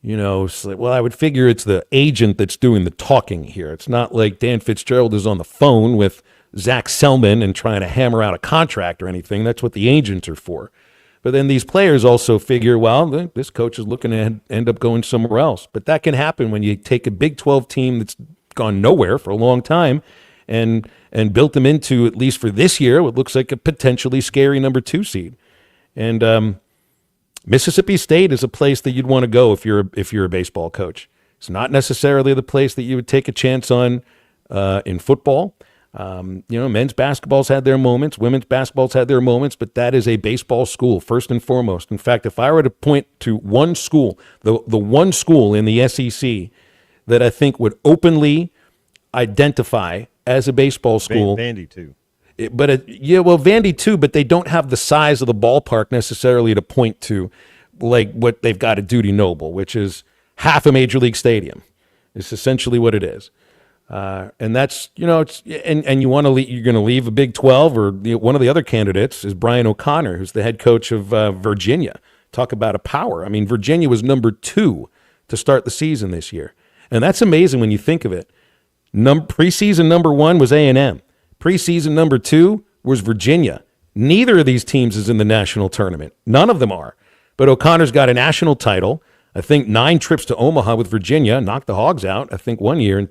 I would figure it's the agent that's doing the talking here. It's not like Dan Fitzgerald is on the phone with Zach Selman and trying to hammer out a contract or anything. That's what the agents are for. But then these players also figure, well, this coach is looking to end up going somewhere else. But that can happen when you take a Big 12 team that's gone nowhere for a long time and built them into, at least for this year, what looks like a potentially scary number 2 seed. And Mississippi State is a place that you'd want to go if you're a baseball coach. It's not necessarily the place that you would take a chance on in football. Men's basketball's had their moments, women's basketball's had their moments, but that is a baseball school first and foremost. In fact, if I were to point to one school, the one school in the SEC that I think would openly identify as a baseball school. Vandy too. Vandy too, but they don't have the size of the ballpark necessarily to point to, like what they've got at Dudy Noble, which is half a major league stadium. It's essentially what it is. And that's, and you're going to leave a Big 12, or one of the other candidates is Brian O'Connor, who's the head coach of Virginia. Talk about a power. I mean, Virginia was number 2 to start the season this year. And that's amazing when you think of it. Preseason number 1 was A&M. Preseason number 2 was Virginia. Neither of these teams is in the national tournament. None of them are. But O'Connor's got a national title. I think 9 trips to Omaha with Virginia, knocked the Hogs out, I think, one year in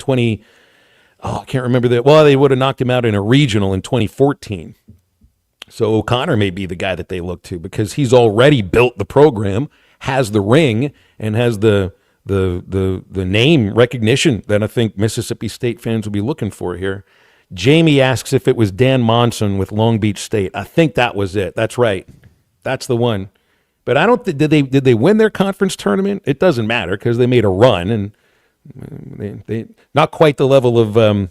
I can't remember that. Well, they would have knocked him out in a regional in 2014. So O'Connor may be the guy that they look to because he's already built the program, has the ring, and has the name recognition that I think Mississippi State fans will be looking for here. Jamie asks if it was Dan Monson with Long Beach State. I think that was it. That's right. That's the one. But I don't. Did they win their conference tournament? It doesn't matter because they made a run, and they not quite the level of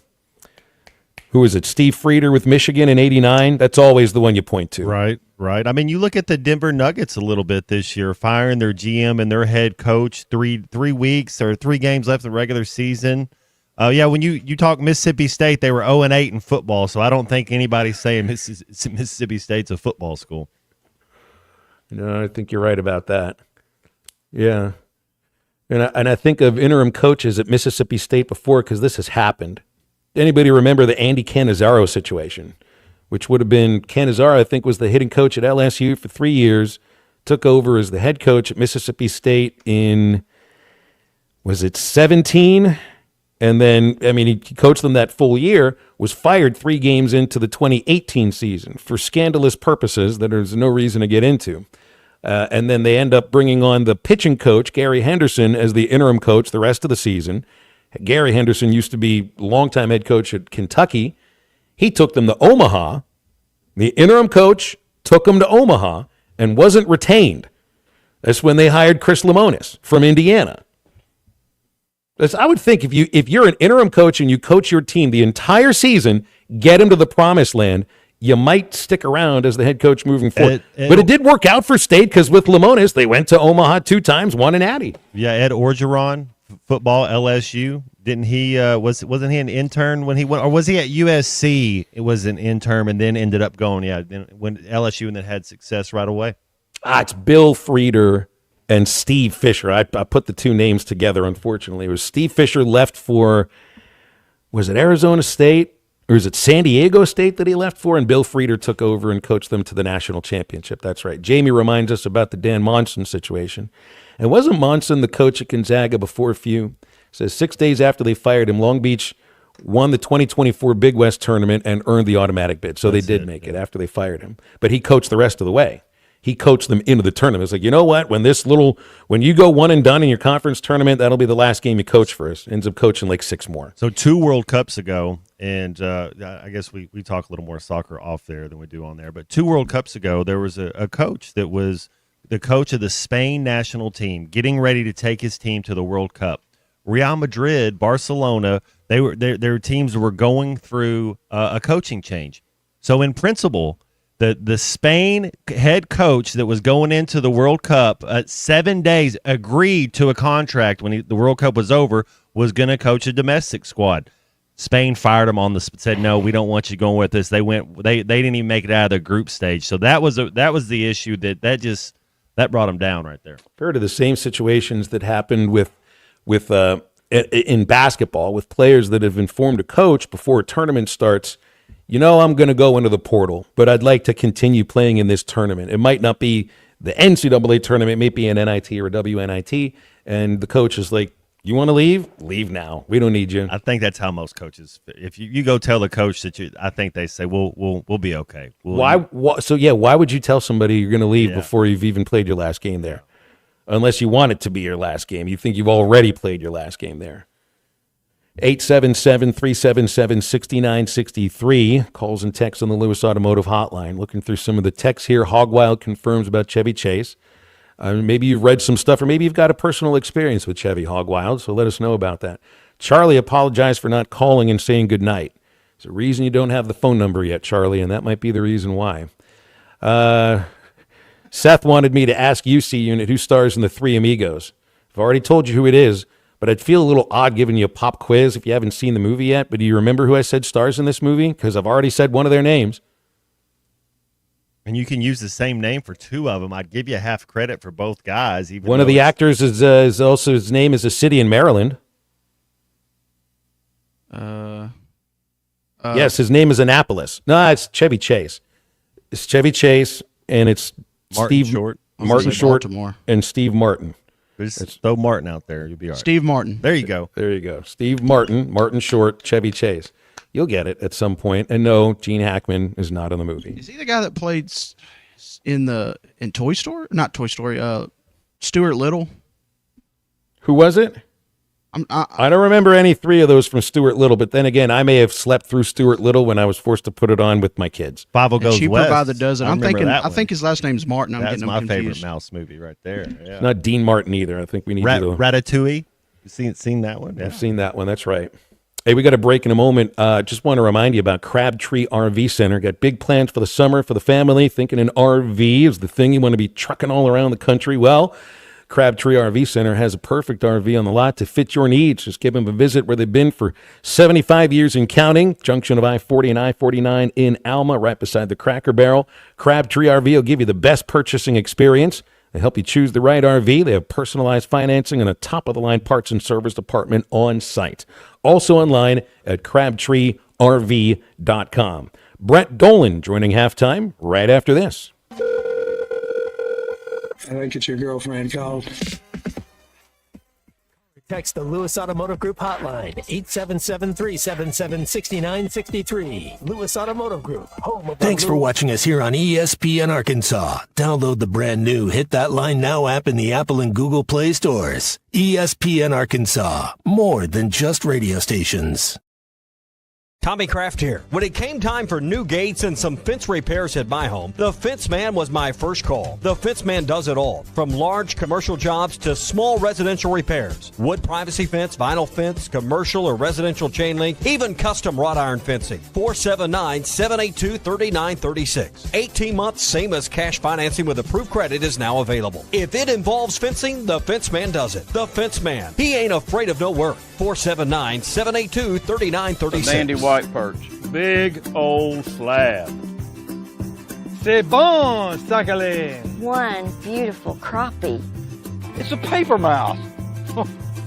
who is it? Steve Frieder with Michigan in '89. That's always the one you point to. Right. I mean, you look at the Denver Nuggets a little bit this year, firing their GM and their head coach 3 weeks or 3 games left in the regular season. When you talk Mississippi State, they were 0-8 in football, so I don't think anybody's saying Mississippi State's a football school. No, I think you're right about that. Yeah. And I think of interim coaches at Mississippi State before because this has happened. Anybody remember the Andy Cannizaro situation, which would have been Cannizaro, I think, was the hitting coach at LSU for 3 years, took over as the head coach at Mississippi State in, was it 17? And then, I mean, he coached them that full year, was fired 3 games into the 2018 season for scandalous purposes that there's no reason to get into. And then they end up bringing on the pitching coach, Gary Henderson, as the interim coach the rest of the season. Gary Henderson used to be longtime head coach at Kentucky. He took them to Omaha. The interim coach took them to Omaha and wasn't retained. That's when they hired Chris Lemonis from Indiana. I would think if you're an interim coach and you coach your team the entire season, get them to the promised land, you might stick around as the head coach moving forward. But it did work out for State because with Lemonis, they went to Omaha 2 times, won an Addy. Yeah, Ed Orgeron, football, LSU. Didn't he? Wasn't he an intern when he went, or was he at USC? It was an intern and then ended up going. Yeah, then went to LSU and then had success right away. It's Bill Frieder and Steve Fisher. I put the 2 names together. Unfortunately, it was Steve Fisher left for. Was it Arizona State? Or is it San Diego State that he left for? And Bill Frieder took over and coached them to the national championship. That's right. Jamie reminds us about the Dan Monson situation. And wasn't Monson the coach at Gonzaga before few? Says 6 days after they fired him, Long Beach won the 2024 Big West tournament and earned the automatic bid. So they did make it after they fired him. But he coached the rest of the way. He coached them into the tournament. It's like, you know what? When you go one and done in your conference tournament, that'll be the last game you coach for us. Ends up coaching like 6 more. So 2 World Cups ago, and I guess we talk a little more soccer off there than we do on there, but 2 World Cups ago, there was a coach that was the coach of the Spain national team getting ready to take his team to the World Cup. Real Madrid, Barcelona, their teams were going through a coaching change. So in principle, the Spain head coach that was going into the World Cup 7 days agreed to a contract when the World Cup was over, was going to coach a domestic squad. Spain fired him said, no, we don't want you going with us. They didn't even make it out of the group stage. So that was the issue that brought them down right there. Compared to the same situations that happened with in basketball with players that have informed a coach before a tournament starts, I'm going to go into the portal, but I'd like to continue playing in this tournament. It might not be the NCAA tournament, it may be an NIT or a WNIT, and the coach is like, you want to leave? Leave now. We don't need you. I think that's how most coaches. If you go tell the coach that I think they say we'll be okay. Why would you tell somebody you're going to leave before you've even played your last game there? Unless you want it to be your last game. You think you've already played your last game there. 877-377-6963. Calls and texts on the Lewis Automotive Hotline. Looking through some of the texts here. Hogwild confirms about Chevy Chase. Maybe you've read some stuff, or maybe you've got a personal experience with Chevy Hogwild, so let us know about that. Charlie apologized for not calling and saying good night. There's a reason you don't have the phone number yet, Charlie, and that might be the reason why. Seth wanted me to ask UC Unit who stars in The Three Amigos. I've already told you who it is, but I'd feel a little odd giving you a pop quiz if you haven't seen the movie yet. But do you remember who I said stars in this movie? Because I've already said one of their names. And you can use the same name for 2 of them. I'd give you half credit for both guys. One of the actors is also, his name is a city in Maryland. Yes, his name is Annapolis. No, it's Chevy Chase. It's Chevy Chase, and it's Martin Short Baltimore. And Steve Martin. Just throw Martin out there. You'll be all right. Steve Martin. There you go. There you go. Steve Martin, Martin Short, Chevy Chase. You'll get it at some point. And no, Gene Hackman is not in the movie. Is he the guy that played in Toy Story? Not Toy Story. Stuart Little. Who was it? I don't remember any three of those from Stuart Little, but then again, I may have slept through Stuart Little when I was forced to put it on with my kids. Five Goes Cheaper West. by the dozen. I think one. his last name's Martin. I'm That's getting my him favorite confused. Mouse movie right there. Yeah. It's not Dean Martin either. I think we need you to. Ratatouille. You seen that one? Yeah. I've seen that one. That's right. Hey, we got a break in a moment. Just want to remind you about Crabtree RV Center. Got big plans for the summer for the family. Thinking an RV is the thing you want to be trucking all around the country. Well, Crabtree RV Center has a perfect RV on the lot to fit your needs. Just give them a visit where they've been for 75 years and counting. Junction of I-40 and I-49 in Alma, right beside the Cracker Barrel. Crabtree RV will give you the best purchasing experience. They help you choose the right RV. They have personalized financing and a top-of-the-line parts and service department on site. Also online at crabtreerv.com. Brett Dolan joining Halftime right after this. I think it's your girlfriend called. Text the Lewis Automotive Group hotline, 877-377-6963. Lewis Automotive Group, home of Thanks for watching us here on ESPN Arkansas. Download the brand new Hit That Line Now app in the Apple and Google Play stores. ESPN Arkansas, more than just radio stations. Tommy Kraft here. When it came time for new gates and some fence repairs at my home, the Fence Man was my first call. The Fence Man does it all, from large commercial jobs to small residential repairs. Wood privacy fence, vinyl fence, commercial or residential chain link, even custom wrought iron fencing. 479-782-3936. 18 months, same as cash financing with approved credit is now available. If it involves fencing, the Fence Man does it. The Fence Man. He ain't afraid of no work. 479-782-3936. Sandy White Perch. Big old slab. C'est bon, sacalé. One beautiful crappie. It's a paper mouse.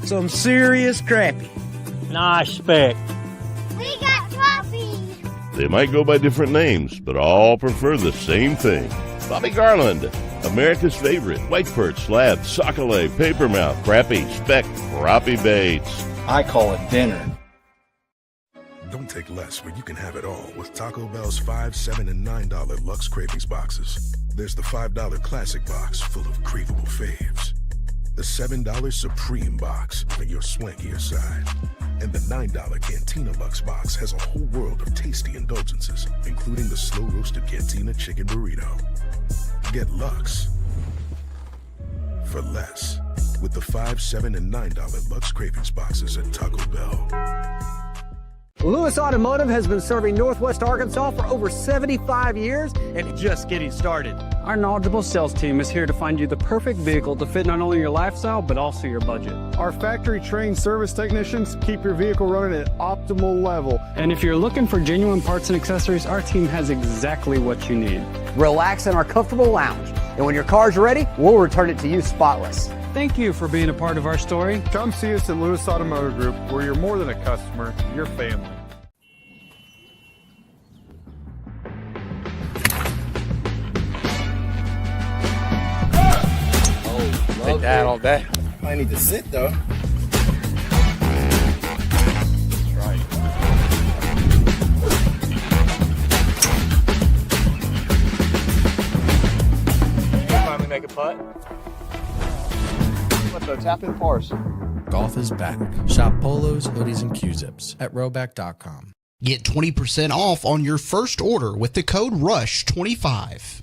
Some serious crappie. Nice speck. We got crappie. They might go by different names, but all prefer the same thing. Bobby Garland, America's favorite white perch, slab, sockeye, papermouth, crappie, speck, crappie baits. I call it dinner. Don't take less when you can have it all with Taco Bell's $5, $7, and $9 Lux Cravings boxes. There's the $5 Classic box full of craveable faves. The $7 Supreme box for your swankier side. And the $9 Cantina Lux box has a whole world of tasty indulgences, including the slow-roasted Cantina Chicken Burrito. Get Lux for less with the $5, $7, and $9 Lux Cravings boxes at Taco Bell. Lewis Automotive has been serving Northwest Arkansas for over 75 years and just getting started. Our knowledgeable sales team is here to find you the perfect vehicle to fit not only your lifestyle, but also your budget. Our factory-trained service technicians keep your vehicle running at optimal level. And if you're looking for genuine parts and accessories, our team has exactly what you need. Relax in our comfortable lounge. And when your car's ready, we'll return it to you spotless. Thank you for being a part of our story. Come see us at Lewis Automotive Group, where you're more than a customer, you're family. Take that all day. I need to sit though. Right. Finally make a putt. What the tap in force? Golf is back. Shop polos, hoodies, and Q-zips at Rhoback.com. Get 20% off on your first order with the code RUSH25.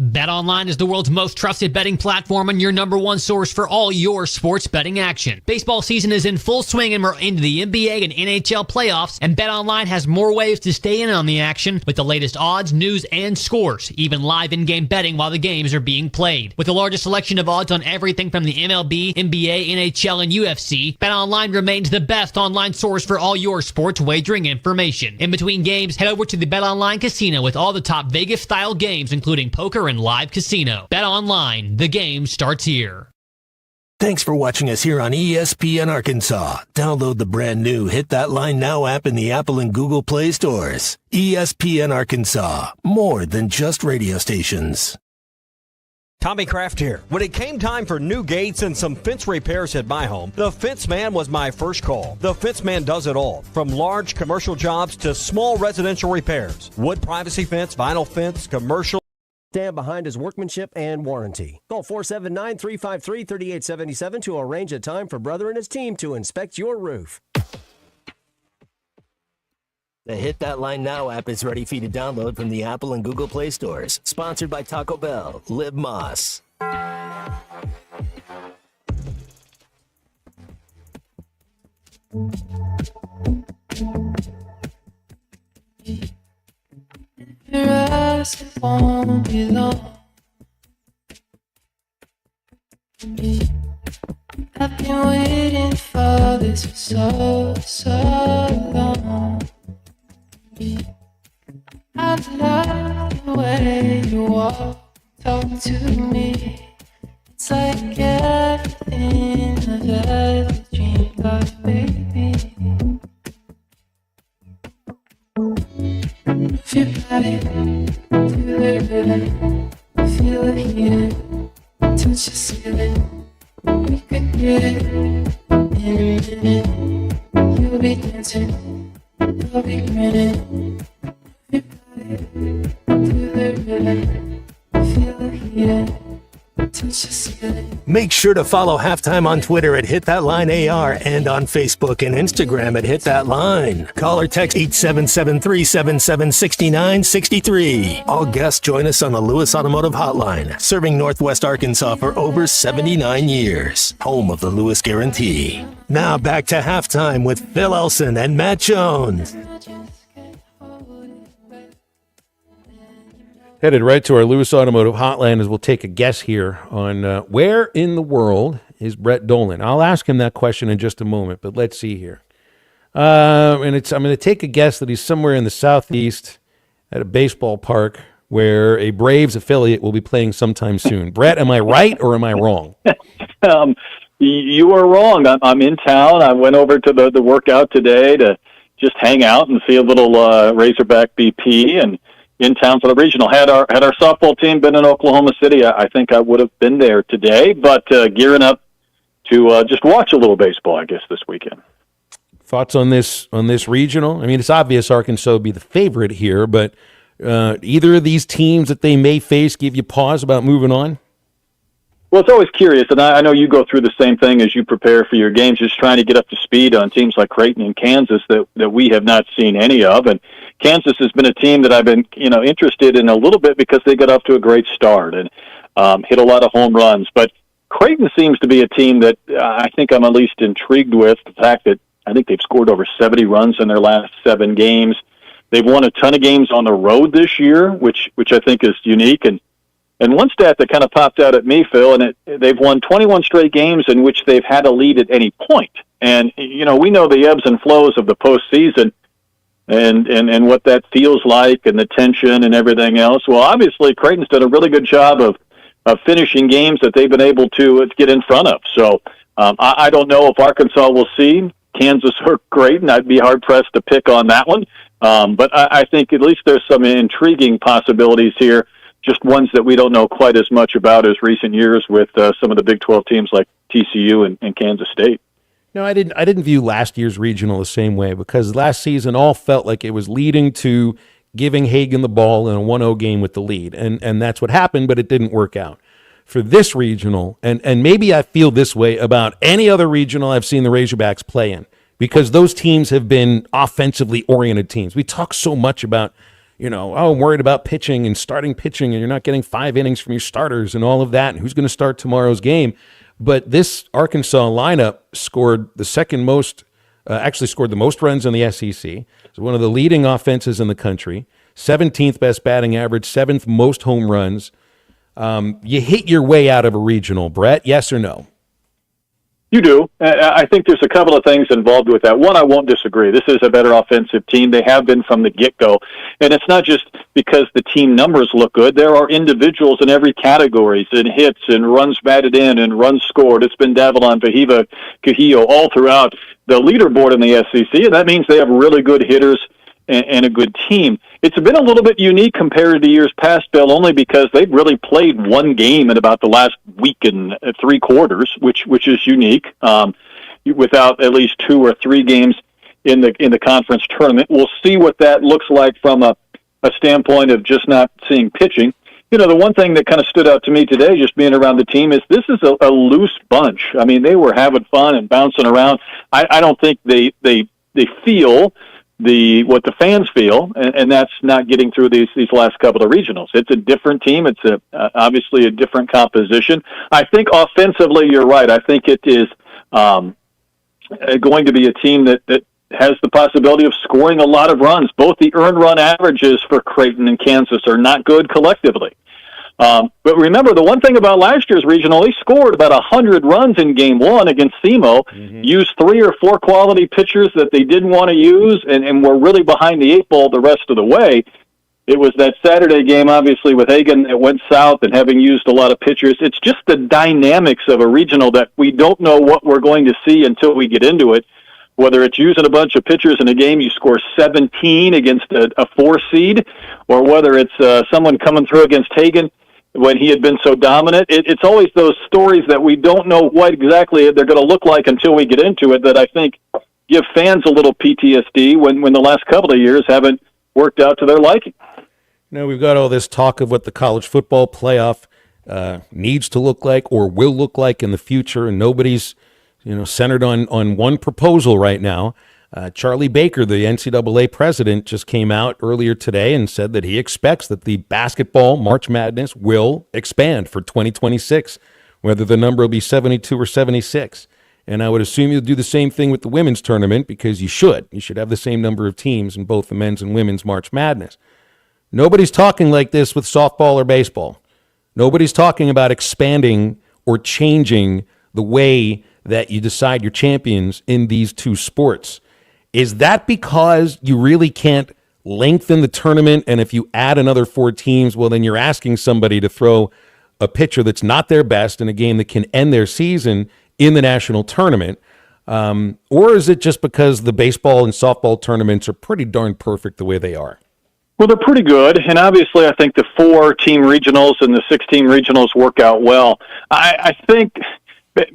BetOnline is the world's most trusted betting platform and your number one source for all your sports betting action. Baseball season is in full swing and we're into the NBA and NHL playoffs, and BetOnline has more ways to stay in on the action with the latest odds, news, and scores, even live in-game betting while the games are being played. With the largest selection of odds on everything from the MLB, NBA, NHL, and UFC, BetOnline remains the best online source for all your sports wagering information. In between games, head over to the BetOnline Casino with all the top Vegas-style games, including poker and live casino. Bet online. The game starts here. Thanks for watching us here on ESPN Arkansas. Download the brand new Hit That Line Now app in the Apple and Google Play stores. ESPN Arkansas, more than just radio stations. Tommy Kraft here. When it came time for new gates and some fence repairs at my home, the Fence Man was my first call. The Fence Man does it all, from large commercial jobs to small residential repairs. Wood privacy fence, vinyl fence, commercial Stand behind his workmanship and warranty. Call 479-353-3877 to arrange a time for Brother and his team to inspect your roof. The Hit That Line Now app is ready for you to download from the Apple and Google Play stores. Sponsored by Taco Bell. Live Moss. Your eyes, it won't be long. I've been waiting for this for so long. I love the way you walk, talk to me. It's like everything I've ever dreamed of, baby. Move your body to the rhythm, feel it here, touch the ceiling. We could get it in a minute. You'll be dancing, I'll be grinning. Move your body to the rhythm, feel it here, touch the ceiling. Make sure to follow Halftime on Twitter at Hit That Line AR and on Facebook and Instagram at Hit That Line. Call or text 877-377-6963. All guests join us on the Lewis Automotive Hotline, serving Northwest Arkansas for over 79 years. Home of the Lewis Guarantee. Now back to Halftime with Phil Elson and Matt Jones. Headed right to our Lewis Automotive Hotline as we'll take a guess here on where in the world is Brett Dolan. I'll ask him that question in just a moment, but let's see here. I'm going to take a guess that he's somewhere in the southeast at a baseball park where a Braves affiliate will be playing sometime soon. Brett, am I right or am I wrong? You are wrong. I'm in town. I went over to the workout today to just hang out and see a little Razorback BP, and in town for the regional. Had our softball team been in Oklahoma City, I think I would have been there today, but gearing up to just watch a little baseball, I guess, this weekend. Thoughts on this regional? I mean, it's obvious Arkansas would be the favorite here, but either of these teams that they may face give you pause about moving on? Well, it's always curious, and I know you go through the same thing as you prepare for your games, just trying to get up to speed on teams like Creighton and Kansas that we have not seen any of. And Kansas has been a team that I've been interested in a little bit because they got off to a great start and hit a lot of home runs. But Creighton seems to be a team that I think I'm at least intrigued with, the fact that I think they've scored over 70 runs in their last 7 games. They've won a ton of games on the road this year, which I think is unique. And one stat that kind of popped out at me, Phil, and they've won 21 straight games in which they've had a lead at any point. And, we know the ebbs and flows of the postseason and what that feels like and the tension and everything else. Well, obviously, Creighton's done a really good job of finishing games that they've been able to get in front of. So I don't know if Arkansas will see Kansas or Creighton. I'd be hard-pressed to pick on that one. But I think at least there's some intriguing possibilities here, just ones that we don't know quite as much about as recent years with some of the Big 12 teams like TCU and Kansas State. No, I didn't view last year's regional the same way because last season all felt like it was leading to giving Hagen the ball in a 1-0 game with the lead, and that's what happened, but it didn't work out. For this regional, and maybe I feel this way about any other regional I've seen the Razorbacks play in, because those teams have been offensively oriented teams. We talk so much about, I'm worried about pitching and starting pitching, and you're not getting 5 innings from your starters and all of that, and who's going to start tomorrow's game. But this Arkansas lineup scored the second most, scored the most runs in the SEC. It's one of the leading offenses in the country, 17th best batting average, 7th most home runs. You hit your way out of a regional, Brett, yes or no? You do. I think there's a couple of things involved with that. One, I won't disagree. This is a better offensive team. They have been from the get-go. And it's not just because the team numbers look good. There are individuals in every category, in hits and runs batted in and runs scored. It's been Davilon, Vahiva, Cahillo all throughout the leaderboard in the SEC, and that means they have really good hitters and a good team. It's been a little bit unique compared to years past, Bill, only because they've really played one game in about the last week and 3 quarters, which is unique, without at least 2 or 3 games in the conference tournament. We'll see what that looks like from a standpoint of just not seeing pitching. the one thing that kind of stood out to me today, just being around the team, is this is a loose bunch. I mean, they were having fun and bouncing around. I don't think they feel what the fans feel, and that's not getting through these last couple of regionals. It's a different team. It's obviously a different composition. I think offensively, you're right. I think it is going to be a team that has the possibility of scoring a lot of runs. Both the earned run averages for Creighton and Kansas are not good collectively. But remember, the one thing about last year's regional, they scored about 100 runs in game one against SEMO, used 3 or 4 quality pitchers that they didn't want to use, and were really behind the 8 ball the rest of the way. It was that Saturday game, obviously, with Hagen that went south and having used a lot of pitchers. It's just the dynamics of a regional that we don't know what we're going to see until we get into it. Whether it's using a bunch of pitchers in a game, you score 17 against a 4 seed, or whether it's someone coming through against Hagen when he had been so dominant. It's always those stories that we don't know what exactly they're going to look like until we get into it that I think give fans a little PTSD when the last couple of years haven't worked out to their liking. We've got all this talk of what the college football playoff needs to look like or will look like in the future, and nobody's centered on one proposal right now. Charlie Baker, the NCAA president, just came out earlier today and said that he expects that the basketball March Madness will expand for 2026, whether the number will be 72 or 76. And I would assume you'll do the same thing with the women's tournament, because you should. You should have the same number of teams in both the men's and women's March Madness. Nobody's talking like this with softball or baseball. Nobody's talking about expanding or changing the way that you decide your champions in these two sports. Is that because you really can't lengthen the tournament, and if you add another 4 teams, well, then you're asking somebody to throw a pitcher that's not their best in a game that can end their season in the national tournament? Or is it just because the baseball and softball tournaments are pretty darn perfect the way they are? Well, they're pretty good, and obviously I think the 4-team regionals and the 6-team regionals work out well. I think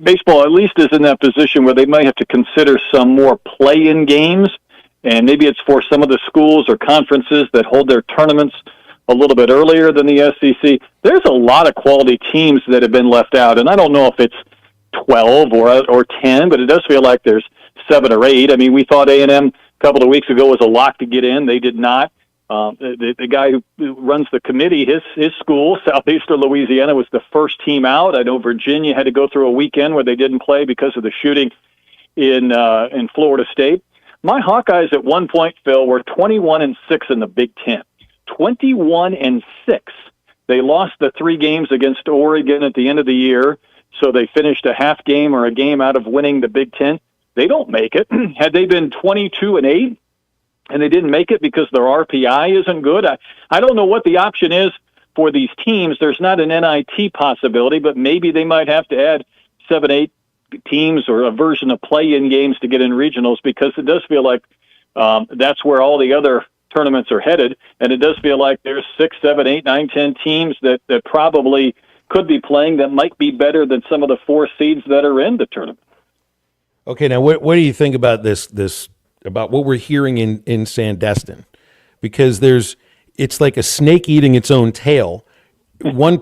baseball at least is in that position where they might have to consider some more play-in games, and maybe it's for some of the schools or conferences that hold their tournaments a little bit earlier than the SEC. There's a lot of quality teams that have been left out, and I don't know if it's 12 or 10, but it does feel like there's 7 or 8. I mean, we thought A&M a couple of weeks ago was a lock to get in. They did not. The guy who runs the committee, his school, Southeastern Louisiana, was the first team out. I know Virginia had to go through a weekend where they didn't play because of the shooting in Florida State. My Hawkeyes at one point, Phil, were 21-6 in the Big Ten. 21-6. They lost the 3 games against Oregon at the end of the year, so they finished a half game or a game out of winning the Big Ten. They don't make it. Had they been 22-8, and they didn't make it because their RPI isn't good, I don't know what the option is for these teams. There's not an NIT possibility, but maybe they might have to add 7-8 teams or a version of play-in games to get in regionals, because it does feel like that's where all the other tournaments are headed, and it does feel like there's 6, 7, 8, 9, 10 teams that probably could be playing that might be better than some of the 4 seeds that are in the tournament. Okay, now what do you think about this about what we're hearing in Sandestin? Because it's like a snake eating its own tail. One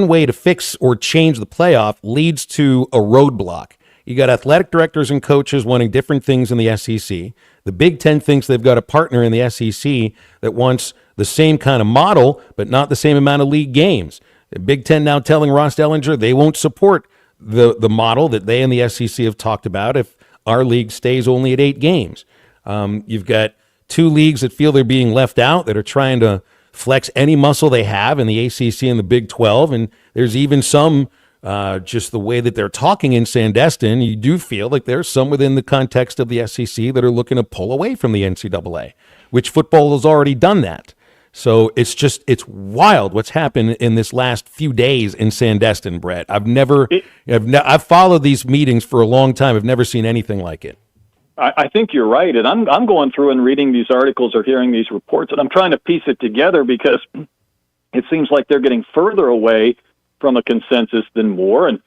way to fix or change the playoff leads to a roadblock. You got athletic directors and coaches wanting different things in the SEC. The Big Ten thinks they've got a partner in the SEC that wants the same kind of model, but not the same amount of league games. The Big Ten now telling Ross Dellinger they won't support the model that they and the SEC have talked about if our league stays only at 8 games. You've got 2 leagues that feel they're being left out, that are trying to flex any muscle they have in the ACC and the Big 12. And there's even some, just the way that they're talking in Sandestin, you do feel like there's some within the context of the SEC that are looking to pull away from the NCAA, which football has already done that. So it's wild what's happened in this last few days in Sandestin, Brett. I've followed these meetings for a long time. I've never seen anything like it. I think you're right, and I'm going through and reading these articles or hearing these reports, and I'm trying to piece it together, because it seems like they're getting further away from a consensus than more. And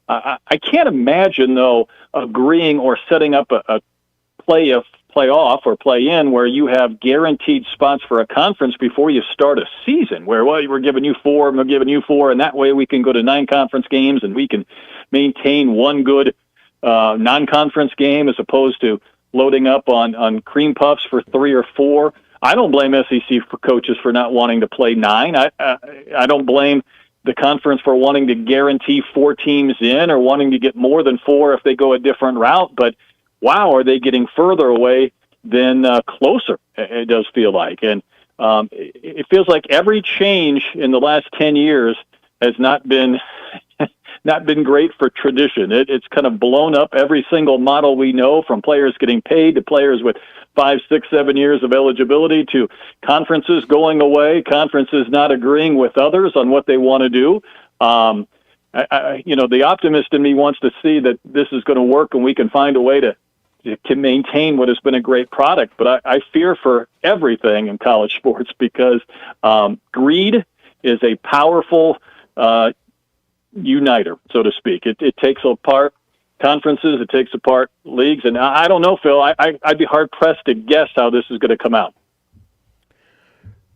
I can't imagine, though, agreeing or setting up a playoff or play in where you have guaranteed spots for a conference before you start a season where, well, we're giving you 4, and we're giving you 4, and that way we can go to 9 conference games and we can maintain one good non-conference game as opposed to loading up on cream puffs for 3 or 4. I don't blame SEC coaches for not wanting to play 9. I don't blame the conference for wanting to guarantee 4 teams in or wanting to get more than 4 if they go a different route. But, wow, are they getting further away than closer, it does feel like. And it feels like every change in the last 10 years has not been great for tradition. It's kind of blown up every single model we know, from players getting paid to players with 5, 6, 7 years of eligibility to conferences going away, conferences not agreeing with others on what they want to do. The optimist in me wants to see that this is going to work and we can find a way to maintain what has been a great product. But I fear for everything in college sports because greed is a powerful uniter, so to speak. It takes apart conferences, it takes apart leagues, and I don't know, Phil. I'd be hard-pressed to guess how this is going to come out.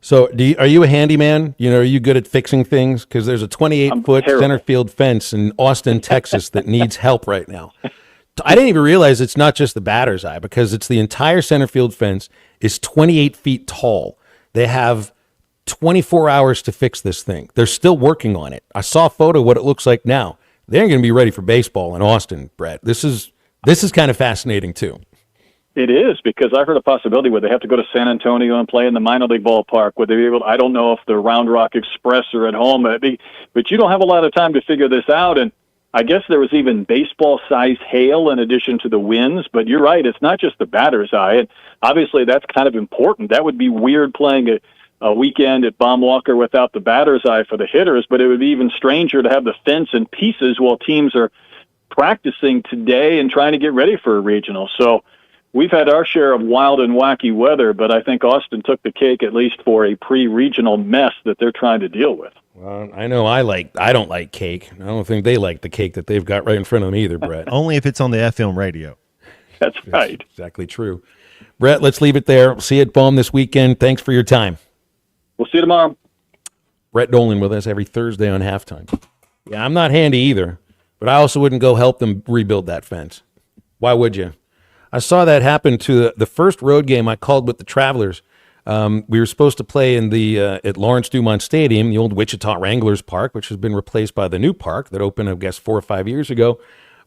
So are you a handyman? Are you good at fixing things? Because there's a 28-foot center field fence in Austin, Texas that needs help right now. I didn't even realize it's not just the batter's eye, because it's the entire center field fence is 28 feet tall. They have 24 hours to fix this thing. They're still working on it. I saw a photo of what it looks like now. They aren't going to be ready for baseball in Austin, Brett. This is kind of fascinating too. It is, because I heard a possibility where they have to go to San Antonio and play in the minor league ballpark. Where they be able, I don't know if the Round Rock Express are at home, but you don't have a lot of time to figure this out. And I guess there was even baseball-sized hail in addition to the winds. But you're right, it's not just the batter's eye. And obviously, that's kind of important. That would be weird playing a weekend at Baum Walker without the batter's eye for the hitters, but it would be even stranger to have the fence in pieces while teams are practicing today and trying to get ready for a regional. So we've had our share of wild and wacky weather, but I think Austin took the cake, at least for a pre-regional mess that they're trying to deal with. Well, I know I don't like cake. I don't think they like the cake that they've got right in front of them either, Brett. Only if it's on the FM radio. That's right. Exactly true. Brett, let's leave it there. We'll see you at Baum this weekend. Thanks for your time. We'll see you tomorrow. Brett Dolan with us every Thursday on Halftime. Yeah, I'm not handy either, but I also wouldn't go help them rebuild that fence. Why would you? I saw that happen to the first road game I called with the Travelers. We were supposed to play in at Lawrence Dumont Stadium, the old Wichita Wranglers Park, which has been replaced by the new park that opened, I guess, 4 or 5 years ago.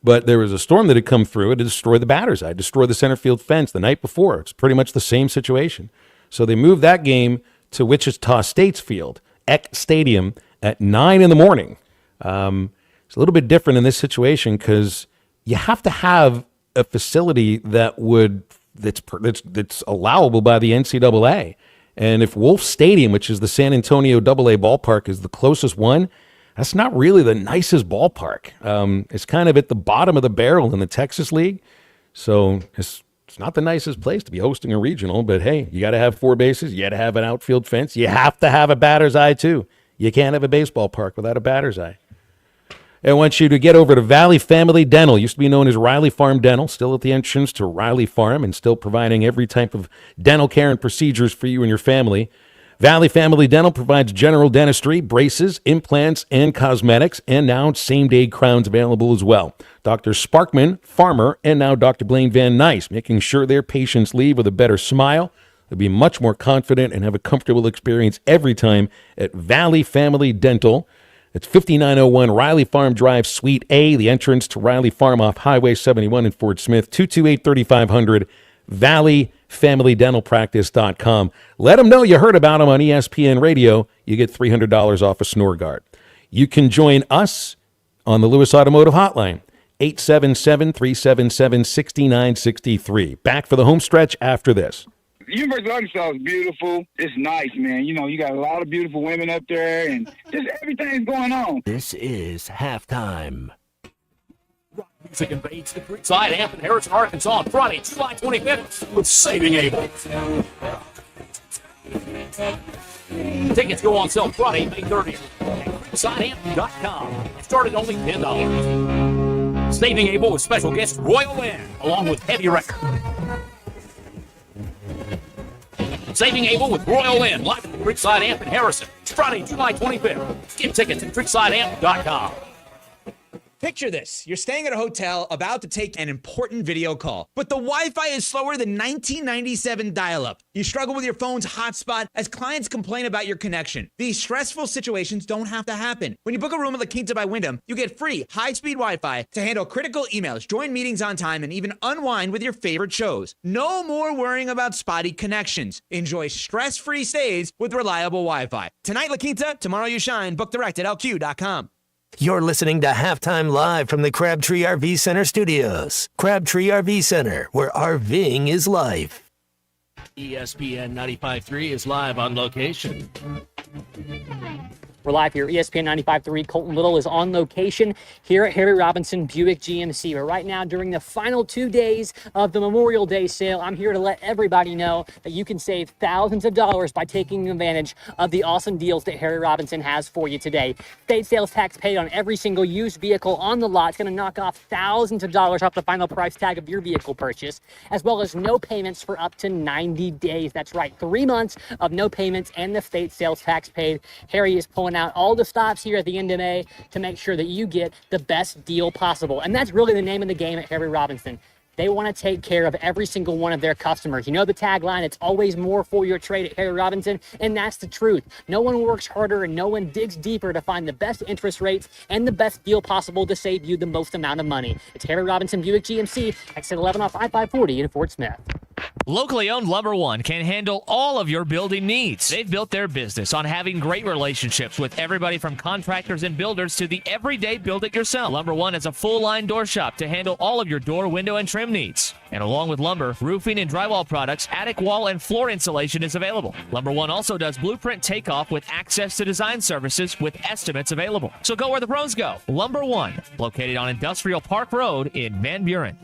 But there was a storm that had come through. It had destroyed the batter's eye, destroyed the center field fence the night before. It's pretty much the same situation. So they moved that game to Wichita State's field, Eck Stadium, at 9 in the morning. It's a little bit different in this situation because you have to have a facility that's allowable by the NCAA. And if Wolf Stadium, which is the San Antonio AA ballpark, is the closest one, that's not really the nicest ballpark. It's kind of at the bottom of the barrel in the Texas League. So it's not the nicest place to be hosting a regional, but hey, you got to have 4 bases. You got to have an outfield fence. You have to have a batter's eye too. You can't have a baseball park without a batter's eye. I want you to get over to Valley Family Dental. Used to be known as Riley Farm Dental, still at the entrance to Riley Farm and still providing every type of dental care and procedures for you and your family. Valley Family Dental provides general dentistry, braces, implants, and cosmetics, and now same-day crowns available as well. Dr. Sparkman, Farmer, and now Dr. Blaine Van Nice, making sure their patients leave with a better smile. They'll be much more confident and have a comfortable experience every time at Valley Family Dental. It's 5901 Riley Farm Drive, Suite A, the entrance to Riley Farm off Highway 71 in Fort Smith, 228-3500, valleyfamilydentalpractice.com. Let them know you heard about them on ESPN Radio. You get $300 off a snore guard. You can join us on the Lewis Automotive Hotline, 877-377-6963. Back for the home stretch after this. University of Arkansas is beautiful. It's nice, man. You know, you got a lot of beautiful women up there, and just everything's going on. This is Halftime. Rock music invades the Creekside Amp in Harrison, Arkansas on Friday, July 25th with Saving Able. Tickets go on sale Friday, May 30th at creeksideamp.com. Started only $10. Saving Able with special guest Royal Lynn, along with Heavy Record. Saving Able with Royal Inn, live at the Creekside Amp in Harrison. It's Friday, July 25th. Get tickets at creeksideamp.com. Picture this. You're staying at a hotel about to take an important video call, but the Wi-Fi is slower than 1997 dial-up. You struggle with your phone's hotspot as clients complain about your connection. These stressful situations don't have to happen. When you book a room at La Quinta by Wyndham, you get free high-speed Wi-Fi to handle critical emails, join meetings on time, and even unwind with your favorite shows. No more worrying about spotty connections. Enjoy stress-free stays with reliable Wi-Fi. Tonight, La Quinta, tomorrow you shine. Book direct at lq.com. You're listening to Halftime Live from the Crabtree RV Center studios. Crabtree RV Center, where RVing is life. ESPN 95.3 is live on location. We're live here. ESPN 95.3. Colton Little is on location here at Harry Robinson Buick GMC. But right now, during the final 2 days of the Memorial Day sale, I'm here to let everybody know that you can save thousands of dollars by taking advantage of the awesome deals that Harry Robinson has for you today. State sales tax paid on every single used vehicle on the lot. It's going to knock off thousands of dollars off the final price tag of your vehicle purchase, as well as no payments for up to 90 days. That's right, 3 months of no payments and the state sales tax paid. Harry is pulling out all the stops here at the end of May to make sure that you get the best deal possible. And that's really the name of the game at Harry Robinson. They want to take care of every single one of their customers. You know the tagline, it's always more for your trade at Harry Robinson, and that's the truth. No one works harder and no one digs deeper to find the best interest rates and the best deal possible to save you the most amount of money. It's Harry Robinson Buick GMC, exit 11 off I-540 in Fort Smith. Locally owned Lumber One can handle all of your building needs. They've built their business on having great relationships with everybody from contractors and builders to the everyday build-it-yourself. Lumber One is a full-line door shop to handle all of your door, window, and trim needs. And along with lumber, roofing and drywall products, attic wall and floor insulation is available. Lumber One also does blueprint takeoff with access to design services with estimates available. So go where the pros go. Lumber One, located on Industrial Park Road in Van Buren.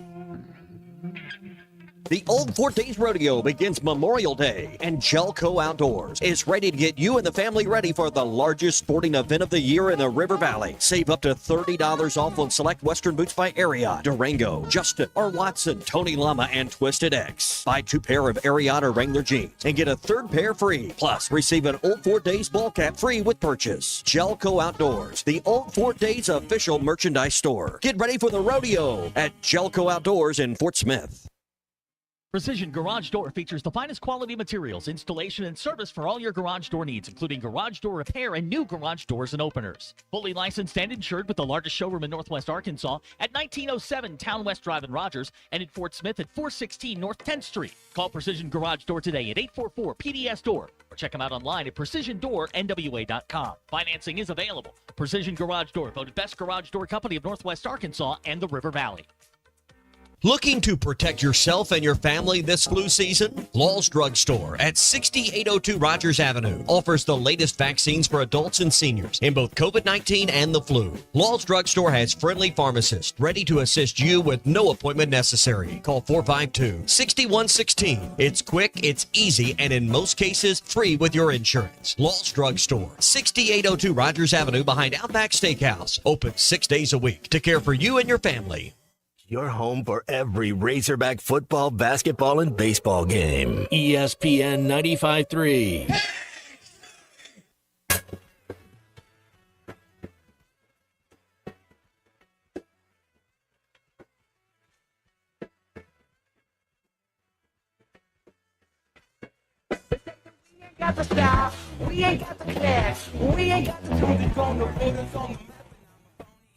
The Old Fort Days Rodeo begins Memorial Day, and Jelco Outdoors is ready to get you and the family ready for the largest sporting event of the year in the River Valley. Save up to $30 off on select Western boots by Ariat, Durango, Justin, or Watson, Tony Lama, and Twisted X. Buy 2 pair of Ariat or Wrangler jeans and get a 3rd pair free. Plus, receive an Old Fort Days ball cap free with purchase. Jelco Outdoors, the Old Fort Days official merchandise store. Get ready for the rodeo at Jelco Outdoors in Fort Smith. Precision Garage Door features the finest quality materials, installation, and service for all your garage door needs, including garage door repair and new garage doors and openers. Fully licensed and insured with the largest showroom in Northwest Arkansas at 1907 Town West Drive in Rogers and in Fort Smith at 416 North 10th Street. Call Precision Garage Door today at 844-PDS-DOOR or check them out online at PrecisionDoorNWA.com. Financing is available. Precision Garage Door, voted best garage door company of Northwest Arkansas and the River Valley. Looking to protect yourself and your family this flu season? Law's Drug Store at 6802 Rogers Avenue offers the latest vaccines for adults and seniors in both COVID-19 and the flu. Law's Drug Store has friendly pharmacists ready to assist you with no appointment necessary. Call 452-6116. It's quick, it's easy, and in most cases, free with your insurance. Law's Drug Store, 6802 Rogers Avenue behind Outback Steakhouse. Open 6 days a week to care for you and your family. Your home for every Razorback football, basketball, and baseball game. ESPN 95.3. Got the style, we ain't got the cash, we ain't got the music on the rhythms on the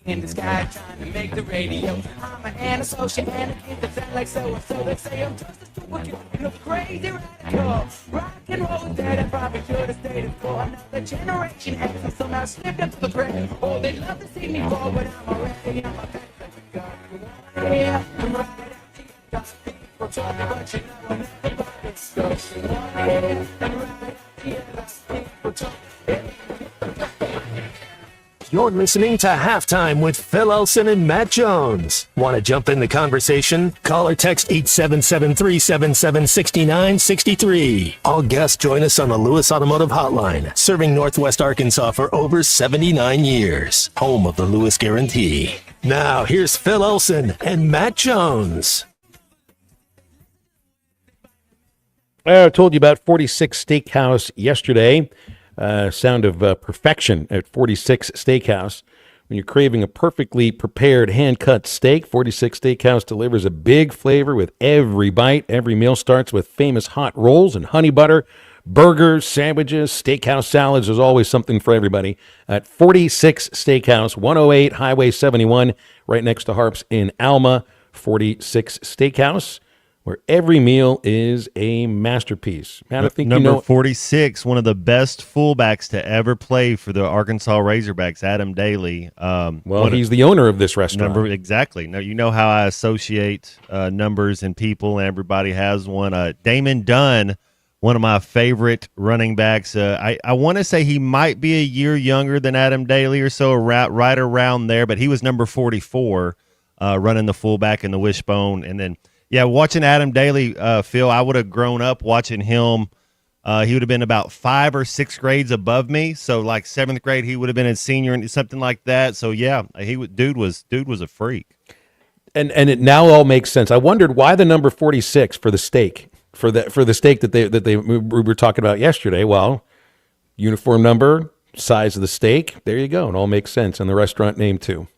in the sky trying to make the radio. I'm an antisocial and a kid that sound like so-and-so. They say I'm just a stupid kid, look crazy radical. Rock and roll with that, I probably should have stayed in for another generation. And somehow slipped into the grave. Oh, they'd love to see me fall, but I'm already on my back. Yeah, I'm right out here. People talking, but you know everybody's going. Yeah, I'm right out here. People talking. You're listening to Halftime with Phil Elson and Matt Jones. Want to jump in the conversation? Call or text 877-377-6963. All guests join us on the Lewis Automotive Hotline, serving Northwest Arkansas for over 79 years. Home of the Lewis Guarantee. Now, here's Phil Elson and Matt Jones. I told you about 46 Steakhouse yesterday. Sound of perfection at 46 Steakhouse. When you're craving a perfectly prepared hand-cut steak, 46 Steakhouse delivers a big flavor with every bite. Every meal starts with famous hot rolls and honey butter, burgers, sandwiches, steakhouse salads. There's always something for everybody at 46 Steakhouse, 108 Highway 71, right next to Harps in Alma. 46 Steakhouse, where every meal is a masterpiece. Man, I think Number 46, one of the best fullbacks to ever play for the Arkansas Razorbacks, Adam Daly. He's the owner of this restaurant. Exactly. Now, you know how I associate numbers and people, and everybody has one. Damon Dunn, one of my favorite running backs. I want to say he might be a year younger than Adam Daly or so, right around there, but he was number 44, running the fullback in the wishbone. And then, watching Adam Daly, Phil, I would have grown up watching him. He would have been about 5 or 6 grades above me. So like 7th grade, he would have been a senior and something like that. So dude was a freak. And it now all makes sense. I wondered why the number 46 for the steak, for the steak that we were talking about yesterday. Well, uniform number, size of the steak. There you go. It all makes sense. And the restaurant name too.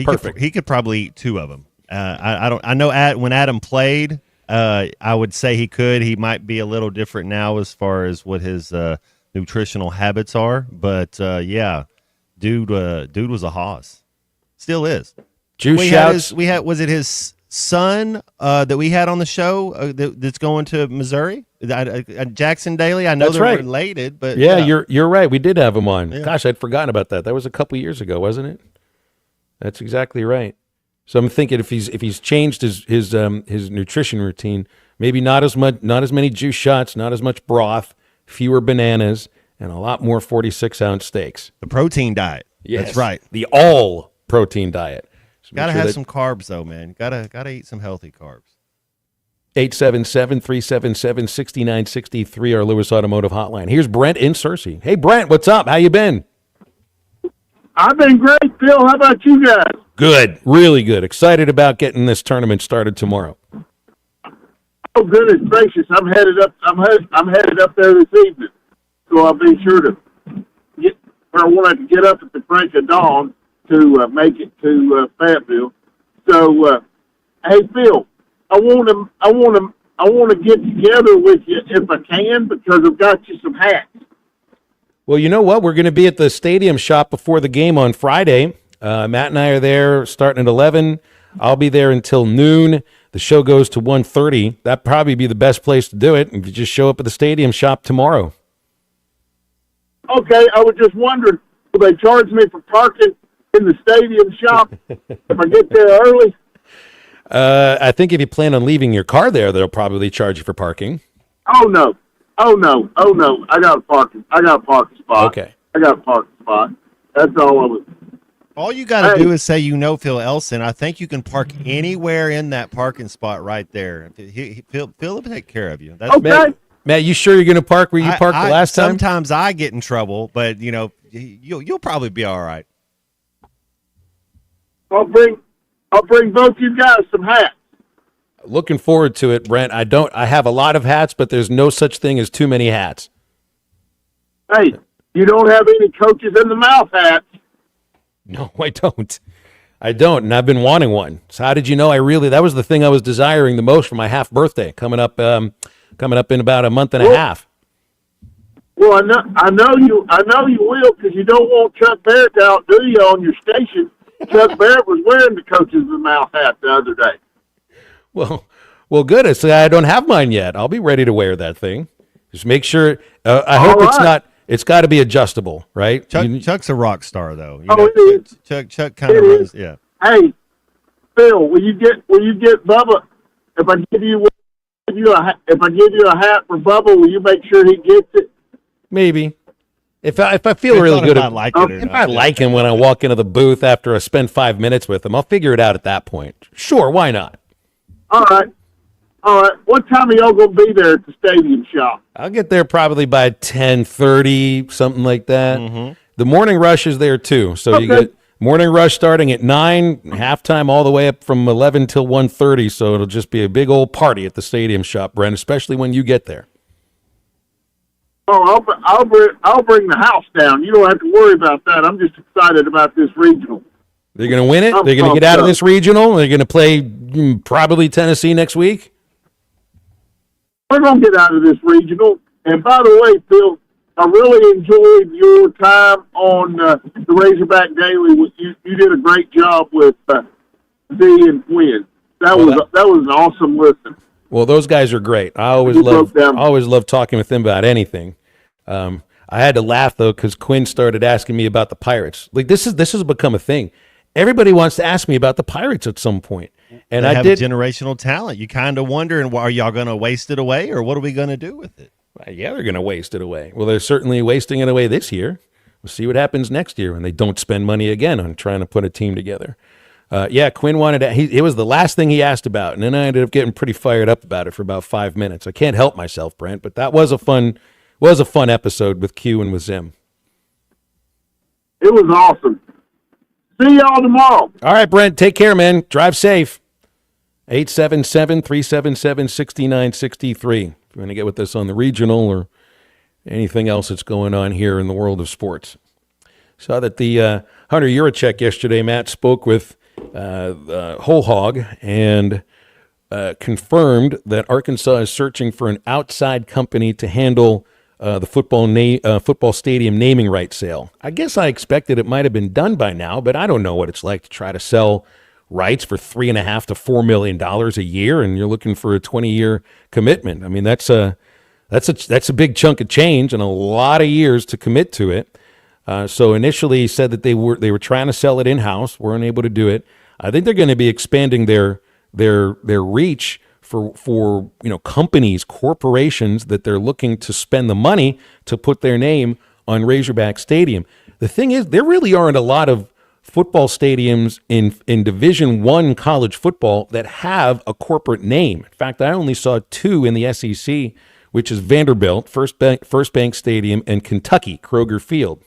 Perfect. He could probably eat 2 of them. I know when Adam played, I would say he could. He might be a little different now as far as what his nutritional habits are. But dude was a hoss. Still is. Was it his son that we had on the show that's going to Missouri? Jackson Daly. I know that's they're right. related, but you're right. We did have him on. Yeah. Gosh, I'd forgotten about that. That was a couple years ago, wasn't it? That's exactly right. So I'm thinking if he's changed his nutrition routine, maybe not as many juice shots, not as much broth, fewer bananas, and a lot more 46-ounce steaks. The protein diet. Yes, that's right. The all protein diet. So gotta have some carbs though, man. Gotta eat some healthy carbs. 877-377-6963, our Lewis Automotive Hotline. Here's Brent in Searcy. Hey Brent, what's up? How you been? I've been great, Phil. How about you guys? Good, really good. Excited about getting this tournament started tomorrow. Oh goodness gracious! I'm headed up there this evening, so I'll be sure to get. Or I want to get up at the break of dawn to make it to Fayetteville. So, hey Phil, I want to get together with you if I can because I've got you some hats. Well, you know what? We're going to be at the stadium shop before the game on Friday. Matt and I are there starting at 11. I'll be there until noon. The show goes to 1:30. That'd probably be the best place to do it if you just show up at the stadium shop tomorrow. Okay, I was just wondering, will they charge me for parking in the stadium shop if I get there early? I think if you plan on leaving your car there, they'll probably charge you for parking. Oh no! I got a parking spot. Okay. I got a parking spot. That's all I was. All you got to do is say Phil Elson. I think you can park anywhere in that parking spot right there. Phil will take care of you. That's okay. Matt, you sure you're going to park where you parked the last time? Sometimes I get in trouble, but you'll probably be all right. I'll bring both you guys some hats. Looking forward to it, Brent. I have a lot of hats, but there's no such thing as too many hats. Hey, you don't have any coaches in the mouth hats. No, I don't. And I've been wanting one. So how did you know that was the thing I was desiring the most for my half birthday coming up in about a month and a half. Well, I know you will because you don't want Chuck Barrett to outdo you on your station. Chuck Barrett was wearing the coaches in the mouth hat the other day. Well, good. I don't have mine yet. I'll be ready to wear that thing. Just make sure. I hope it's not. It's got to be adjustable, right? Chuck's a rock star, though. It is. Chuck kind of runs. Yeah. Hey, Phil, will you get Bubba? If I give you a hat for Bubba, will you make sure he gets it? Maybe. If I feel really good, if I like him when I walk into the booth after I spend 5 minutes with him, I'll figure it out at that point. Sure, why not? All right. What time are y'all going to be there at the stadium shop? I'll get there probably by 10:30, something like that. Mm-hmm. The morning rush is there too, so you get morning rush starting at 9, halftime all the way up from 11 till 1:30. So it'll just be a big old party at the stadium shop, Brent, especially when you get there. Oh, I'll bring the house down. You don't have to worry about that. I'm just excited about this regional. They're going to win it? They're going to get out of this regional? They're going to play probably Tennessee next week? We're going to get out of this regional. And by the way, Phil, I really enjoyed your time on the Razorback Daily. You did a great job with Z and Quinn. That was an awesome listen. Well, those guys are great. I always love talking with them about anything. I had to laugh though because Quinn started asking me about the Pirates. Like this has become a thing. Everybody wants to ask me about the Pirates at some point, and they have generational talent. You kind of wonder, and are y'all going to waste it away, or what are we going to do with it? Yeah, they're going to waste it away. Well, they're certainly wasting it away this year. We'll see what happens next year when they don't spend money again on trying to put a team together. Quinn wanted to, it was the last thing he asked about, and then I ended up getting pretty fired up about it for about 5 minutes. I can't help myself, Brent, but that was a fun episode with Q and with Zim. It was awesome. See y'all tomorrow. All right, Brent, take care, man. Drive safe. 877-377-6963. If you want to get with us on the regional or anything else that's going on here in the world of sports. Saw that the Hunter Yurachek yesterday, Matt, spoke with Whole Hog and confirmed that Arkansas is searching for an outside company to handle the football stadium naming rights sale. I guess I expected it might have been done by now, but I don't know what it's like to try to sell rights for $3.5 to $4 million a year, and you're looking for a 20-year commitment. I mean, that's a big chunk of change and a lot of years to commit to it. So initially, he said that they were trying to sell it in-house, weren't able to do it. I think they're going to be expanding their reach for companies, corporations that they're looking to spend the money to put their name on Razorback Stadium. The thing is, there really aren't a lot of football stadiums in Division I college football that have a corporate name. In fact, I only saw 2 in the SEC, which is Vanderbilt, First Bank Stadium, and Kentucky, Kroger Field.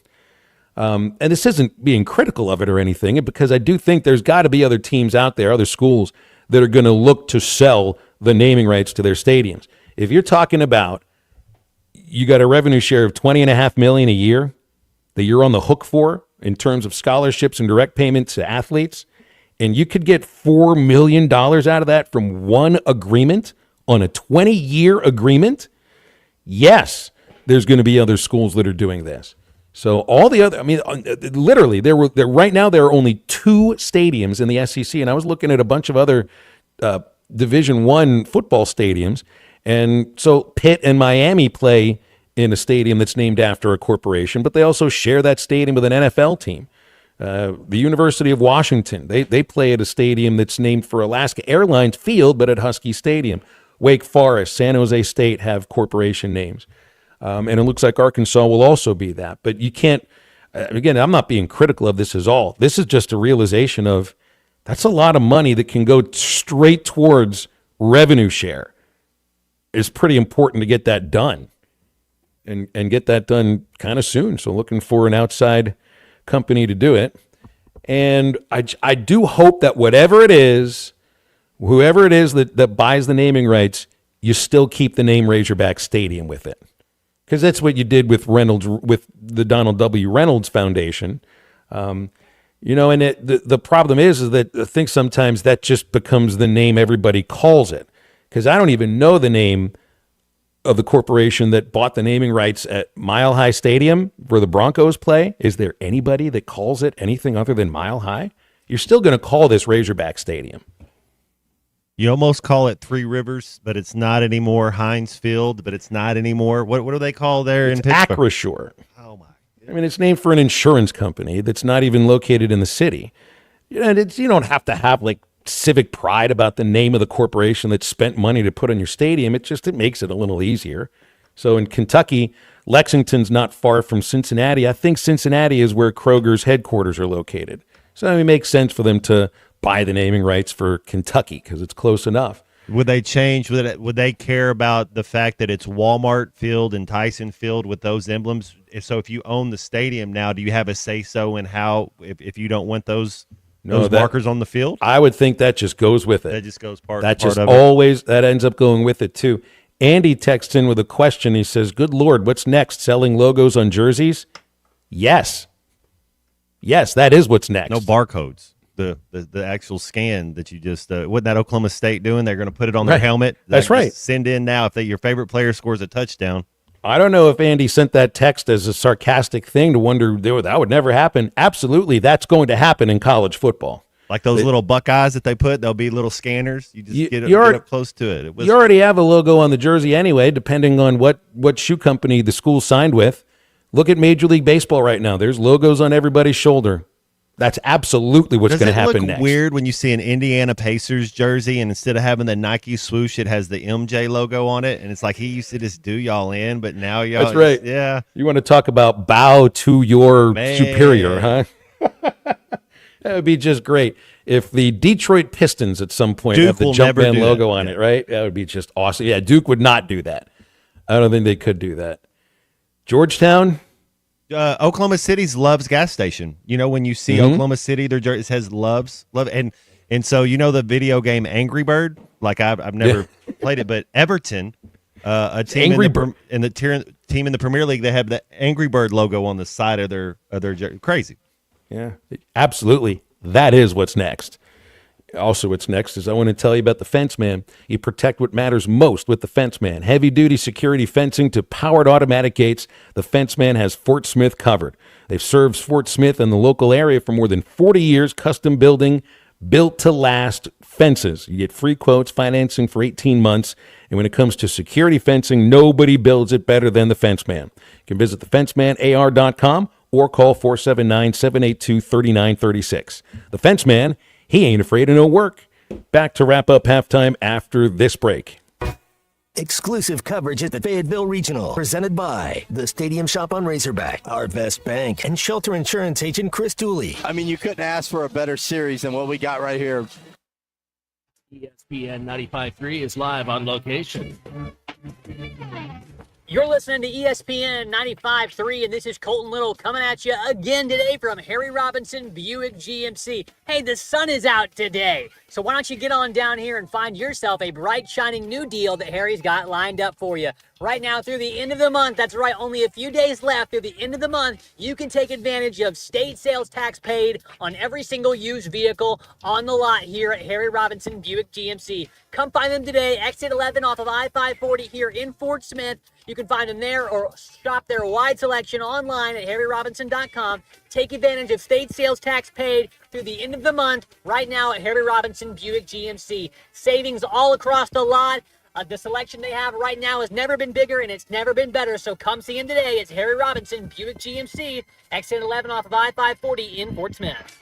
And this isn't being critical of it or anything, because I do think there's got to be other teams out there, other schools, that are going to look to sell the naming rights to their stadiums. If you're talking about you got a revenue share of $20.5 million a year that you're on the hook for in terms of scholarships and direct payments to athletes, and you could get $4 million out of that from one agreement on a 20-year agreement, yes, there's going to be other schools that are doing this. So all the other, literally, right now there are only 2 stadiums in the SEC, and I was looking at a bunch of other Division I football stadiums, and so Pitt and Miami play in a stadium that's named after a corporation, but they also share that stadium with an NFL team. The University of Washington, they play at a stadium that's named for Alaska Airlines Field, but at Husky Stadium. Wake Forest, San Jose State have corporation names. And it looks like Arkansas will also be that. But you can't, again, I'm not being critical of this at all. This is just a realization of that's a lot of money that can go straight towards revenue share. It's pretty important to get that done and get that done kind of soon. So looking for an outside company to do it. And I do hope that whoever it is that buys the naming rights, you still keep the name Razorback Stadium with it. Because that's what you did with Reynolds, with the Donald W. Reynolds Foundation. And the problem is that I think sometimes that just becomes the name everybody calls it. Because I don't even know the name of the corporation that bought the naming rights at Mile High Stadium where the Broncos play. Is there anybody that calls it anything other than Mile High? You're still going to call this Razorback Stadium. You almost call it Three Rivers, but it's not anymore. Heinz Field, but it's not anymore. What do they call there in Pittsburgh? Acrisure. Oh my! I mean, it's named for an insurance company that's not even located in the city. You don't have to have like civic pride about the name of the corporation that spent money to put on your stadium. It makes it a little easier. So in Kentucky, Lexington's not far from Cincinnati. I think Cincinnati is where Kroger's headquarters are located. So it makes sense for them to buy the naming rights for Kentucky because it's close enough. Would they change? Would they care about the fact that it's Walmart Field and Tyson Field with those emblems? So if you own the stadium now, do you have a say-so in how, if you don't want those markers on the field? I would think that just goes with it. That just goes part of it. That ends up going with it too. Andy texts in with a question. He says, good Lord, what's next? Selling logos on jerseys? Yes. Yes, that is what's next. No barcodes. The actual scan that you just wasn't that Oklahoma State doing? They're going to put it on their helmet. That's right. Send in now if your favorite player scores a touchdown. I don't know if Andy sent that text as a sarcastic thing to wonder that would never happen. Absolutely, that's going to happen in college football. Like those little Buckeyes that they put, they'll be little scanners. You just get up close to it. You already have a logo on the jersey anyway, depending on what shoe company the school signed with. Look at Major League Baseball right now. There's logos on everybody's shoulder. That's absolutely what's going to happen next. Does it look weird when you see an Indiana Pacers jersey and instead of having the Nike swoosh, it has the MJ logo on it? And it's like he used to just do y'all in, but now y'all. That's right. Yeah. You want to talk about bow to your superior, huh? That would be just great. If the Detroit Pistons at some point have the Jumpman logo on it, right? That would be just awesome. Yeah, Duke would not do that. I don't think they could do that. Georgetown? Oklahoma City's Love's gas station. You know, when you see Oklahoma City, their jersey says Love's. Love, and so you know the video game Angry Bird? Like I've never played it, but Everton, a team in the team in the Premier League, they have the Angry Bird logo on the side of their jersey. Crazy. Yeah, absolutely. That is what's next. Also, what's next is I want to tell you about the Fence Man. You protect what matters most with the Fence Man. Heavy-duty security fencing to powered automatic gates, the Fence Man has Fort Smith covered. They've served Fort Smith and the local area for more than 40 years, custom building, built-to-last fences. You get free quotes, financing for 18 months, and when it comes to security fencing, nobody builds it better than the Fence Man. You can visit thefencemanar.com or call 479-782-3936. The Fence Man, he ain't afraid of no work. Back to wrap up halftime after this break. Exclusive coverage at the Fayetteville Regional, presented by the Stadium Shop on Razorback, Arvest Bank, and Shelter Insurance agent Chris Dooley. I mean, you couldn't ask for a better series than what we got right here. ESPN 95.3 is live on location. You're listening to ESPN 95.3, and this is Colton Little coming at you again today from Harry Robinson Buick GMC. Hey, the sun is out today, so why don't you get on down here and find yourself a bright, shining new deal that Harry's got lined up for you. Right now through the end of the month, that's right, only a few days left through the end of the month, you can take advantage of state sales tax paid on every single used vehicle on the lot here at Harry Robinson Buick GMC. Come find them today, exit 11 off of I-540 here in Fort Smith. You can find them there or shop their wide selection online at harryrobinson.com. Take advantage of state sales tax paid through the end of the month right now at Harry Robinson Buick GMC. Savings all across the lot. The selection they have right now has never been bigger and it's never been better, so come see him today. It's Harry Robinson Buick GMC, exit 11 off of I-540 in Fort Smith.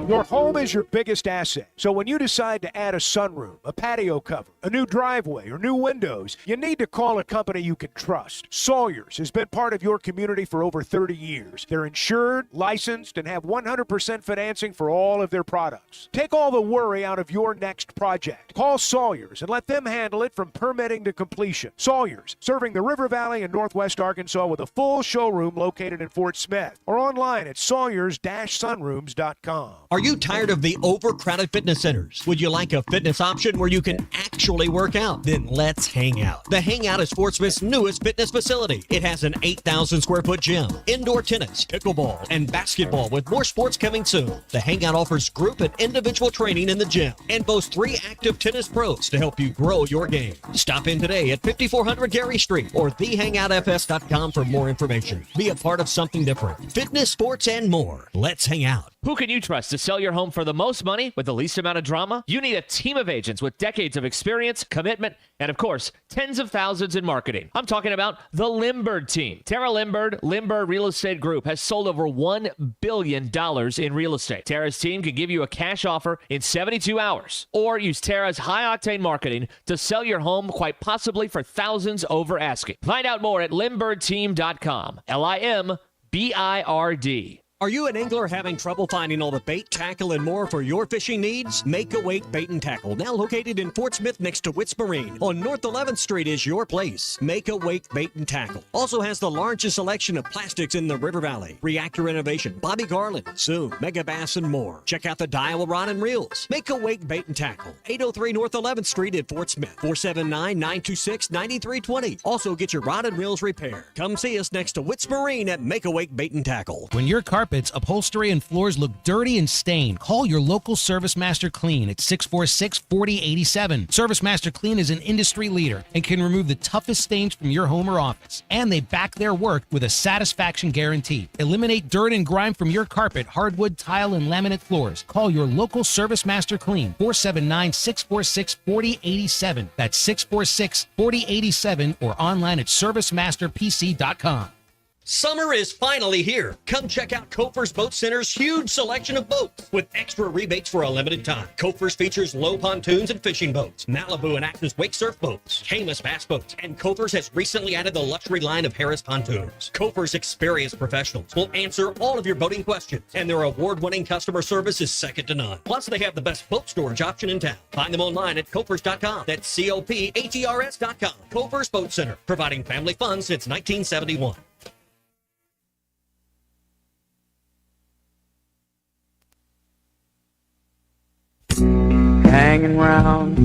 Your home is your biggest asset, so when you decide to add a sunroom, a patio cover, a new driveway, or new windows, you need to call a company you can trust. Sawyers has been part of your community for over 30 years. They're insured, licensed, and have 100% financing for all of their products. Take all the worry out of your next project. Call Sawyers and let them handle it from permitting to completion. Sawyers, serving the River Valley and Northwest Arkansas with a full showroom located in Fort Smith or online at sawyers-sunrooms.com. Are you tired of the overcrowded fitness centers? Would you like a fitness option where you can actually work out? Then let's hang out. The Hangout is Fort Smith's newest fitness facility. It has an 8,000 square foot gym, indoor tennis, pickleball, and basketball with more sports coming soon. The Hangout offers group and individual training in the gym and boasts 3 active tennis pros to help you grow your game. Stop in today at 5400 Gary Street or thehangoutfs.com for more information. Be a part of something different. Fitness, sports, and more. Let's hang out. Who can you trust to sell your home for the most money with the least amount of drama? You need a team of agents with decades of experience, commitment, and of course, tens of thousands in marketing. I'm talking about the Limbird team. Tara Limbird, Limbird Real Estate Group, has sold over $1 billion in real estate. Tara's team can give you a cash offer in 72 hours or use Tara's high-octane marketing to sell your home quite possibly for thousands over asking. Find out more at limbirdteam.com. LIMBIRD. Are you an angler having trouble finding all the bait, tackle, and more for your fishing needs? Make a Wake Bait and Tackle, now located in Fort Smith next to Witts Marine on North 11th Street, is your place. Make a Wake Bait and Tackle also has the largest selection of plastics in the River Valley. Reactor Innovation, Bobby Garland, Zoom, Mega Bass, and more. Check out the Daiwa Rod and Reels. Make a Wake Bait and Tackle, 803 North 11th Street in Fort Smith, 479-926-9320. Also get your rod and reels repaired. Come see us next to Witts Marine at Make a Wake Bait and Tackle. When your carpets, upholstery, and floors look dirty and stained, call your local Service Master Clean at 646-4087. Service Master Clean is an industry leader and can remove the toughest stains from your home or office. And they back their work with a satisfaction guarantee. Eliminate dirt and grime from your carpet, hardwood, tile, and laminate floors. Call your local Service Master Clean, 479-646-4087. That's 646-4087 or online at servicemasterpc.com. Summer is finally here. Come check out Kofer's Boat Center's huge selection of boats with extra rebates for a limited time. Kofer's features low pontoons and fishing boats, Malibu and Actors wake surf boats, Caymas bass boats, and Kofer's has recently added the luxury line of Harris pontoons. Kofer's experienced professionals will answer all of your boating questions, and their award-winning customer service is second to none. Plus, they have the best boat storage option in town. Find them online at Kofers.com. That's COPHERS.com. Kofer's Boat Center, providing family fun since 1971. Hanging round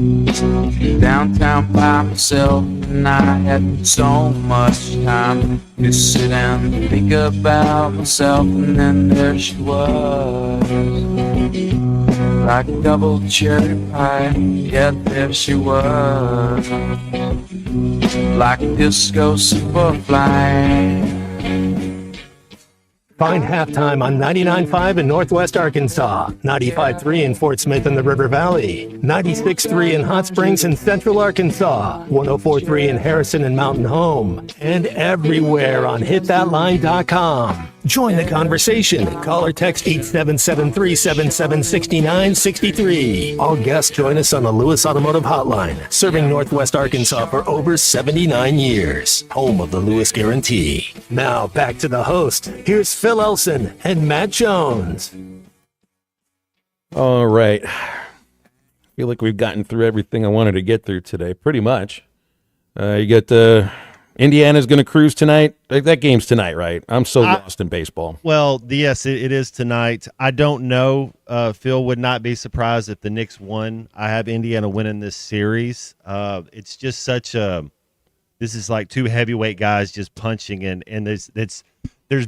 downtown by myself, and I had so much time to sit down and think about myself, and then there she was, like a double cherry pie. Yeah, there she was, like a disco superfly. Find Halftime on 99.5 in Northwest Arkansas, 95.3 in Fort Smith and the River Valley, 96.3 in Hot Springs and Central Arkansas, 104.3 in Harrison and Mountain Home, and everywhere on hitthatline.com. Join the conversation. Call or text 877-377-6963. All guests join us on the Lewis Automotive Hotline, serving Northwest Arkansas for over 79 years. Home of the Lewis Guarantee. Now back to the host. Here's Phil Elson and Matt Jones. All right. I feel like we've gotten through everything I wanted to get through today, pretty much. You got Indiana's going to cruise tonight. That game's tonight, right? I'm so lost in baseball. Well, yes, it is tonight. I don't know. Phil would not be surprised if the Knicks won. I have Indiana winning this series. It's just such a – this is like two heavyweight guys just punching, and there's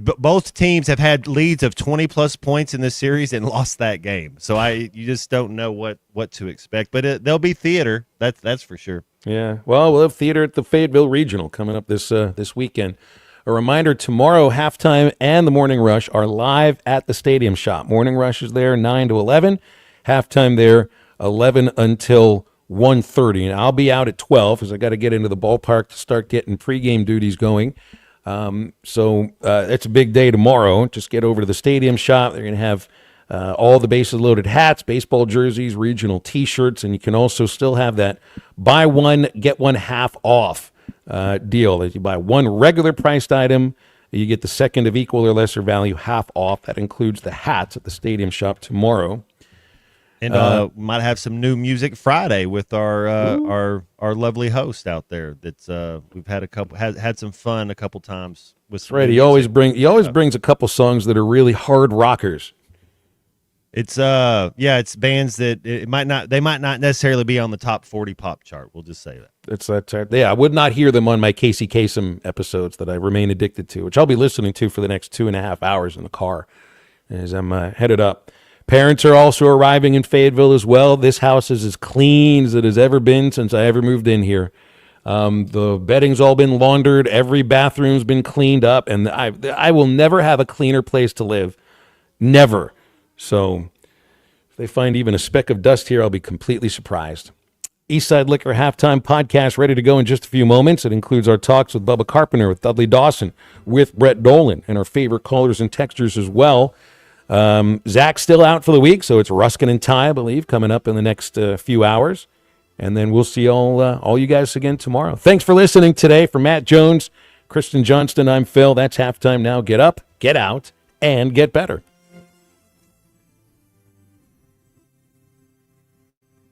both teams have had leads of 20-plus points in this series and lost that game. So you just don't know what to expect. But there'll be theater. That's for sure. Yeah, well, we'll have theater at the Fayetteville Regional coming up this weekend. A reminder, tomorrow, Halftime and the Morning Rush are live at the Stadium Shop. Morning Rush is there 9 to 11. Halftime there 11 until 1:30. And I'll be out at 12 because I got to get into the ballpark to start getting pregame duties going. So it's a big day tomorrow. Just get over to the Stadium Shop. They're going to have all the bases loaded hats, baseball jerseys, regional T-shirts, and you can also still have that buy one, get one half off deal. If you buy one regular priced item, you get the second of equal or lesser value half off. That includes the hats at the Stadium Shop tomorrow. And might have some new music Friday with our lovely host out there. That's we've had had some fun a couple times with. That's right. He always brings a couple songs that are really hard rockers. It's it's bands that they might not necessarily be on the top 40 pop chart. We'll just say that. I would not hear them on my Casey Kasem episodes that I remain addicted to, which I'll be listening to for the next 2.5 hours in the car as I'm headed up. Parents are also arriving in Fayetteville as well. This house is as clean as it has ever been since I ever moved in here. The bedding's all been laundered. Every bathroom's been cleaned up, and I will never have a cleaner place to live. Never. So if they find even a speck of dust here, I'll be completely surprised. Eastside Liquor Halftime Podcast ready to go in just a few moments. It includes our talks with Bubba Carpenter, with Dudley Dawson, with Brett Dolan, and our favorite callers and texters as well. Zach's still out for the week, so it's Ruskin and Ty, I believe, coming up in the next few hours. And then we'll see all you guys again tomorrow. Thanks for listening today. For Matt Jones, Kristen Johnston, I'm Phil. That's Halftime now. Get up, get out, and get better.